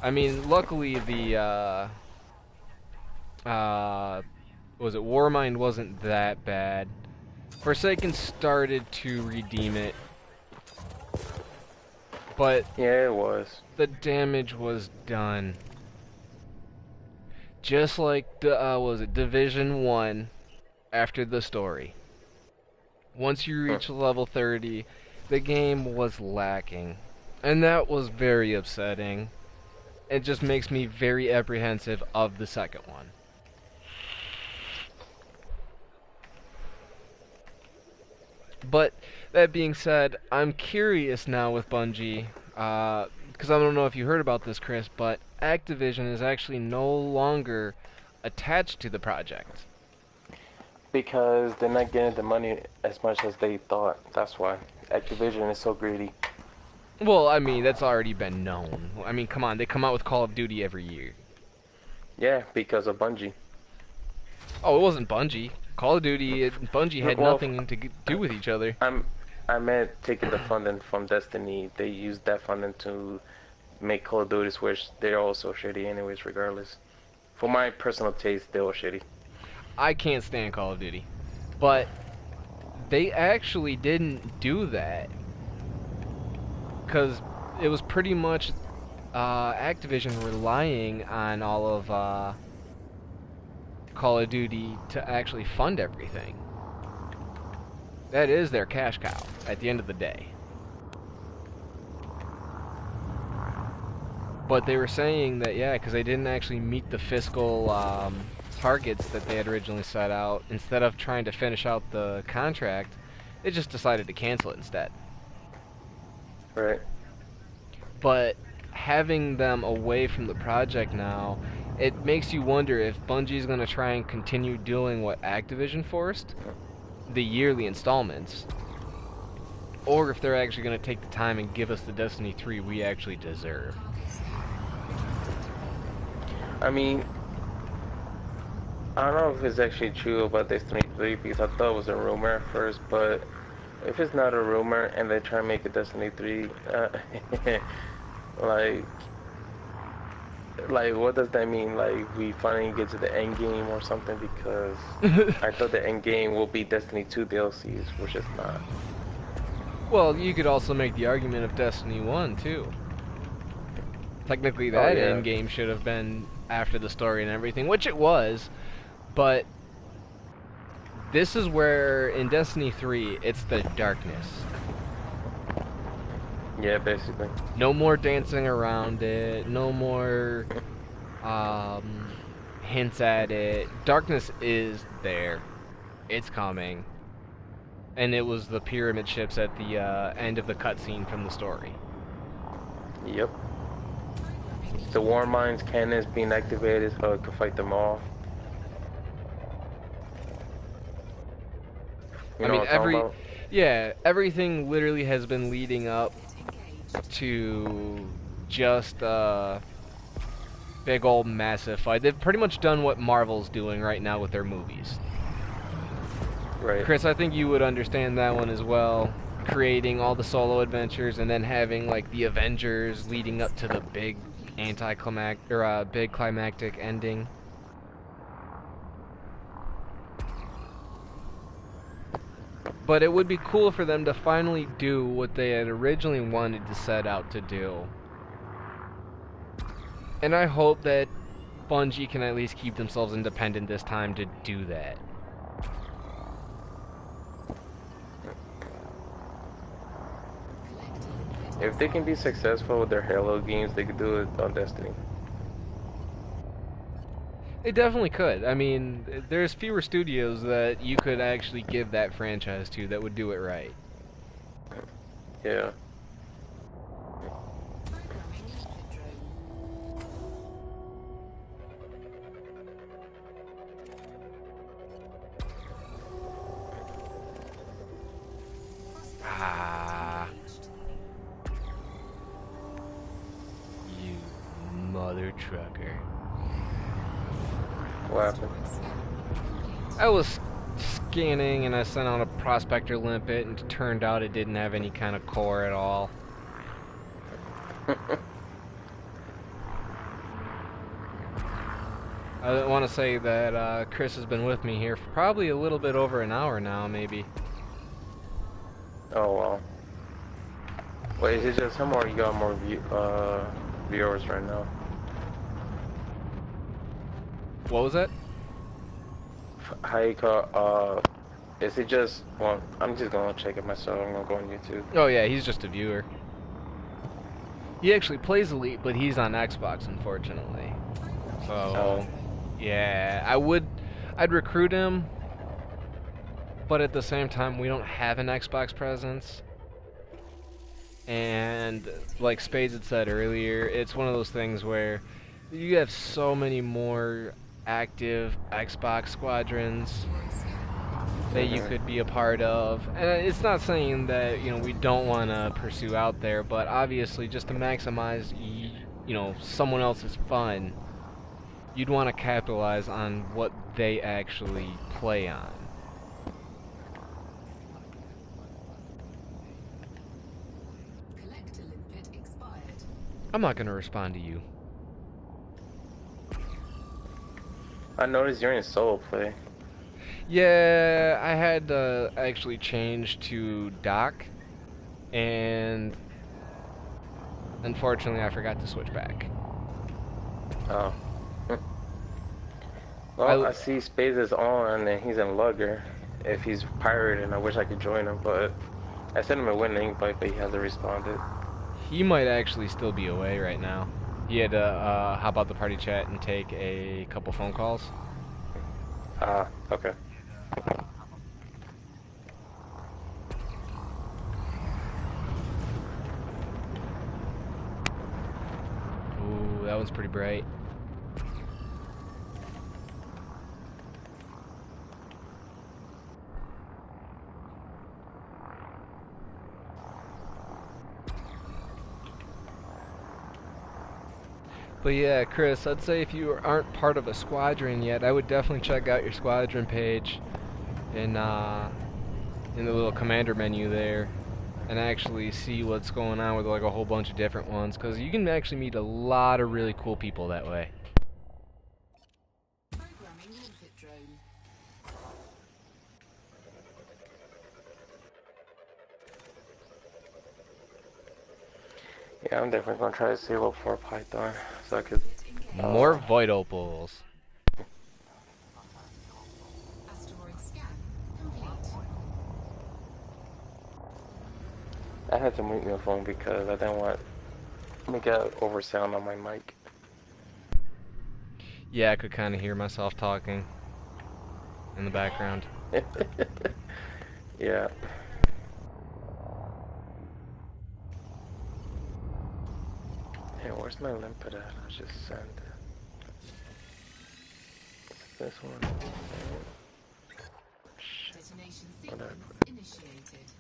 I mean, luckily the was it Warmind wasn't that bad. Forsaken started to redeem it, but Yeah, it was. the damage was done. Just like the was it Division 1 after the story. Once you reach level 30, the game was lacking. And that was very upsetting. It just makes me very apprehensive of the second one. But that being said, I'm curious now with Bungie, because I don't know if you heard about this, Chris, but Activision is actually no longer attached to the project. Because they're not getting the money as much as they thought. That's why Activision is so greedy. Well, I mean, that's already been known. I mean, come on, they come out with Call of Duty every year. Yeah, because of Bungie. Oh, it wasn't Bungie. Call of Duty and Bungie had Well, nothing to do with each other. I meant taking the funding from Destiny. They used that funding to make Call of Duty, which they're also shitty anyways, regardless. For my personal taste, they were shitty. I can't stand Call of Duty. But they actually didn't do that. Because it was pretty much Activision relying on all of Call of Duty to actually fund everything. That is their cash cow at the end of the day. But they were saying that, yeah, because they didn't actually meet the fiscal targets that they had originally set out, instead of trying to finish out the contract, they just decided to cancel it instead. Right. But having them away from the project now, it makes you wonder if Bungie's going to try and continue doing what Activision forced, the yearly installments, or if they're actually going to take the time and give us the Destiny 3 we actually deserve. I mean, I don't know if it's actually true about Destiny 3 because I thought it was a rumor at first, but if it's not a rumor and they try to make a Destiny 3, like what does that mean? Like we finally get to the end game or something? Because I thought the end game will be Destiny 2 DLCs, which is not. Well, you could also make the argument of Destiny 1 too. Technically that end game should have been after the story and everything, which it was, but this is where in Destiny 3 it's the darkness. Yeah, basically. No more dancing around it, no more hints at it. Darkness is there. It's coming. And it was the pyramid ships at the end of the cutscene from the story. Yep. The War Mines cannons being activated so it can fight them off. You know I mean, what I'm talking about? everything literally has been leading up to just big old massive fight. They've pretty much done what Marvel's doing right now with their movies. Right. Chris, I think you would understand that one as well. Creating all the solo adventures and then having like the Avengers leading up to the big big climactic ending. But it would be cool for them to finally do what they had originally wanted to set out to do. And I hope that Bungie can at least keep themselves independent this time to do that. If they can be successful with their Halo games, they could do it on Destiny. They definitely could. I mean, there's fewer studios that you could actually give that franchise to that would do it right. Yeah. Ah. You mother trucker. What happened? I was scanning and I sent out a prospector limpet and it turned out it didn't have any kind of core at all. I want to say that Chris has been with me here for probably a little bit over an hour now, maybe. Oh wow. Wait, is it just him or you got more viewers right now? What was that? How you call, is it just, well, I'm just gonna check it myself, I'm gonna go on YouTube. Oh yeah, he's just a viewer. He actually plays Elite, but he's on Xbox, unfortunately. So, yeah, I'd recruit him, but at the same time, we don't have an Xbox presence. And like Spades had said earlier, it's one of those things where you have so many more active Xbox squadrons that you could be a part of. And it's not saying that, you know, we don't want to pursue out there, but obviously just to maximize, you know, someone else's fun, you'd want to capitalize on what they actually play on. Collector limpet expired. I'm not going to respond to you. I noticed you're in solo play. Yeah, I had to actually change to dock, and unfortunately I forgot to switch back. Oh. Well, I see Spades is on and he's in Lugger. If he's pirate, and I wish I could join him, but I sent him a winning invite, but he hasn't responded. He might actually still be away right now. He had to hop out the party chat and take a couple phone calls. Ah, okay. Ooh, that one's pretty bright. But yeah, Chris, I'd say if you aren't part of a squadron yet, I would definitely check out your squadron page in the little commander menu there, and actually see what's going on with like a whole bunch of different ones, because you can actually meet a lot of really cool people that way. Programming limpet drone. Yeah, I'm definitely gonna try to save up for Python so I could. More Void Opals. Asteroid scan complete. I had to mute my phone because I didn't want me to get oversound on my mic. Yeah, I could kind of hear myself talking in the background. Yeah. Hey, where's my limpet at? I just sent it. This one. Shit. Detonation Whatever. sequence initiated.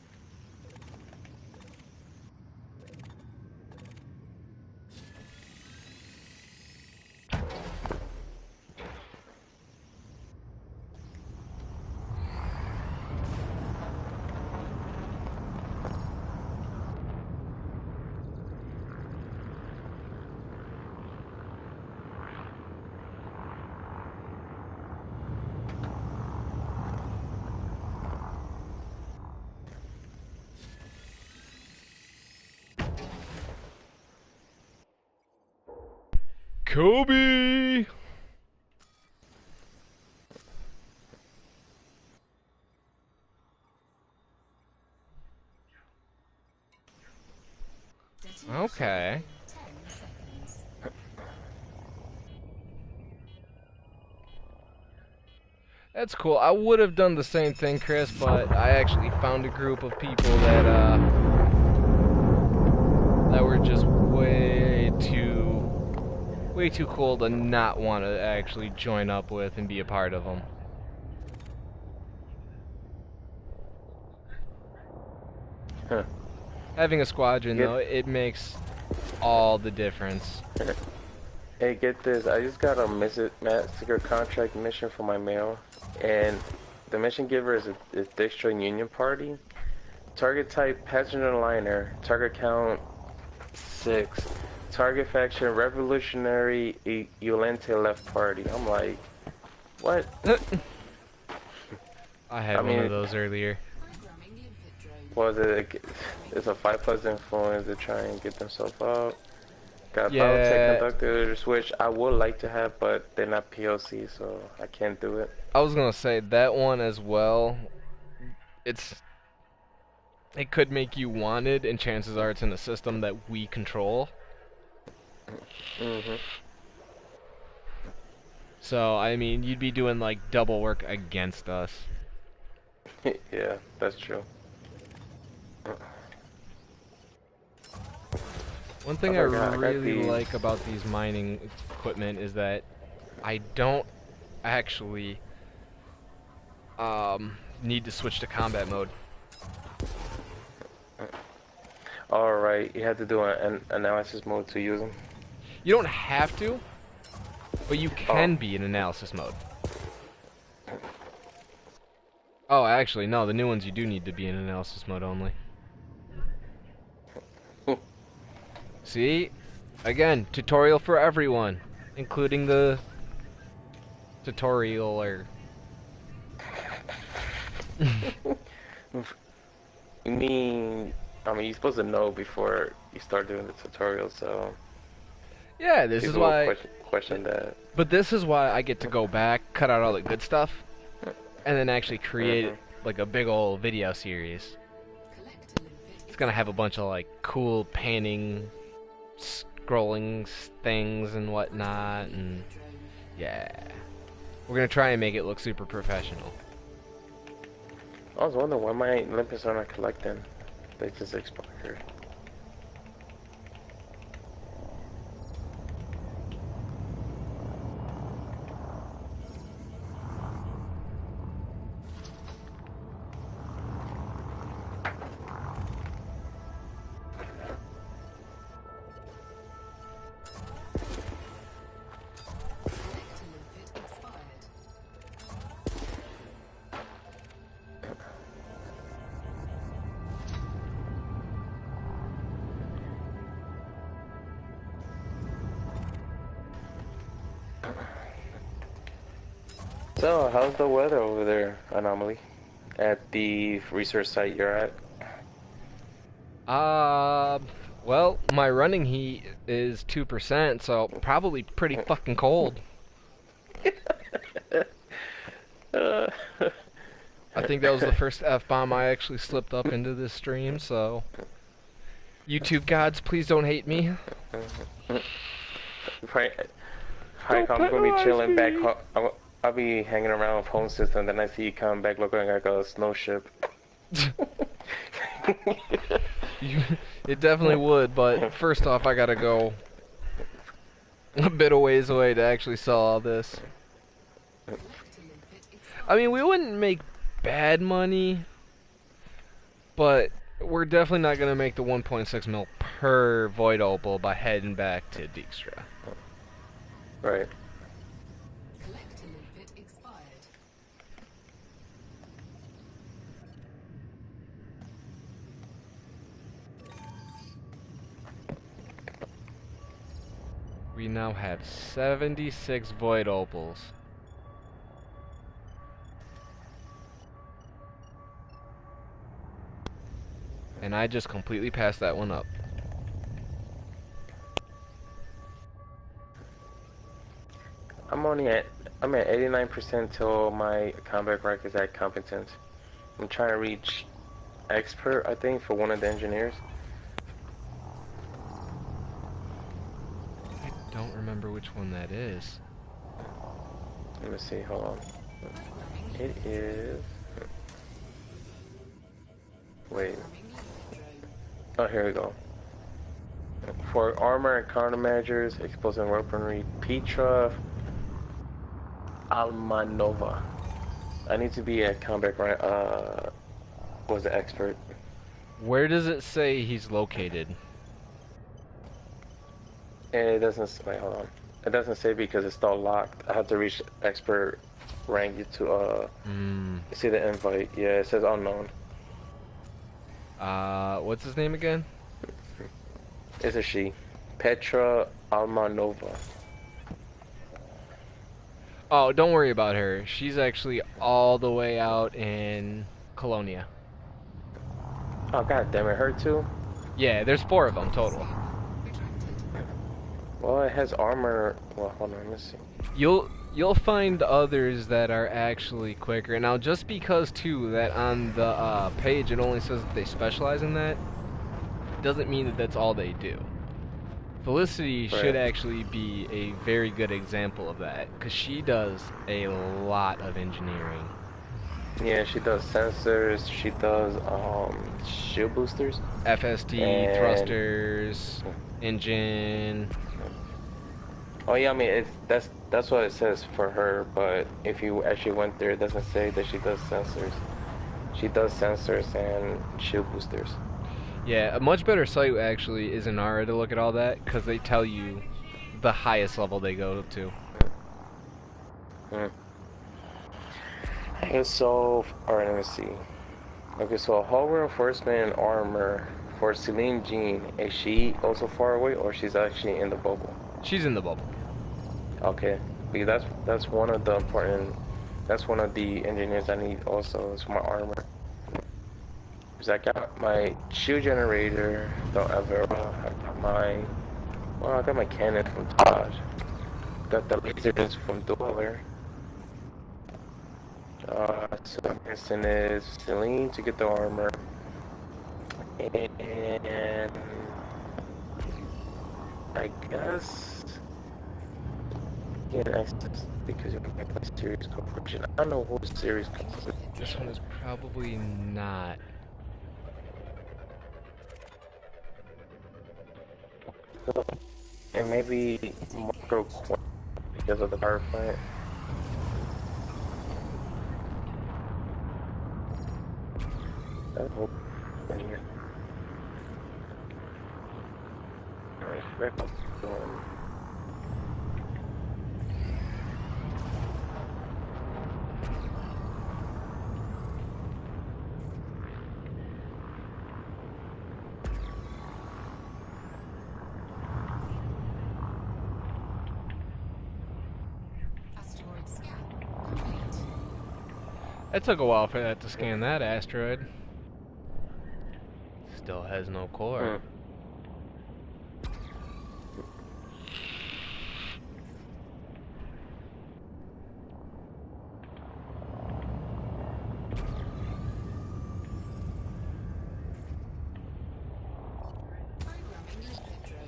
Kobe! Detonation Okay. in 10 seconds. That's cool. I would have done the same thing, Chris, but I actually found a group of people that were just way too cool to not want to actually join up with and be a part of them. Huh. Having a squadron, Get- though, it makes all the difference. Hey, get this. I just got a massacre contract mission for my mail, and the mission giver is a Dextro Union Party. Target type passenger liner. Target count 6. Target faction Revolutionary Ulente Left Party. I'm like, what? I had one of those earlier. Programming limpet drone. Was it? It's a 5+ influence to try and get themselves out. Got Yeah. biotech conductors, which I would like to have, but they're not PLC, so I can't do it. I was gonna say that one as well. It could make you wanted, and chances are it's in a system that we control. Mhm. So, I mean, you'd be doing like double work against us. Yeah, that's true. One thing I I got really these. like about these mining equipment is that I don't actually need to switch to combat mode. Alright, you had to do an analysis mode to use them. You don't have to, but you Oh. can be in analysis mode. Oh, actually, no, the new ones you do need to be in analysis mode only. See? Again, tutorial for everyone, including the tutorialer. You mean, you're supposed to know before you start doing the tutorial, so Yeah, this is people will why. question that. But this is why I get to go back, cut out all the good stuff, and then actually create like a big old video series. It's gonna have a bunch of like cool panning, scrolling things and whatnot, and yeah, we're gonna try and make it look super professional. I was wondering why my Olympus are not collecting. They just expired. So, how's the weather over there, Anomaly? At the research site you're at? Well, my running heat is 2%, so probably pretty fucking cold. Uh, I think that was the first F-bomb I actually slipped up into this stream, so YouTube gods, please don't hate me. Probably, Don't I'm gonna be penalize chilling back me. home. I'll be hanging around with home system, then I see you come back looking like a snow ship. It definitely would, but first off, I gotta go a bit of ways away to actually sell all this. I mean, we wouldn't make bad money, but we're definitely not gonna make the 1.6 mil per Void Opal by heading back to Dijkstra. Right. We now have 76 Void Opals. And I just completely passed that one up. I'm at 89% till my combat rank is at competent. I'm trying to reach expert, I think, for one of the engineers. I don't remember which one that is. Let me see, hold on. It is... Wait. Oh, here we go. For armor and countermeasures, explosive weaponry, Petra Almanova. I need to be a combat rank, was the expert. Where does it say he's located? It doesn't, wait, hold on. It doesn't say because it's still locked. I have to reach expert rank to, see the invite. Yeah, it says unknown. What's his name again? It's a she. Petra Almanova. Oh, don't worry about her. She's actually all the way out in Colonia. Oh, god damn it, her too? Yeah, there's 4 of them total. Well, it has armor. Well, hold on, let's see. You'll find others that are actually quicker. Now, just because too that on the page it only says that they specialize in that, doesn't mean that that's all they do. Felicity should actually be a very good example of that, because she does a lot of engineering. Yeah, she does sensors, she does shield boosters. FSD, and thrusters, engine. Oh yeah, I mean that's what it says for her. But if you actually went there, it doesn't say that she does sensors. She does sensors and shield boosters. Yeah, a much better site actually is Inara to look at all that, because they tell you the highest level they go to. Hmm. Okay, so alright, let me see. Okay, so hull reinforcement and armor for Celine Jean, is she also far away or she's actually in the bubble? She's in the bubble. Okay, because that's one of the important. That's one of the engineers I need also is my armor. Cause I got my shield generator, the Avera. I got my cannon from Taj. Got the lasers from Dueler. So I'm guessing is Celine to get the armor, and I guess get access because you can make a series corporation. I don't know who series corporation. This one is probably not. And maybe Marco Quinn because of the power plant. I hope in here. Alright, back up. Asteroid scan complete. It took a while for that to scan that asteroid. Still has no core. Programming limpet drone.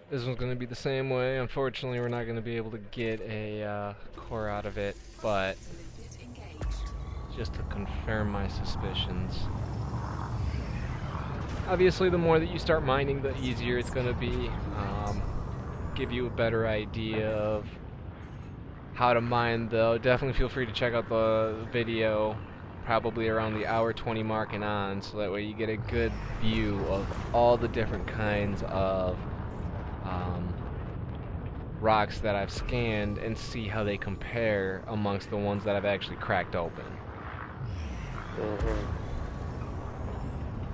This one's going to be the same way. Unfortunately, we're not going to be able to get a core out of it, but Limpet engaged. just to confirm my suspicions. Obviously, the more that you start mining, the easier it's going to be. Give you a better idea of how to mine, though. Definitely feel free to check out the video, probably around the hour 20 mark and on, so that way you get a good view of all the different kinds of rocks that I've scanned and see how they compare amongst the ones that I've actually cracked open.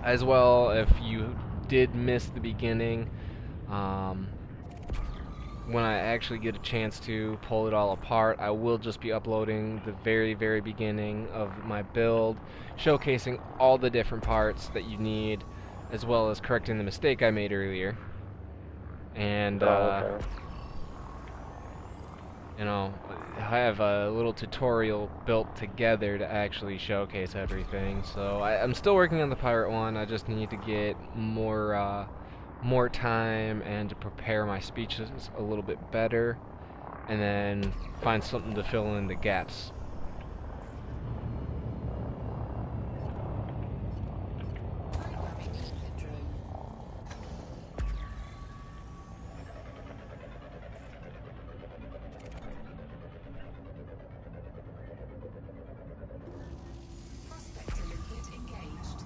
As well, if you did miss the beginning, when I actually get a chance to pull it all apart, I will just be uploading the very, very beginning of my build, showcasing all the different parts that you need, as well as correcting the mistake I made earlier. And, Okay. you know, I have a little tutorial built together to actually showcase everything. So I'm still working on the pirate one. I just need to get more time and to prepare my speeches a little bit better, and then find something to fill in the gaps. Programming limpet drone. Prospector limpet engaged.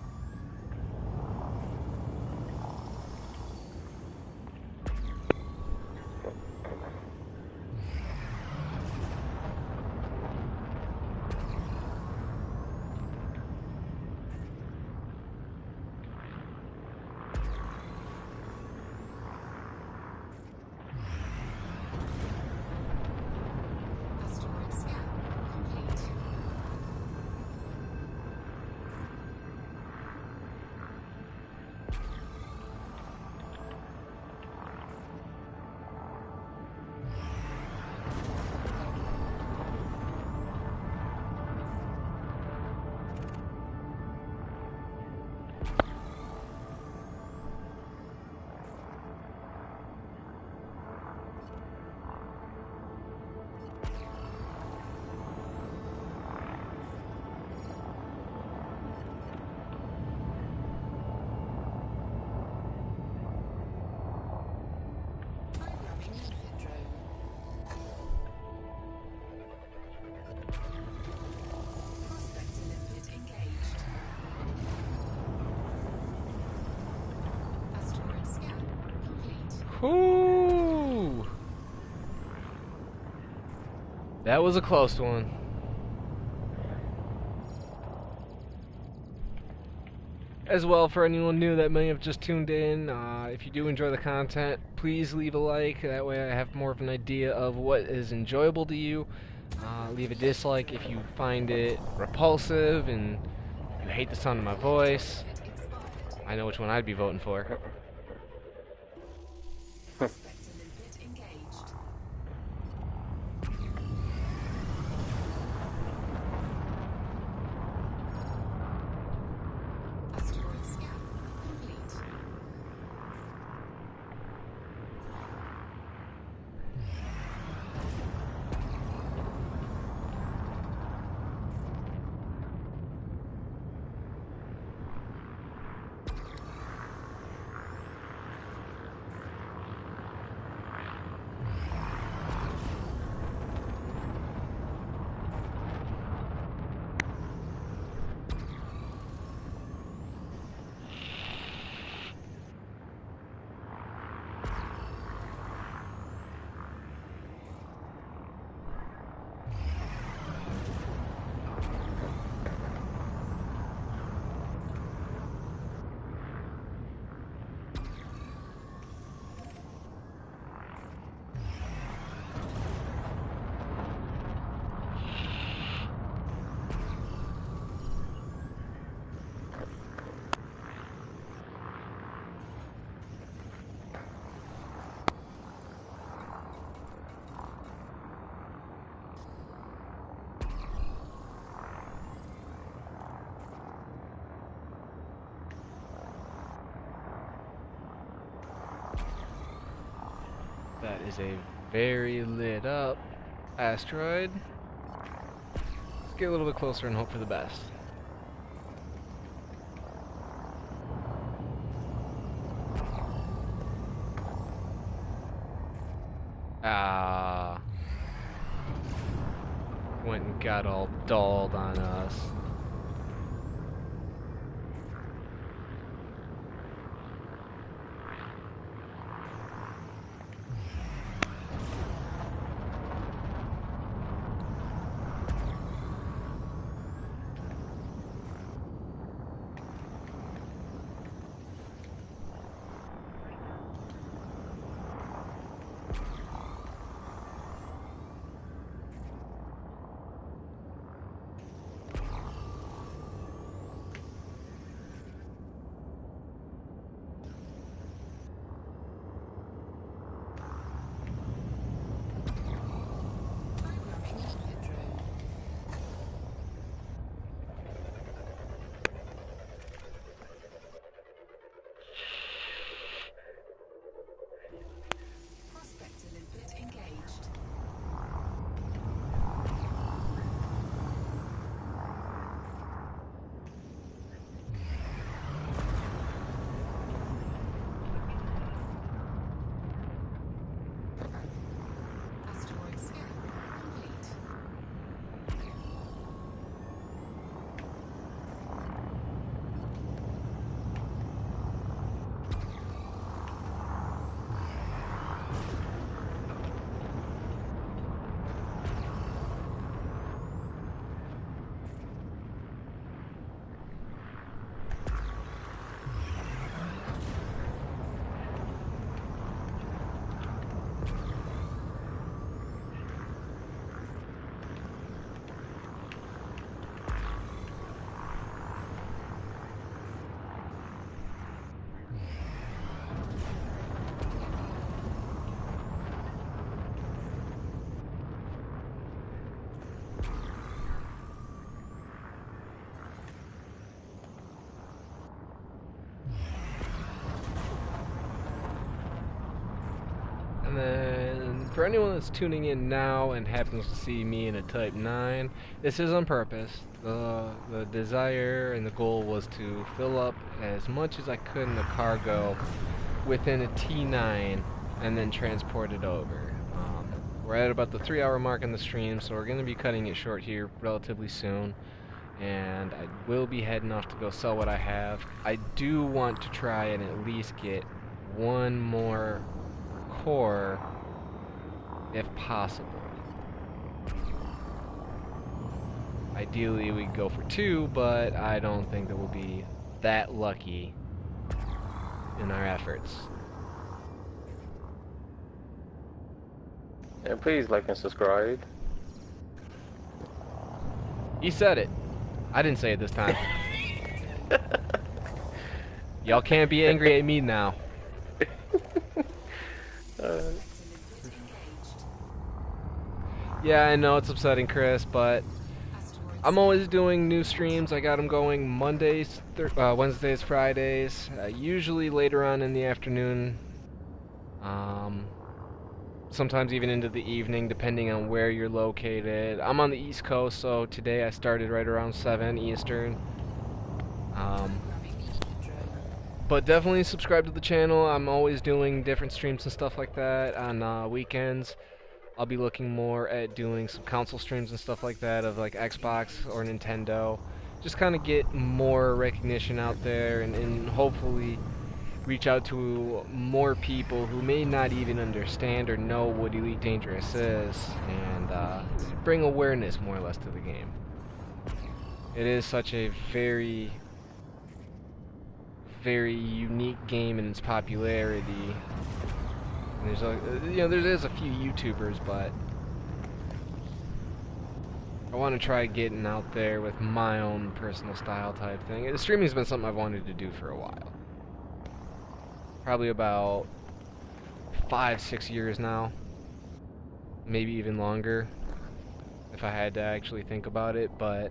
Whoo! That was a close one. As well, for anyone new that may have just tuned in, if you do enjoy the content, please leave a like. That way I have more of an idea of what is enjoyable to you. Leave a dislike if you find it repulsive and you hate the sound of my voice. Limit expired. I know which one I'd be voting for. Prospector limpet engaged. Asteroid scan complete. That is a very lit up asteroid. Let's get a little bit closer and hope for the best. Ah. Went and got all dulled on us. Programming limpet drone. Prospector limpet engaged. Asteroid scan complete. And then, for anyone that's tuning in now and happens to see me in a Type 9, this is on purpose. The desire and the goal was to fill up as much as I could in the cargo within a T9 and then transport it over. We're at about the 3-hour mark in the stream, so we're going to be cutting it short here relatively soon. And I will be heading off to go sell what I have. I do want to try and at least get one more core if possible. Ideally, we'd go for 2, but I don't think that we'll be that lucky in our efforts. And please like and subscribe. He said it. I didn't say it this time. Y'all can't be angry at me now. Yeah, I know it's upsetting, Chris, but I'm always doing new streams. I got them going Mondays, Wednesdays, Fridays, usually later on in the afternoon. Sometimes even into the evening, depending on where you're located. I'm on the East Coast, so today I started right around 7 Eastern. But definitely subscribe to the channel. I'm always doing different streams and stuff like that on weekends. I'll be looking more at doing some console streams and stuff like that of like Xbox or Nintendo. Just kind of get more recognition out there and hopefully reach out to more people who may not even understand or know what Elite Dangerous is and bring awareness more or less to the game. It is such a very, very unique game in its popularity. And there's there is a few YouTubers, but I want to try getting out there with my own personal style type thing. The streaming's been something I've wanted to do for a while. Probably about 5-6 years now. Maybe even longer if I had to actually think about it, but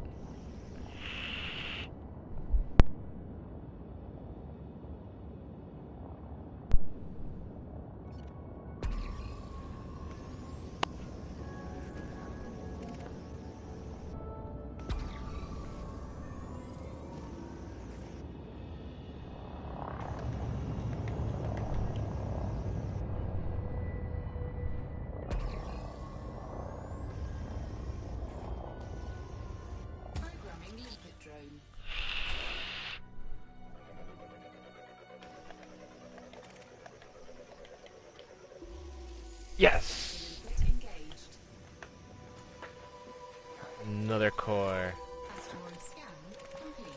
Programming liquid drone. yes! Input engaged. Another core. Asteroid scan complete.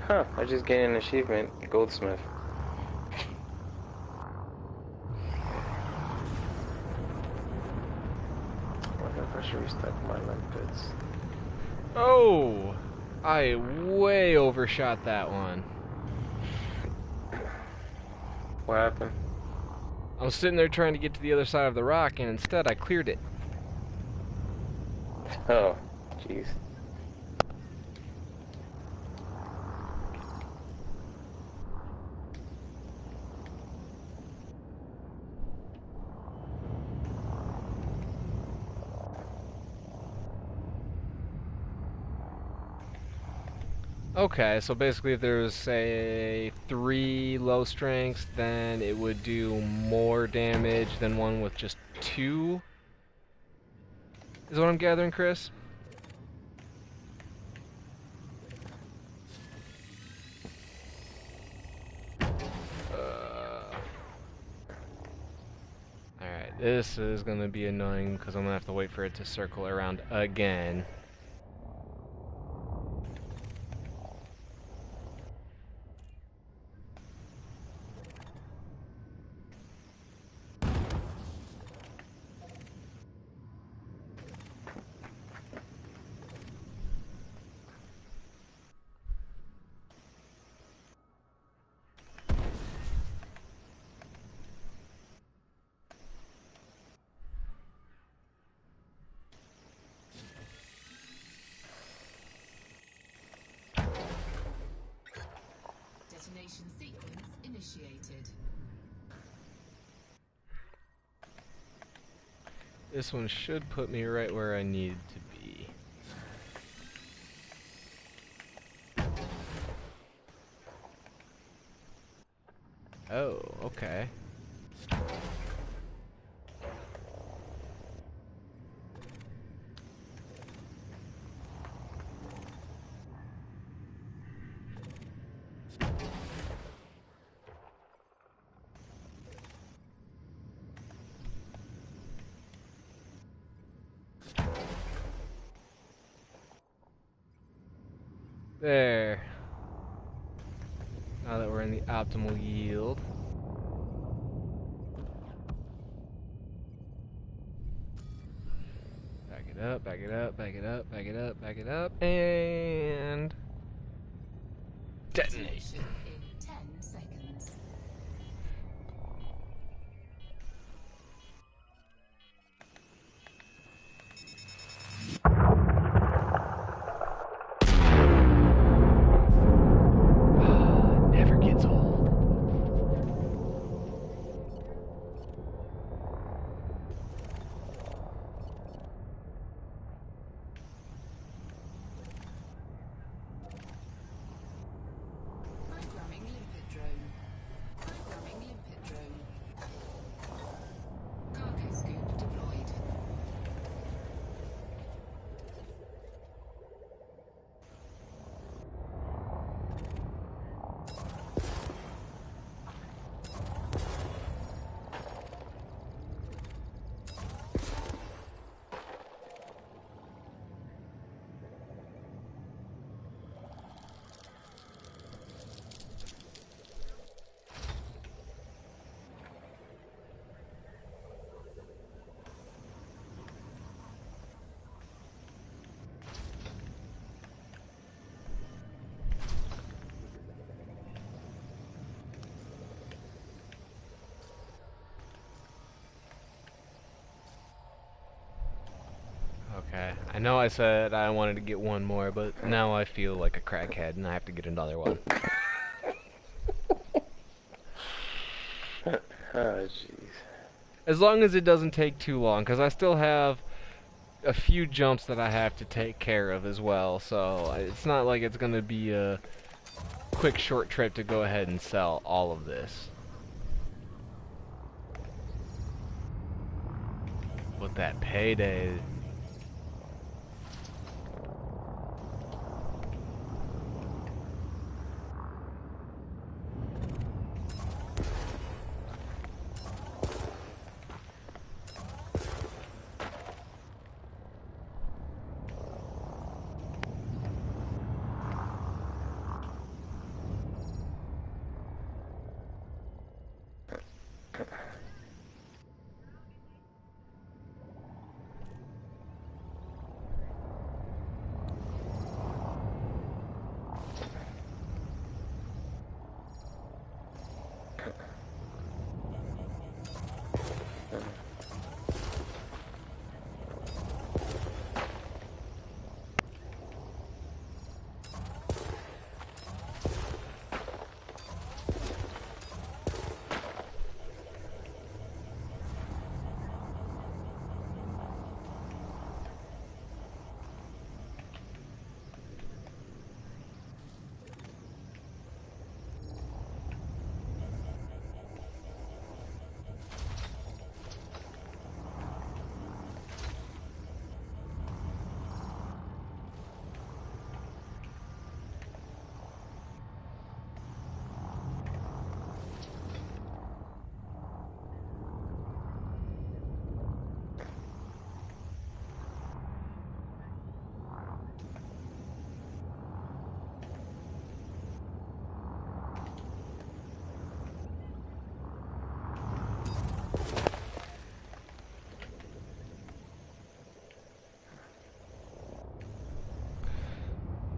Huh, I just gained an achievement, Goldsmith. I wonder if I should restock my limpets. Oh! I way overshot that one. What happened? I was sitting there trying to get to the other side of the rock, and instead I cleared it. Oh, jeez. Okay, so basically if there was, say, 3 low strengths, then it would do more damage than one with just 2? Is what I'm gathering, Chris? Alright, this is gonna be annoying because I'm gonna have to wait for it to circle around again. initiated. This one should put me right where I need to be. Oh, okay. There. Now that we're in the optimal yield. Back it up, back it up, back it up, back it up, back it up, and detonate. Detonation in 10 seconds. Never gets old. Programming limpet drone. Programming limpet drone. Cargo scoop deployed. Okay, I know I said I wanted to get one more, but now I feel like a crackhead and I have to get another one. Oh, jeez. As long as it doesn't take too long, because I still have a few jumps that I have to take care of as well, so it's not like it's going to be a quick short trip to go ahead and sell all of this. With that payday.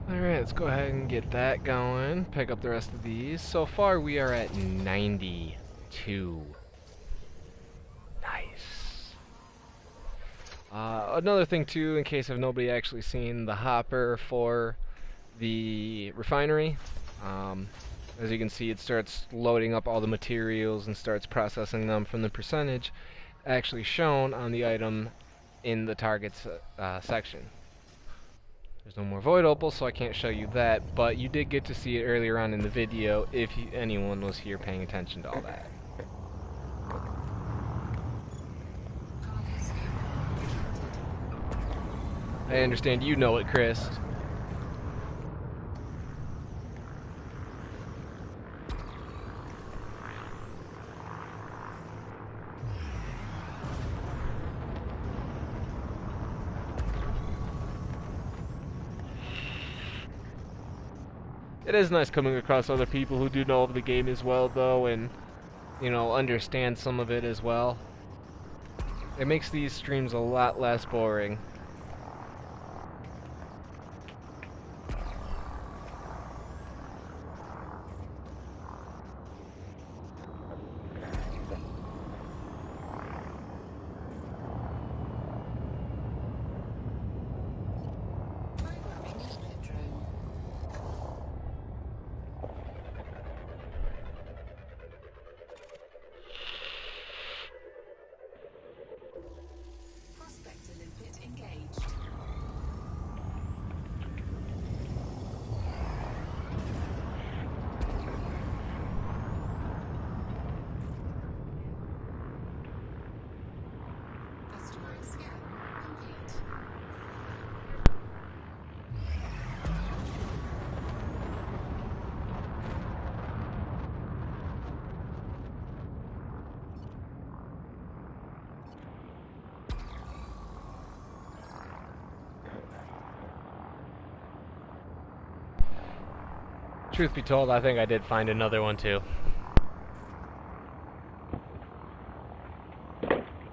Alright, let's go ahead and get that going. Pick up the rest of these. So far we are at 92. Nice. Another thing too, in case of nobody actually seen the hopper for the refinery, As you can see, it starts loading up all the materials and starts processing them from the percentage actually shown on the item in the targets section. There's no more Void Opals, so I can't show you that, but you did get to see it earlier on in the video if anyone was here paying attention to all that. Cargo scoop detected. I understand you know it, Chris. It is nice coming across other people who do know of the game as well, though, and, you know, understand some of it as well. It makes these streams a lot less boring. Programming limpet drone. Prospector limpet engaged. Asteroid scan complete. Truth be told, I think I did find another one too.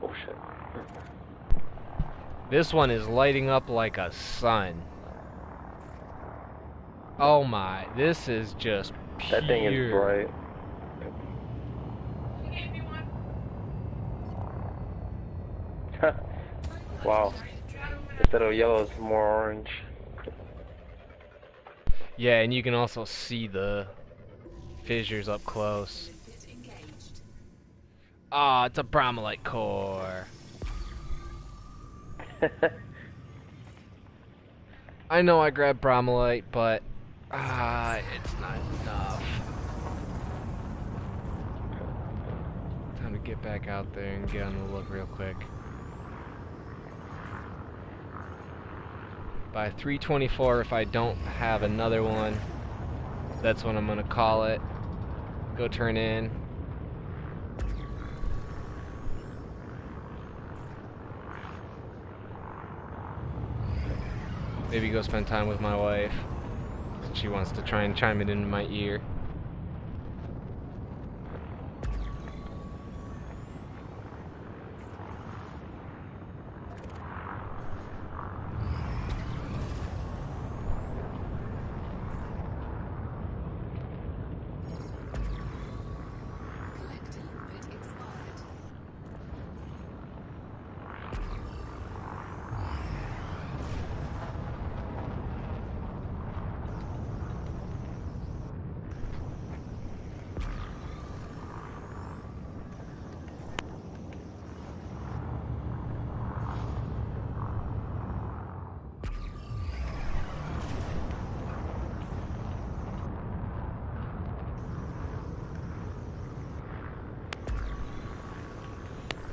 Oh shit. This one is lighting up like a sun. Oh my, this is just pure. That thing is bright. Wow. Instead of yellow, it's more orange. Yeah, and you can also see the fissures up close. Limpet engaged. Ah, it's a bromellite core. I know I grabbed bromellite, but it's not enough. Time to get back out there and get on the look real quick. By 3:24, if I don't have another one, that's when I'm gonna call it. Go turn in. Maybe go spend time with my wife. She wants to try and chime it into my ear. Collector limpet expired.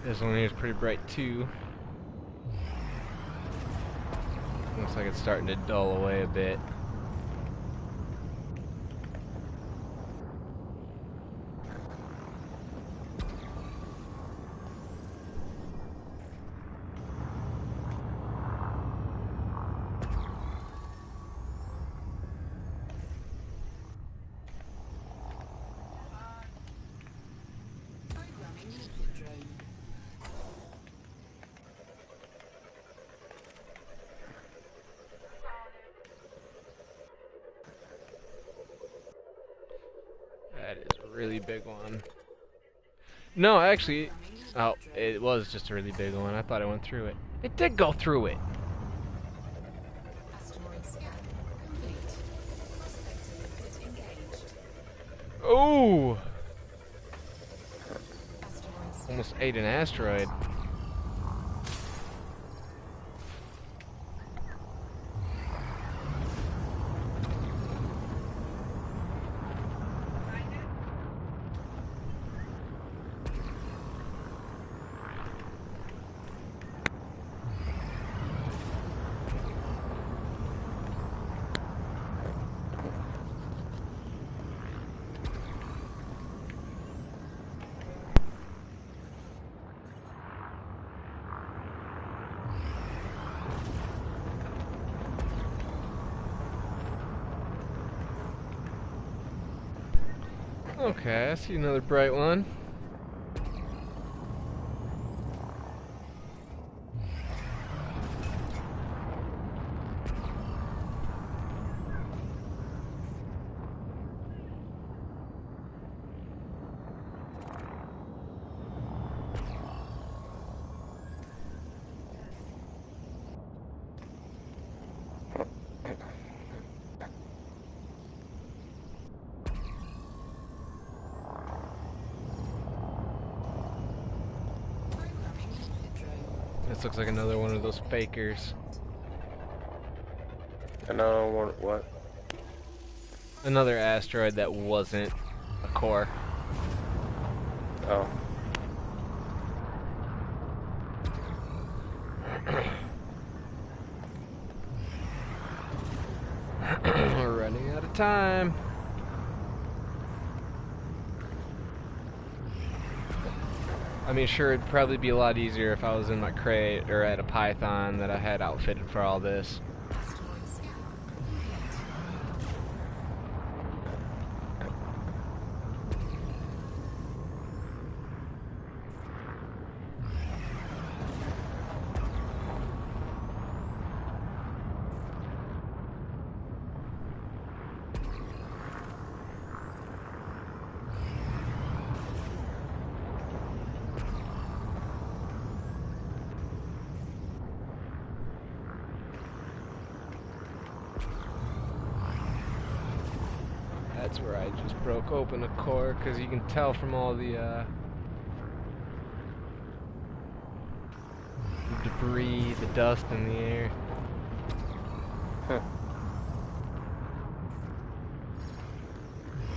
This one here is pretty bright too. Looks like it's starting to dull away a bit. Programming limpet drone. That is a really big one. No, actually, oh, it was just a really big one. I thought I went through it. It did go through it. Asteroid scan complete. Prospector limpet engaged. Oh! Asteroid scan Almost ate an asteroid. Okay, I see another bright one. programming input drone. This looks like another one of those fakers. Another one. What? Another asteroid that wasn't a core. Oh. We're running out of time. I mean, sure, it'd probably be a lot easier if I was in my crate or at a Python that I had outfitted for all this. Asteroid scan complete. That's where I just broke open a core, because you can tell from all the debris, the dust in the air. Huh.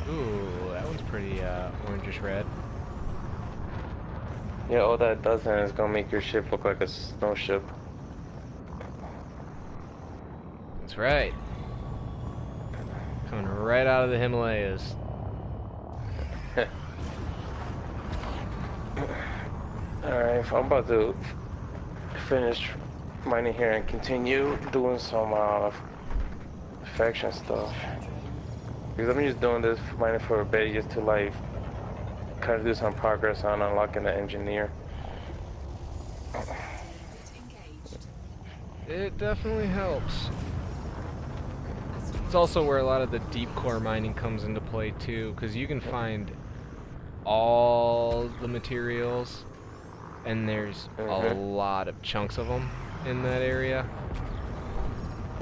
Ooh, that one's pretty orangish red. Yeah, all that does then is gonna make your ship look like a snow ship. That's right. Coming right out of the Himalayas. Alright, I'm about to finish mining here and continue doing some faction stuff. Because I'm just doing this mining for a bit just to like kind of do some progress on unlocking the engineer. Input engaged. It definitely helps. Asteroid It's also where a lot of the deep core mining comes into play too, because you can find all the materials, and there's a lot of chunks of them in that area.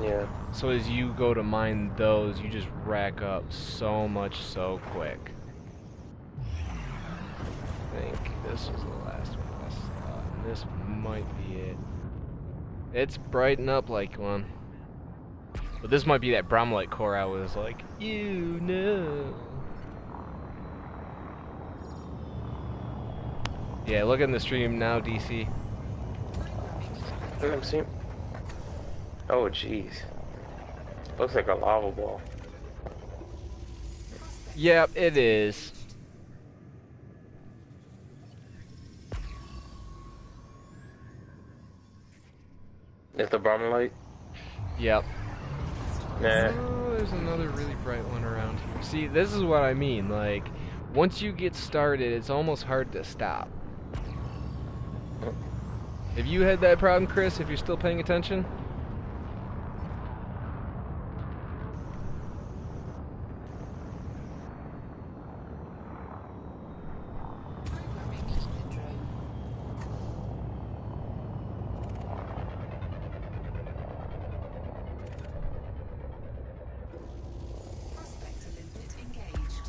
Yeah. So as you go to mine those, you just rack up so much so quick. I think this was the last one I saw, and this might be it. It's brighten up like one. But this might be that bromlite core I was like, you know. Yeah, look in the stream now, DC. Let me see. Oh, jeez. Looks like a lava ball. Yep, it is. Is the bromlite? Yep. Nah. Oh, there's another really bright one around here. See, this is what I mean. Like, once you get started, it's almost hard to stop. Have you had that problem, Chris, if you're still paying attention? programming input drone. Prospector input engaged.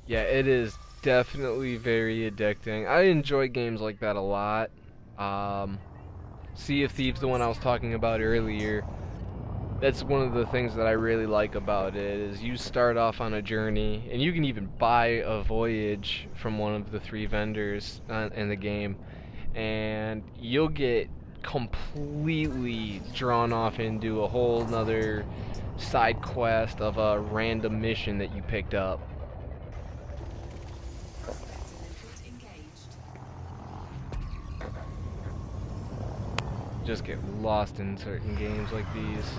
Yeah, it is definitely very addicting. I enjoy games like that a lot. Um, Sea of Thieves, the one I was talking about earlier, that's one of the things that I really like about it is you start off on a journey and you can even buy a voyage from one of the three vendors in the game and you'll get completely drawn off into a whole nother side quest of a random mission that you picked up. Unwanted engaged. Just get lost in certain games like these.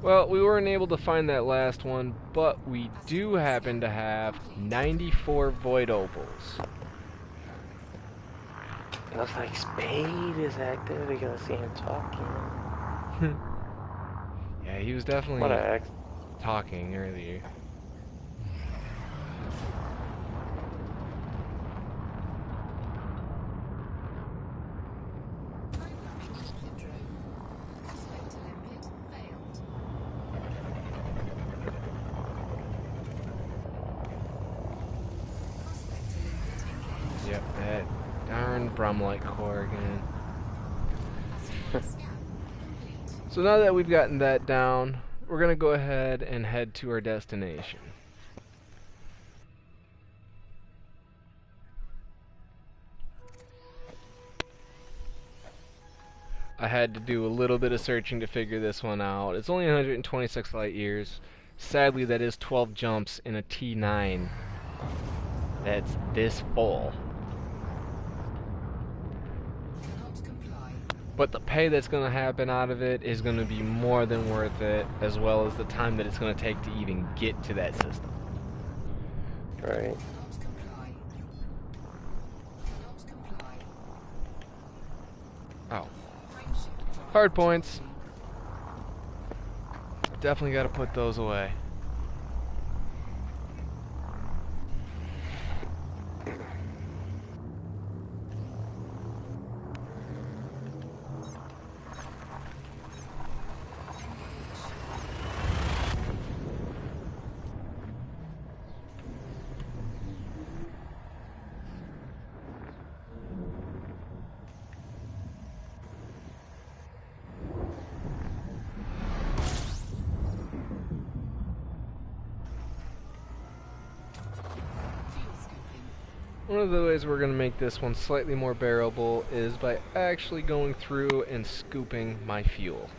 Well, we weren't able to find that last one, but we do happen to have 94 Void Opals. It looks like Spade is active. We gotta see him talking. Yeah, he was What definitely a ex. talking earlier. Programming limpet drone. Prospect limpet failed. Prospect limpet engaged. Yep, that darn Brumlight core again. Asteroid scan complete. So now that we've gotten that down, we're going to go ahead and head to our destination. I had to do a little bit of searching to figure this one out. It's only 126 light years. Sadly, that is 12 jumps in a T9 that's this full. Cannot comply. But the pay that's going to happen out of it is going to be more than worth it, as well as the time that it's going to take to even get to that system. Right. Cannot comply. Cannot comply. Oh. Frameshift drive. Hard points. Definitely got to put those away. Fuel scoping. One of the ways we're going to make this one slightly more bearable is by actually going through and scooping my fuel.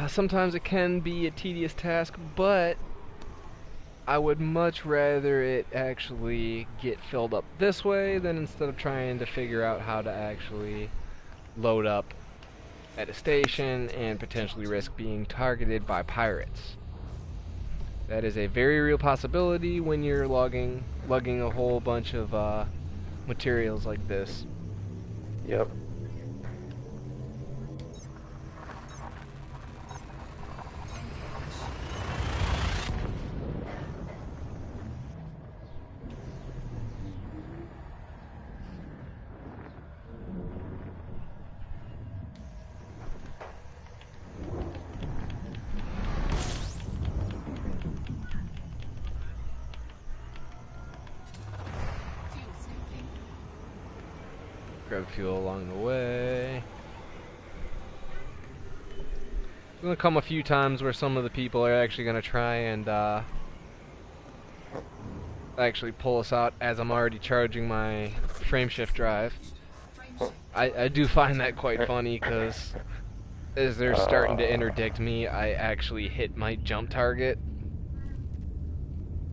Sometimes it can be a tedious task, but I would much rather it actually get filled up this way than instead of trying to figure out how to actually load up at a station and potentially risk being targeted by pirates. That is a very real possibility when you're lugging a whole bunch of materials like this. Yep. Fuel scoping. Grab fuel along the way. There's gonna come a few times where some of the people are actually gonna try and actually pull us out as I'm already charging my frameshift drive. Frameshift. I do find that quite funny because as they're starting to interdict me, I actually hit my jump target,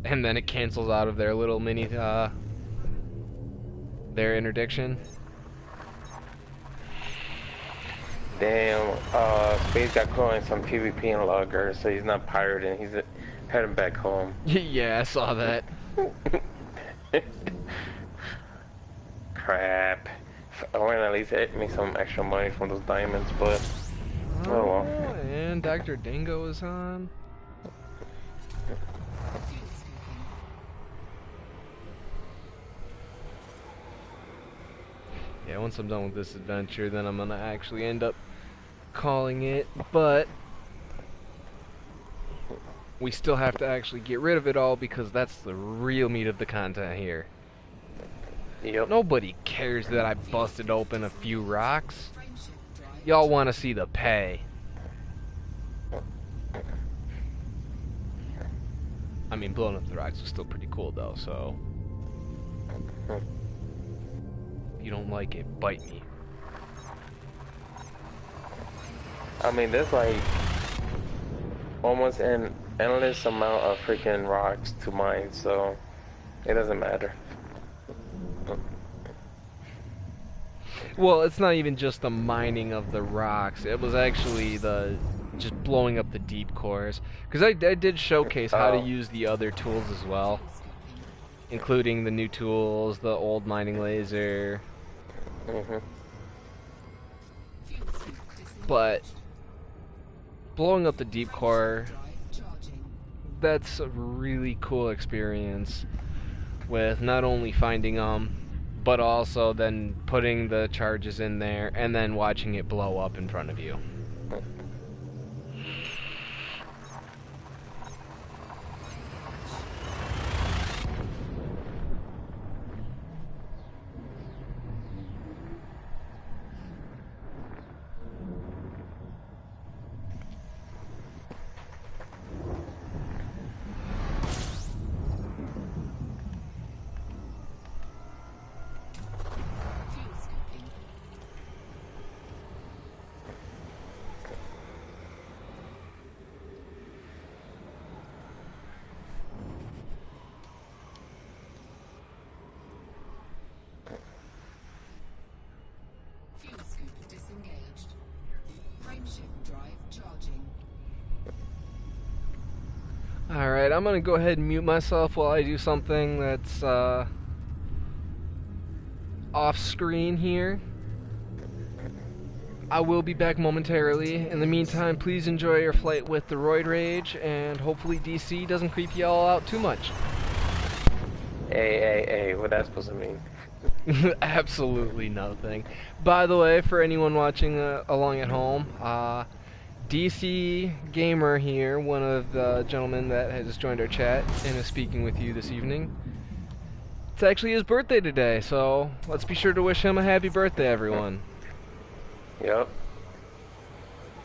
and then it cancels out of their little mini their interdiction. Damn, Space got caught in some PvP in Logger, so he's not pirating, he's heading back home. Yeah, I saw that. Crap. I want to at least make some extra money from those diamonds, but oh well. And Dr. Dingo is on. Fuel scoping. Yeah, once I'm done with this adventure, then I'm gonna actually end up calling it, but we still have to actually get rid of it all because that's the real meat of the content here. Yep. Nobody cares that I busted open a few rocks. Frameshift drive Y'all want to see the pay. I mean, blowing up the rocks was still pretty cool though, so... If you don't like it, bite me. I mean, there's like almost an endless amount of freaking rocks to mine, so it doesn't matter. Well, it's not even just the mining of the rocks. It was actually the just blowing up the deep cores. Because I did showcase how to Oh. use the other tools as well, fuel scoping. including the new tools, the old mining laser. Mhm. Fuel scoop disengaged. But blowing up the deep core, Drive charging. that's a really cool experience with not only finding them, but also then putting the charges in there and then watching it blow up in front of you. Fuel scoping. Fuel scoop disengaged. Frameshift drive charging. Alright, I'm gonna go ahead and mute myself while I do something that's off screen here. I will be back momentarily. In the meantime, please enjoy your flight with the Roid Rage, and hopefully DC doesn't creep you all out too much. Hey, what that's supposed to mean? Absolutely nothing. By the way, for anyone watching along at home, DC Gamer here, one of the gentlemen that has joined our chat and is speaking with you this evening. It's actually his birthday today, so let's be sure to wish him a happy birthday, everyone. Yep.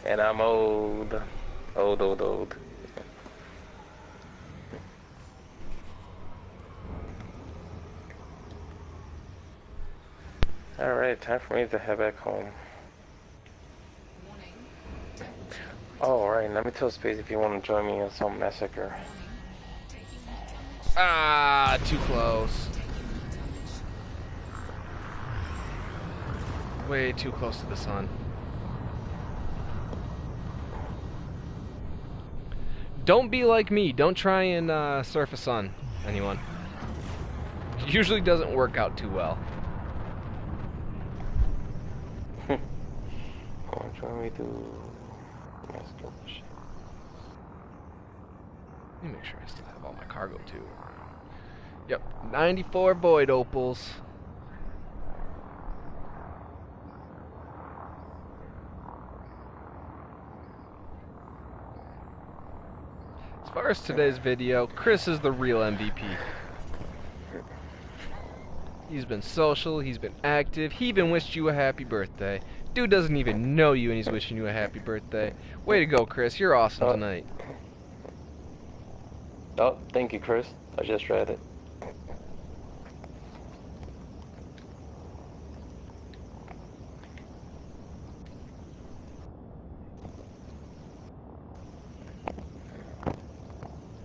And I'm old. Old. Alright, time for me to head back home. Warning. Temperature. Oh, right, let me tell Space if you want to join me in some massacre. Warning. Taking heat damage. Ah, too close. Taking heat damage. Way too close to the sun. Don't be like me. Don't try and surf a sun, anyone. Usually doesn't work out too well. Want to join me to massacre shit? Let me make sure I still have all my cargo too. Yep, 94 Void Opals. As far as today's video, Chris is the real MVP. He's been social, he's been active, he even wished you a happy birthday. Dude doesn't even know you and he's wishing you a happy birthday. Way to go, Chris, you're awesome tonight. Oh, thank you, Chris. I just read it.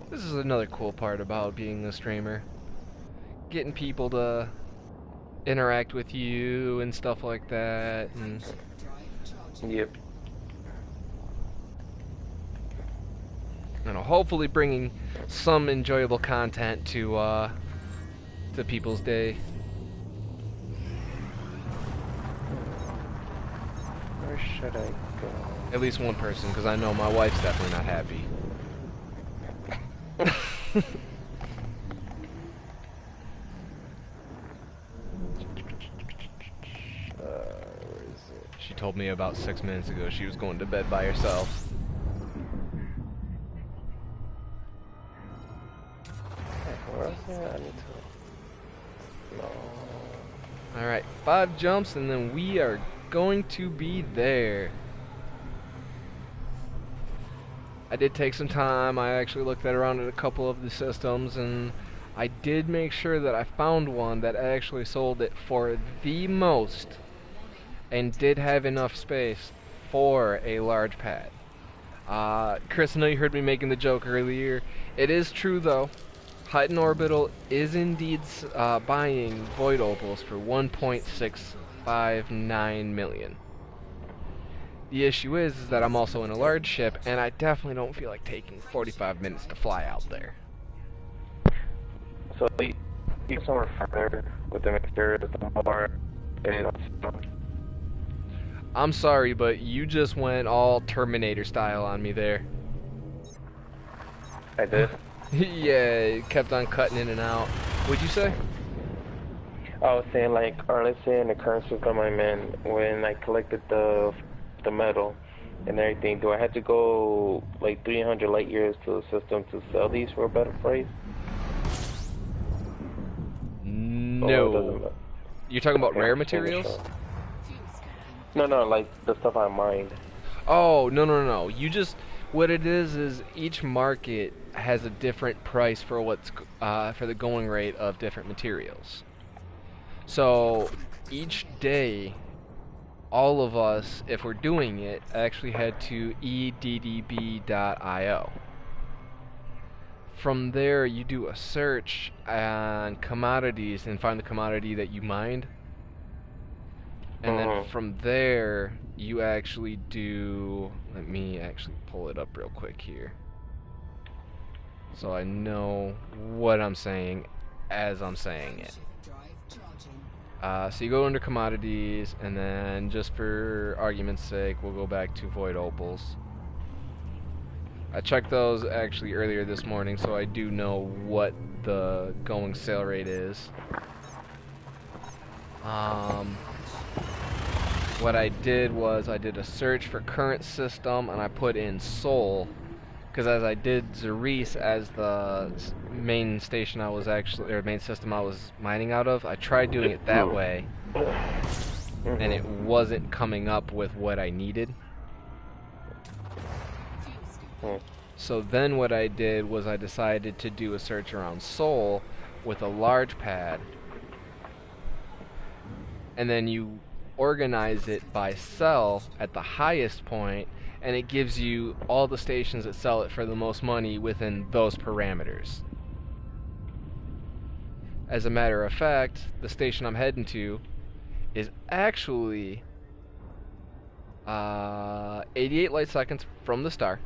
This is another cool part about being a streamer. Getting people to interact with you and stuff like that, and Drive charging. Yep. you know, hopefully bringing some enjoyable content to people's day. Where should I go? At least one person, because I know my wife's definitely not happy. Where is it? She told me about 6 minutes ago she was going to bed by herself. Yeah, I need to. No. Alright, 5 jumps and then we are going to be there. I did take some time. I actually looked around at a couple of the systems, and I did make sure that I found one that actually sold it for the most and did have enough space for a large pad. Chris, I know you heard me making the joke earlier. It is true, though. Hutton Orbital is indeed buying Void Opals for 1.659 million. The issue is that I'm also in a large ship, and I definitely don't feel like taking 45 minutes to fly out there. So you somewhere further with the materials, the more it is. I'm sorry, but you just went all Terminator style on me there. I did. Yeah, it kept on cutting in and out. What'd you say? I was saying, like, or let's say in the current system I'm in, when I collected the metal and everything, do I have to go like 300 light years to the system to sell these for a better price? No. You're talking about rare materials? Fuel scoping. No, like the stuff I mined. Oh, no. You just, what it is each market has a different price for what's for the going rate of different materials. So each day, all of us, if we're doing it, actually head to eddb.io. From there, you do a search on commodities and find the commodity that you mined. And then from there, you actually do... Let me actually pull it up real quick here, so I know what I'm saying as I'm saying it. So you go under commodities, and then just for argument's sake, we'll go back to Void Opals. I checked those actually earlier this morning, so I do know what the going sale rate is. What I did was I did a search for current system, and I put in Sol, because as I did Zeris as the main station I was actually, or main system I was mining out of, I tried doing it that way, and it wasn't coming up with what I needed. So then what I did was I decided to do a search around Sol with a large pad, and then you organize it by sell at the highest point, and it gives you all the stations that sell it for the most money within those parameters. As a matter of fact, the station I'm heading to is actually 88 light seconds from the star,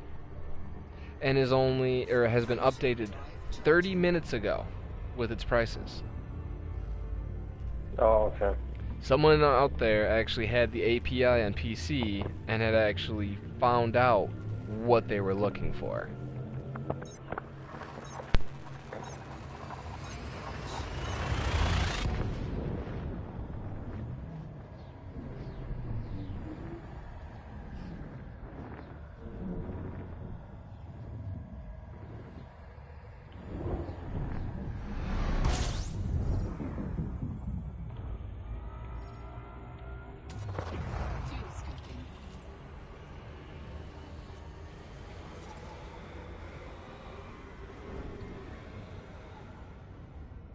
and is only, or has been updated 30 minutes ago with its prices. Oh, okay. Someone out there actually had the API on PC and had actually found out what they were looking for. Fuel scoping.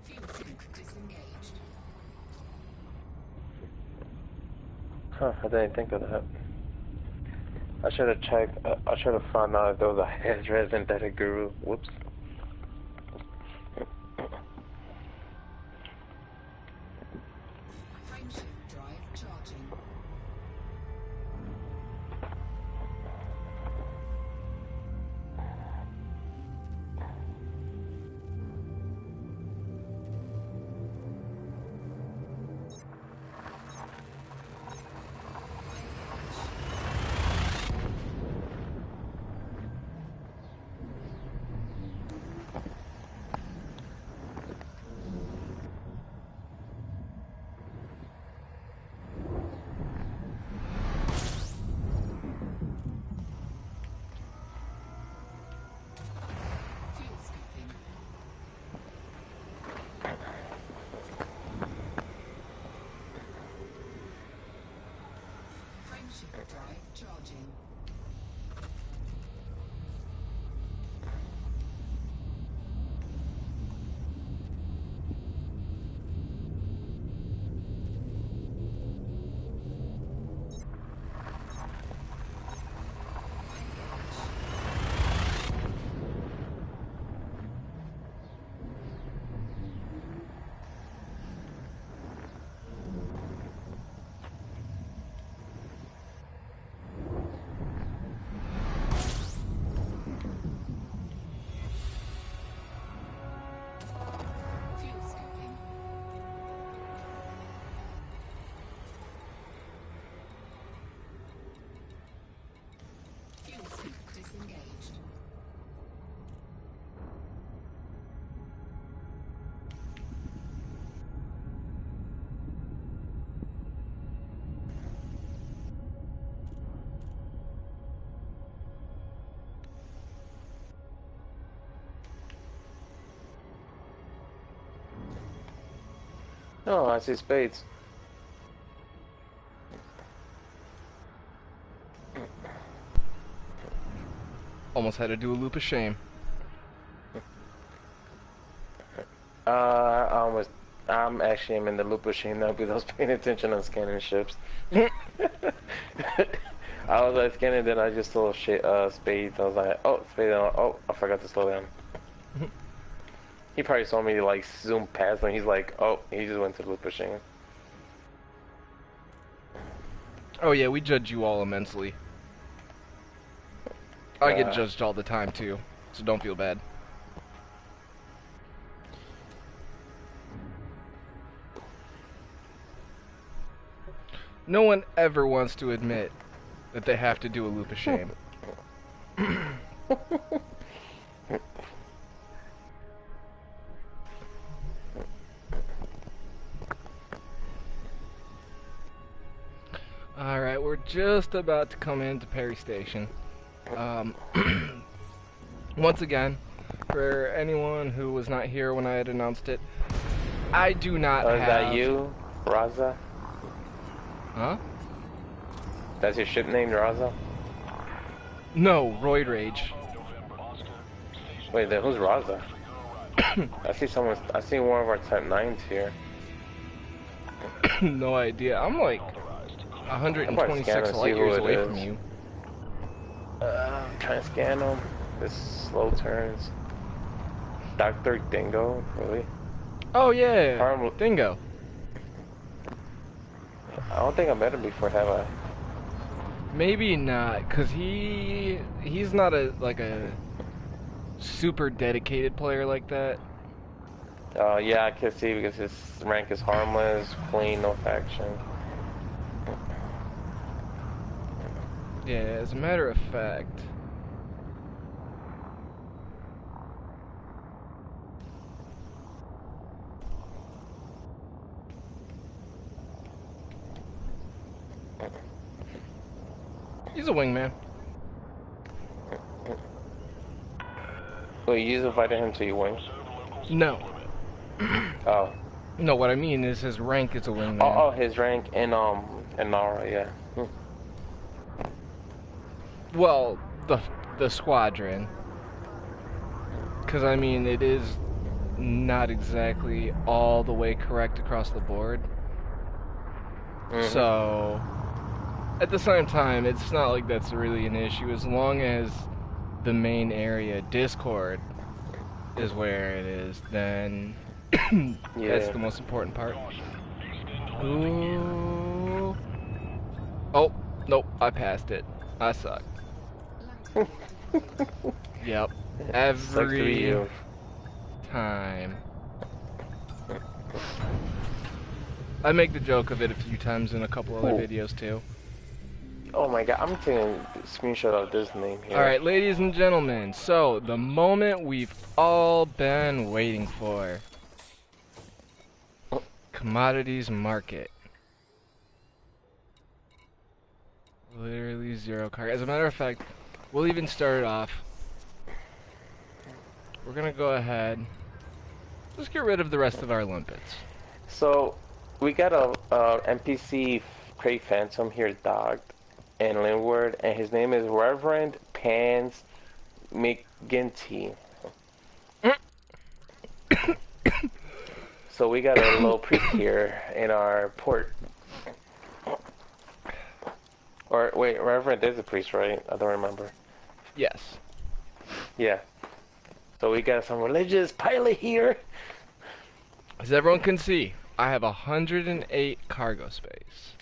Fuel tank disengaged. Huh, I didn't think of that. I should have checked, I should have found out if there was a head synthetic guru. Whoops. Frameshift drive charging. shield drive charging. Fuel scoping. Fuel scoop disengaged. Oh, I see spades. Almost had to do a loop of shame. I'm actually in the loop of shame now because I was paying attention on scanning ships. I was like scanning, then I just saw spades. I was like, oh, spade. Oh, I forgot to slow down. He probably saw me like zoom past and he's like, oh, he just went to the loop of shame. Oh yeah, we judge you all immensely. I get judged all the time too, so don't feel bad. No one ever wants to admit that they have to do a loop of shame. Alright, we're just about to come into Perry Station. Once again, for anyone who was not here when I had announced it, I do not have... Is that you, Raza? Huh? That's your ship name, Raza? No, Roid Rage. Wait, then who's Raza? I see one of our Type 9s here. No idea. I'm like 126 light years away from you. I'm trying to scan them. This slow turns. Dr. Dingo, really? Oh yeah, Dingo. I don't think I met him before, have I? Maybe not, cause he's not a super dedicated player like that. Yeah, I can see because his rank is harmless, clean, no faction. Yeah, as a matter of fact. He's a wingman. Wait, you just invited him to your wing? No. Oh. No, what I mean is his rank is a wingman. Oh, his rank in Nara, yeah. Well, the squadron. Because, I mean, it is not exactly all the way correct across the board. So, at the same time, it's not like that's really an issue. As long as the main area, Discord, is where it is, then that's the most important part. Ooh. Oh, nope, I passed it. I suck. Yep. Every time. I make the joke of it a few times in a couple other videos too. Oh my god, I'm taking a screenshot of this name here. Alright, ladies and gentlemen, so the moment we've all been waiting for. Commodities market. Literally zero cargo. As a matter of fact, we'll even start it off. We're gonna go ahead. Let's get rid of the rest of our limpets. So, we got a NPC Crate Phantom here docked. in Linwood, and his name is Reverend Pans McGinty. So we got a little priest here in our port. Or wait, Reverend is a priest, right? I don't remember. Yes. Yeah. So we got some religious pilot here. As everyone can see, I have 108 cargo space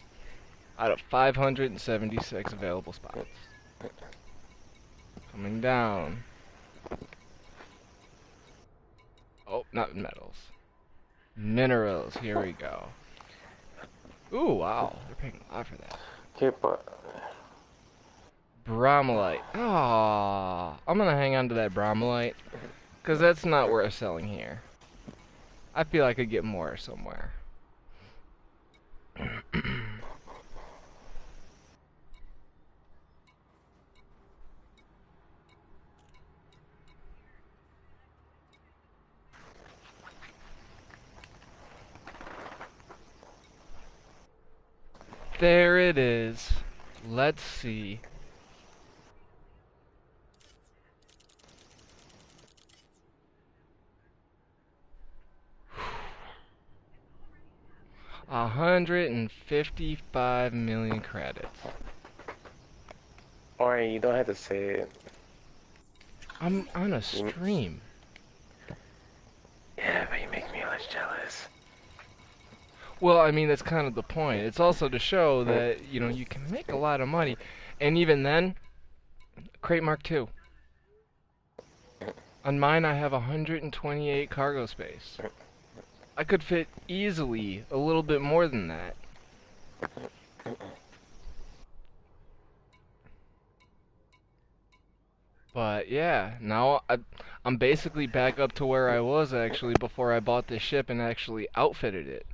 out of 576 available spots. Coming down. Oh, not metals. Minerals, here we go. Ooh, wow, they're paying a lot for that. Okay, but Bromellite. Ah, I'm gonna hang on to that bromellite, because that's not worth selling here. I feel I could get more somewhere. There it is. Let's see. $155 million credits. alright, you don't have to say it. I'm on a stream. Yeah, but you make me less jealous. Well, I mean, that's kind of the point. It's also to show that, you know, you can make a lot of money. And even then, Crate Mark II. On mine, I have 128 cargo space. I could fit easily a little bit more than that. But yeah, now I'm basically back up to where I was actually before I bought this ship and actually outfitted it.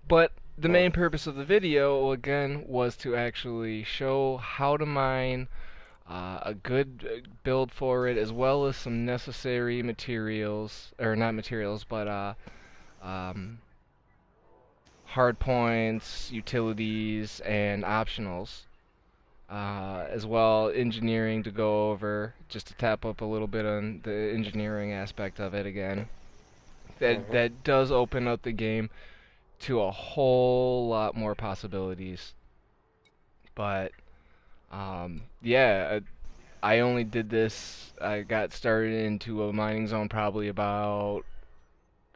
But the main purpose of the video, again, was to actually show how to mine, a good build for it, as well as some necessary materials, or not materials, but hard points, utilities, and optionals. As well, engineering to go over, just to tap up a little bit on the engineering aspect of it again. That does open up the game to a whole lot more possibilities. But yeah, I only did this. I got started into a mining zone probably about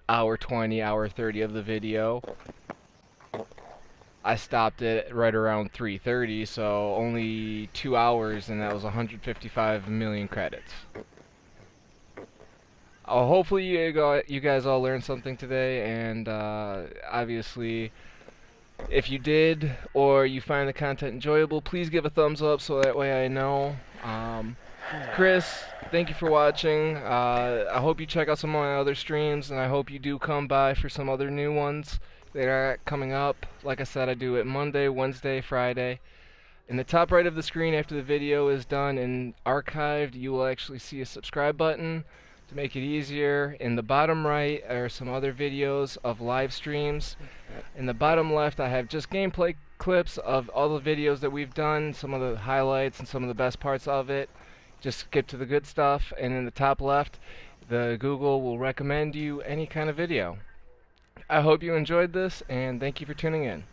hour 20, hour 30 of the video. I stopped it right around 3:30, so only 2 hours, and that was 155 million credits. Hopefully you guys all learned something today, and obviously, if you did, or you find the content enjoyable, please give a thumbs up so that way I know. Chris, thank you for watching. I hope you check out some of my other streams, and I hope you do come by for some other new ones that are coming up. Like I said, I do it Monday, Wednesday, Friday. In the top right of the screen after the video is done and archived, you will actually see a subscribe button to make it easier. In the bottom right are some other videos of live streams. In the bottom left, I have just gameplay clips of all the videos that we've done, some of the highlights and some of the best parts of it. Just skip to the good stuff. And in the top left, the Google will recommend you any kind of video. I hope you enjoyed this, and thank you for tuning in.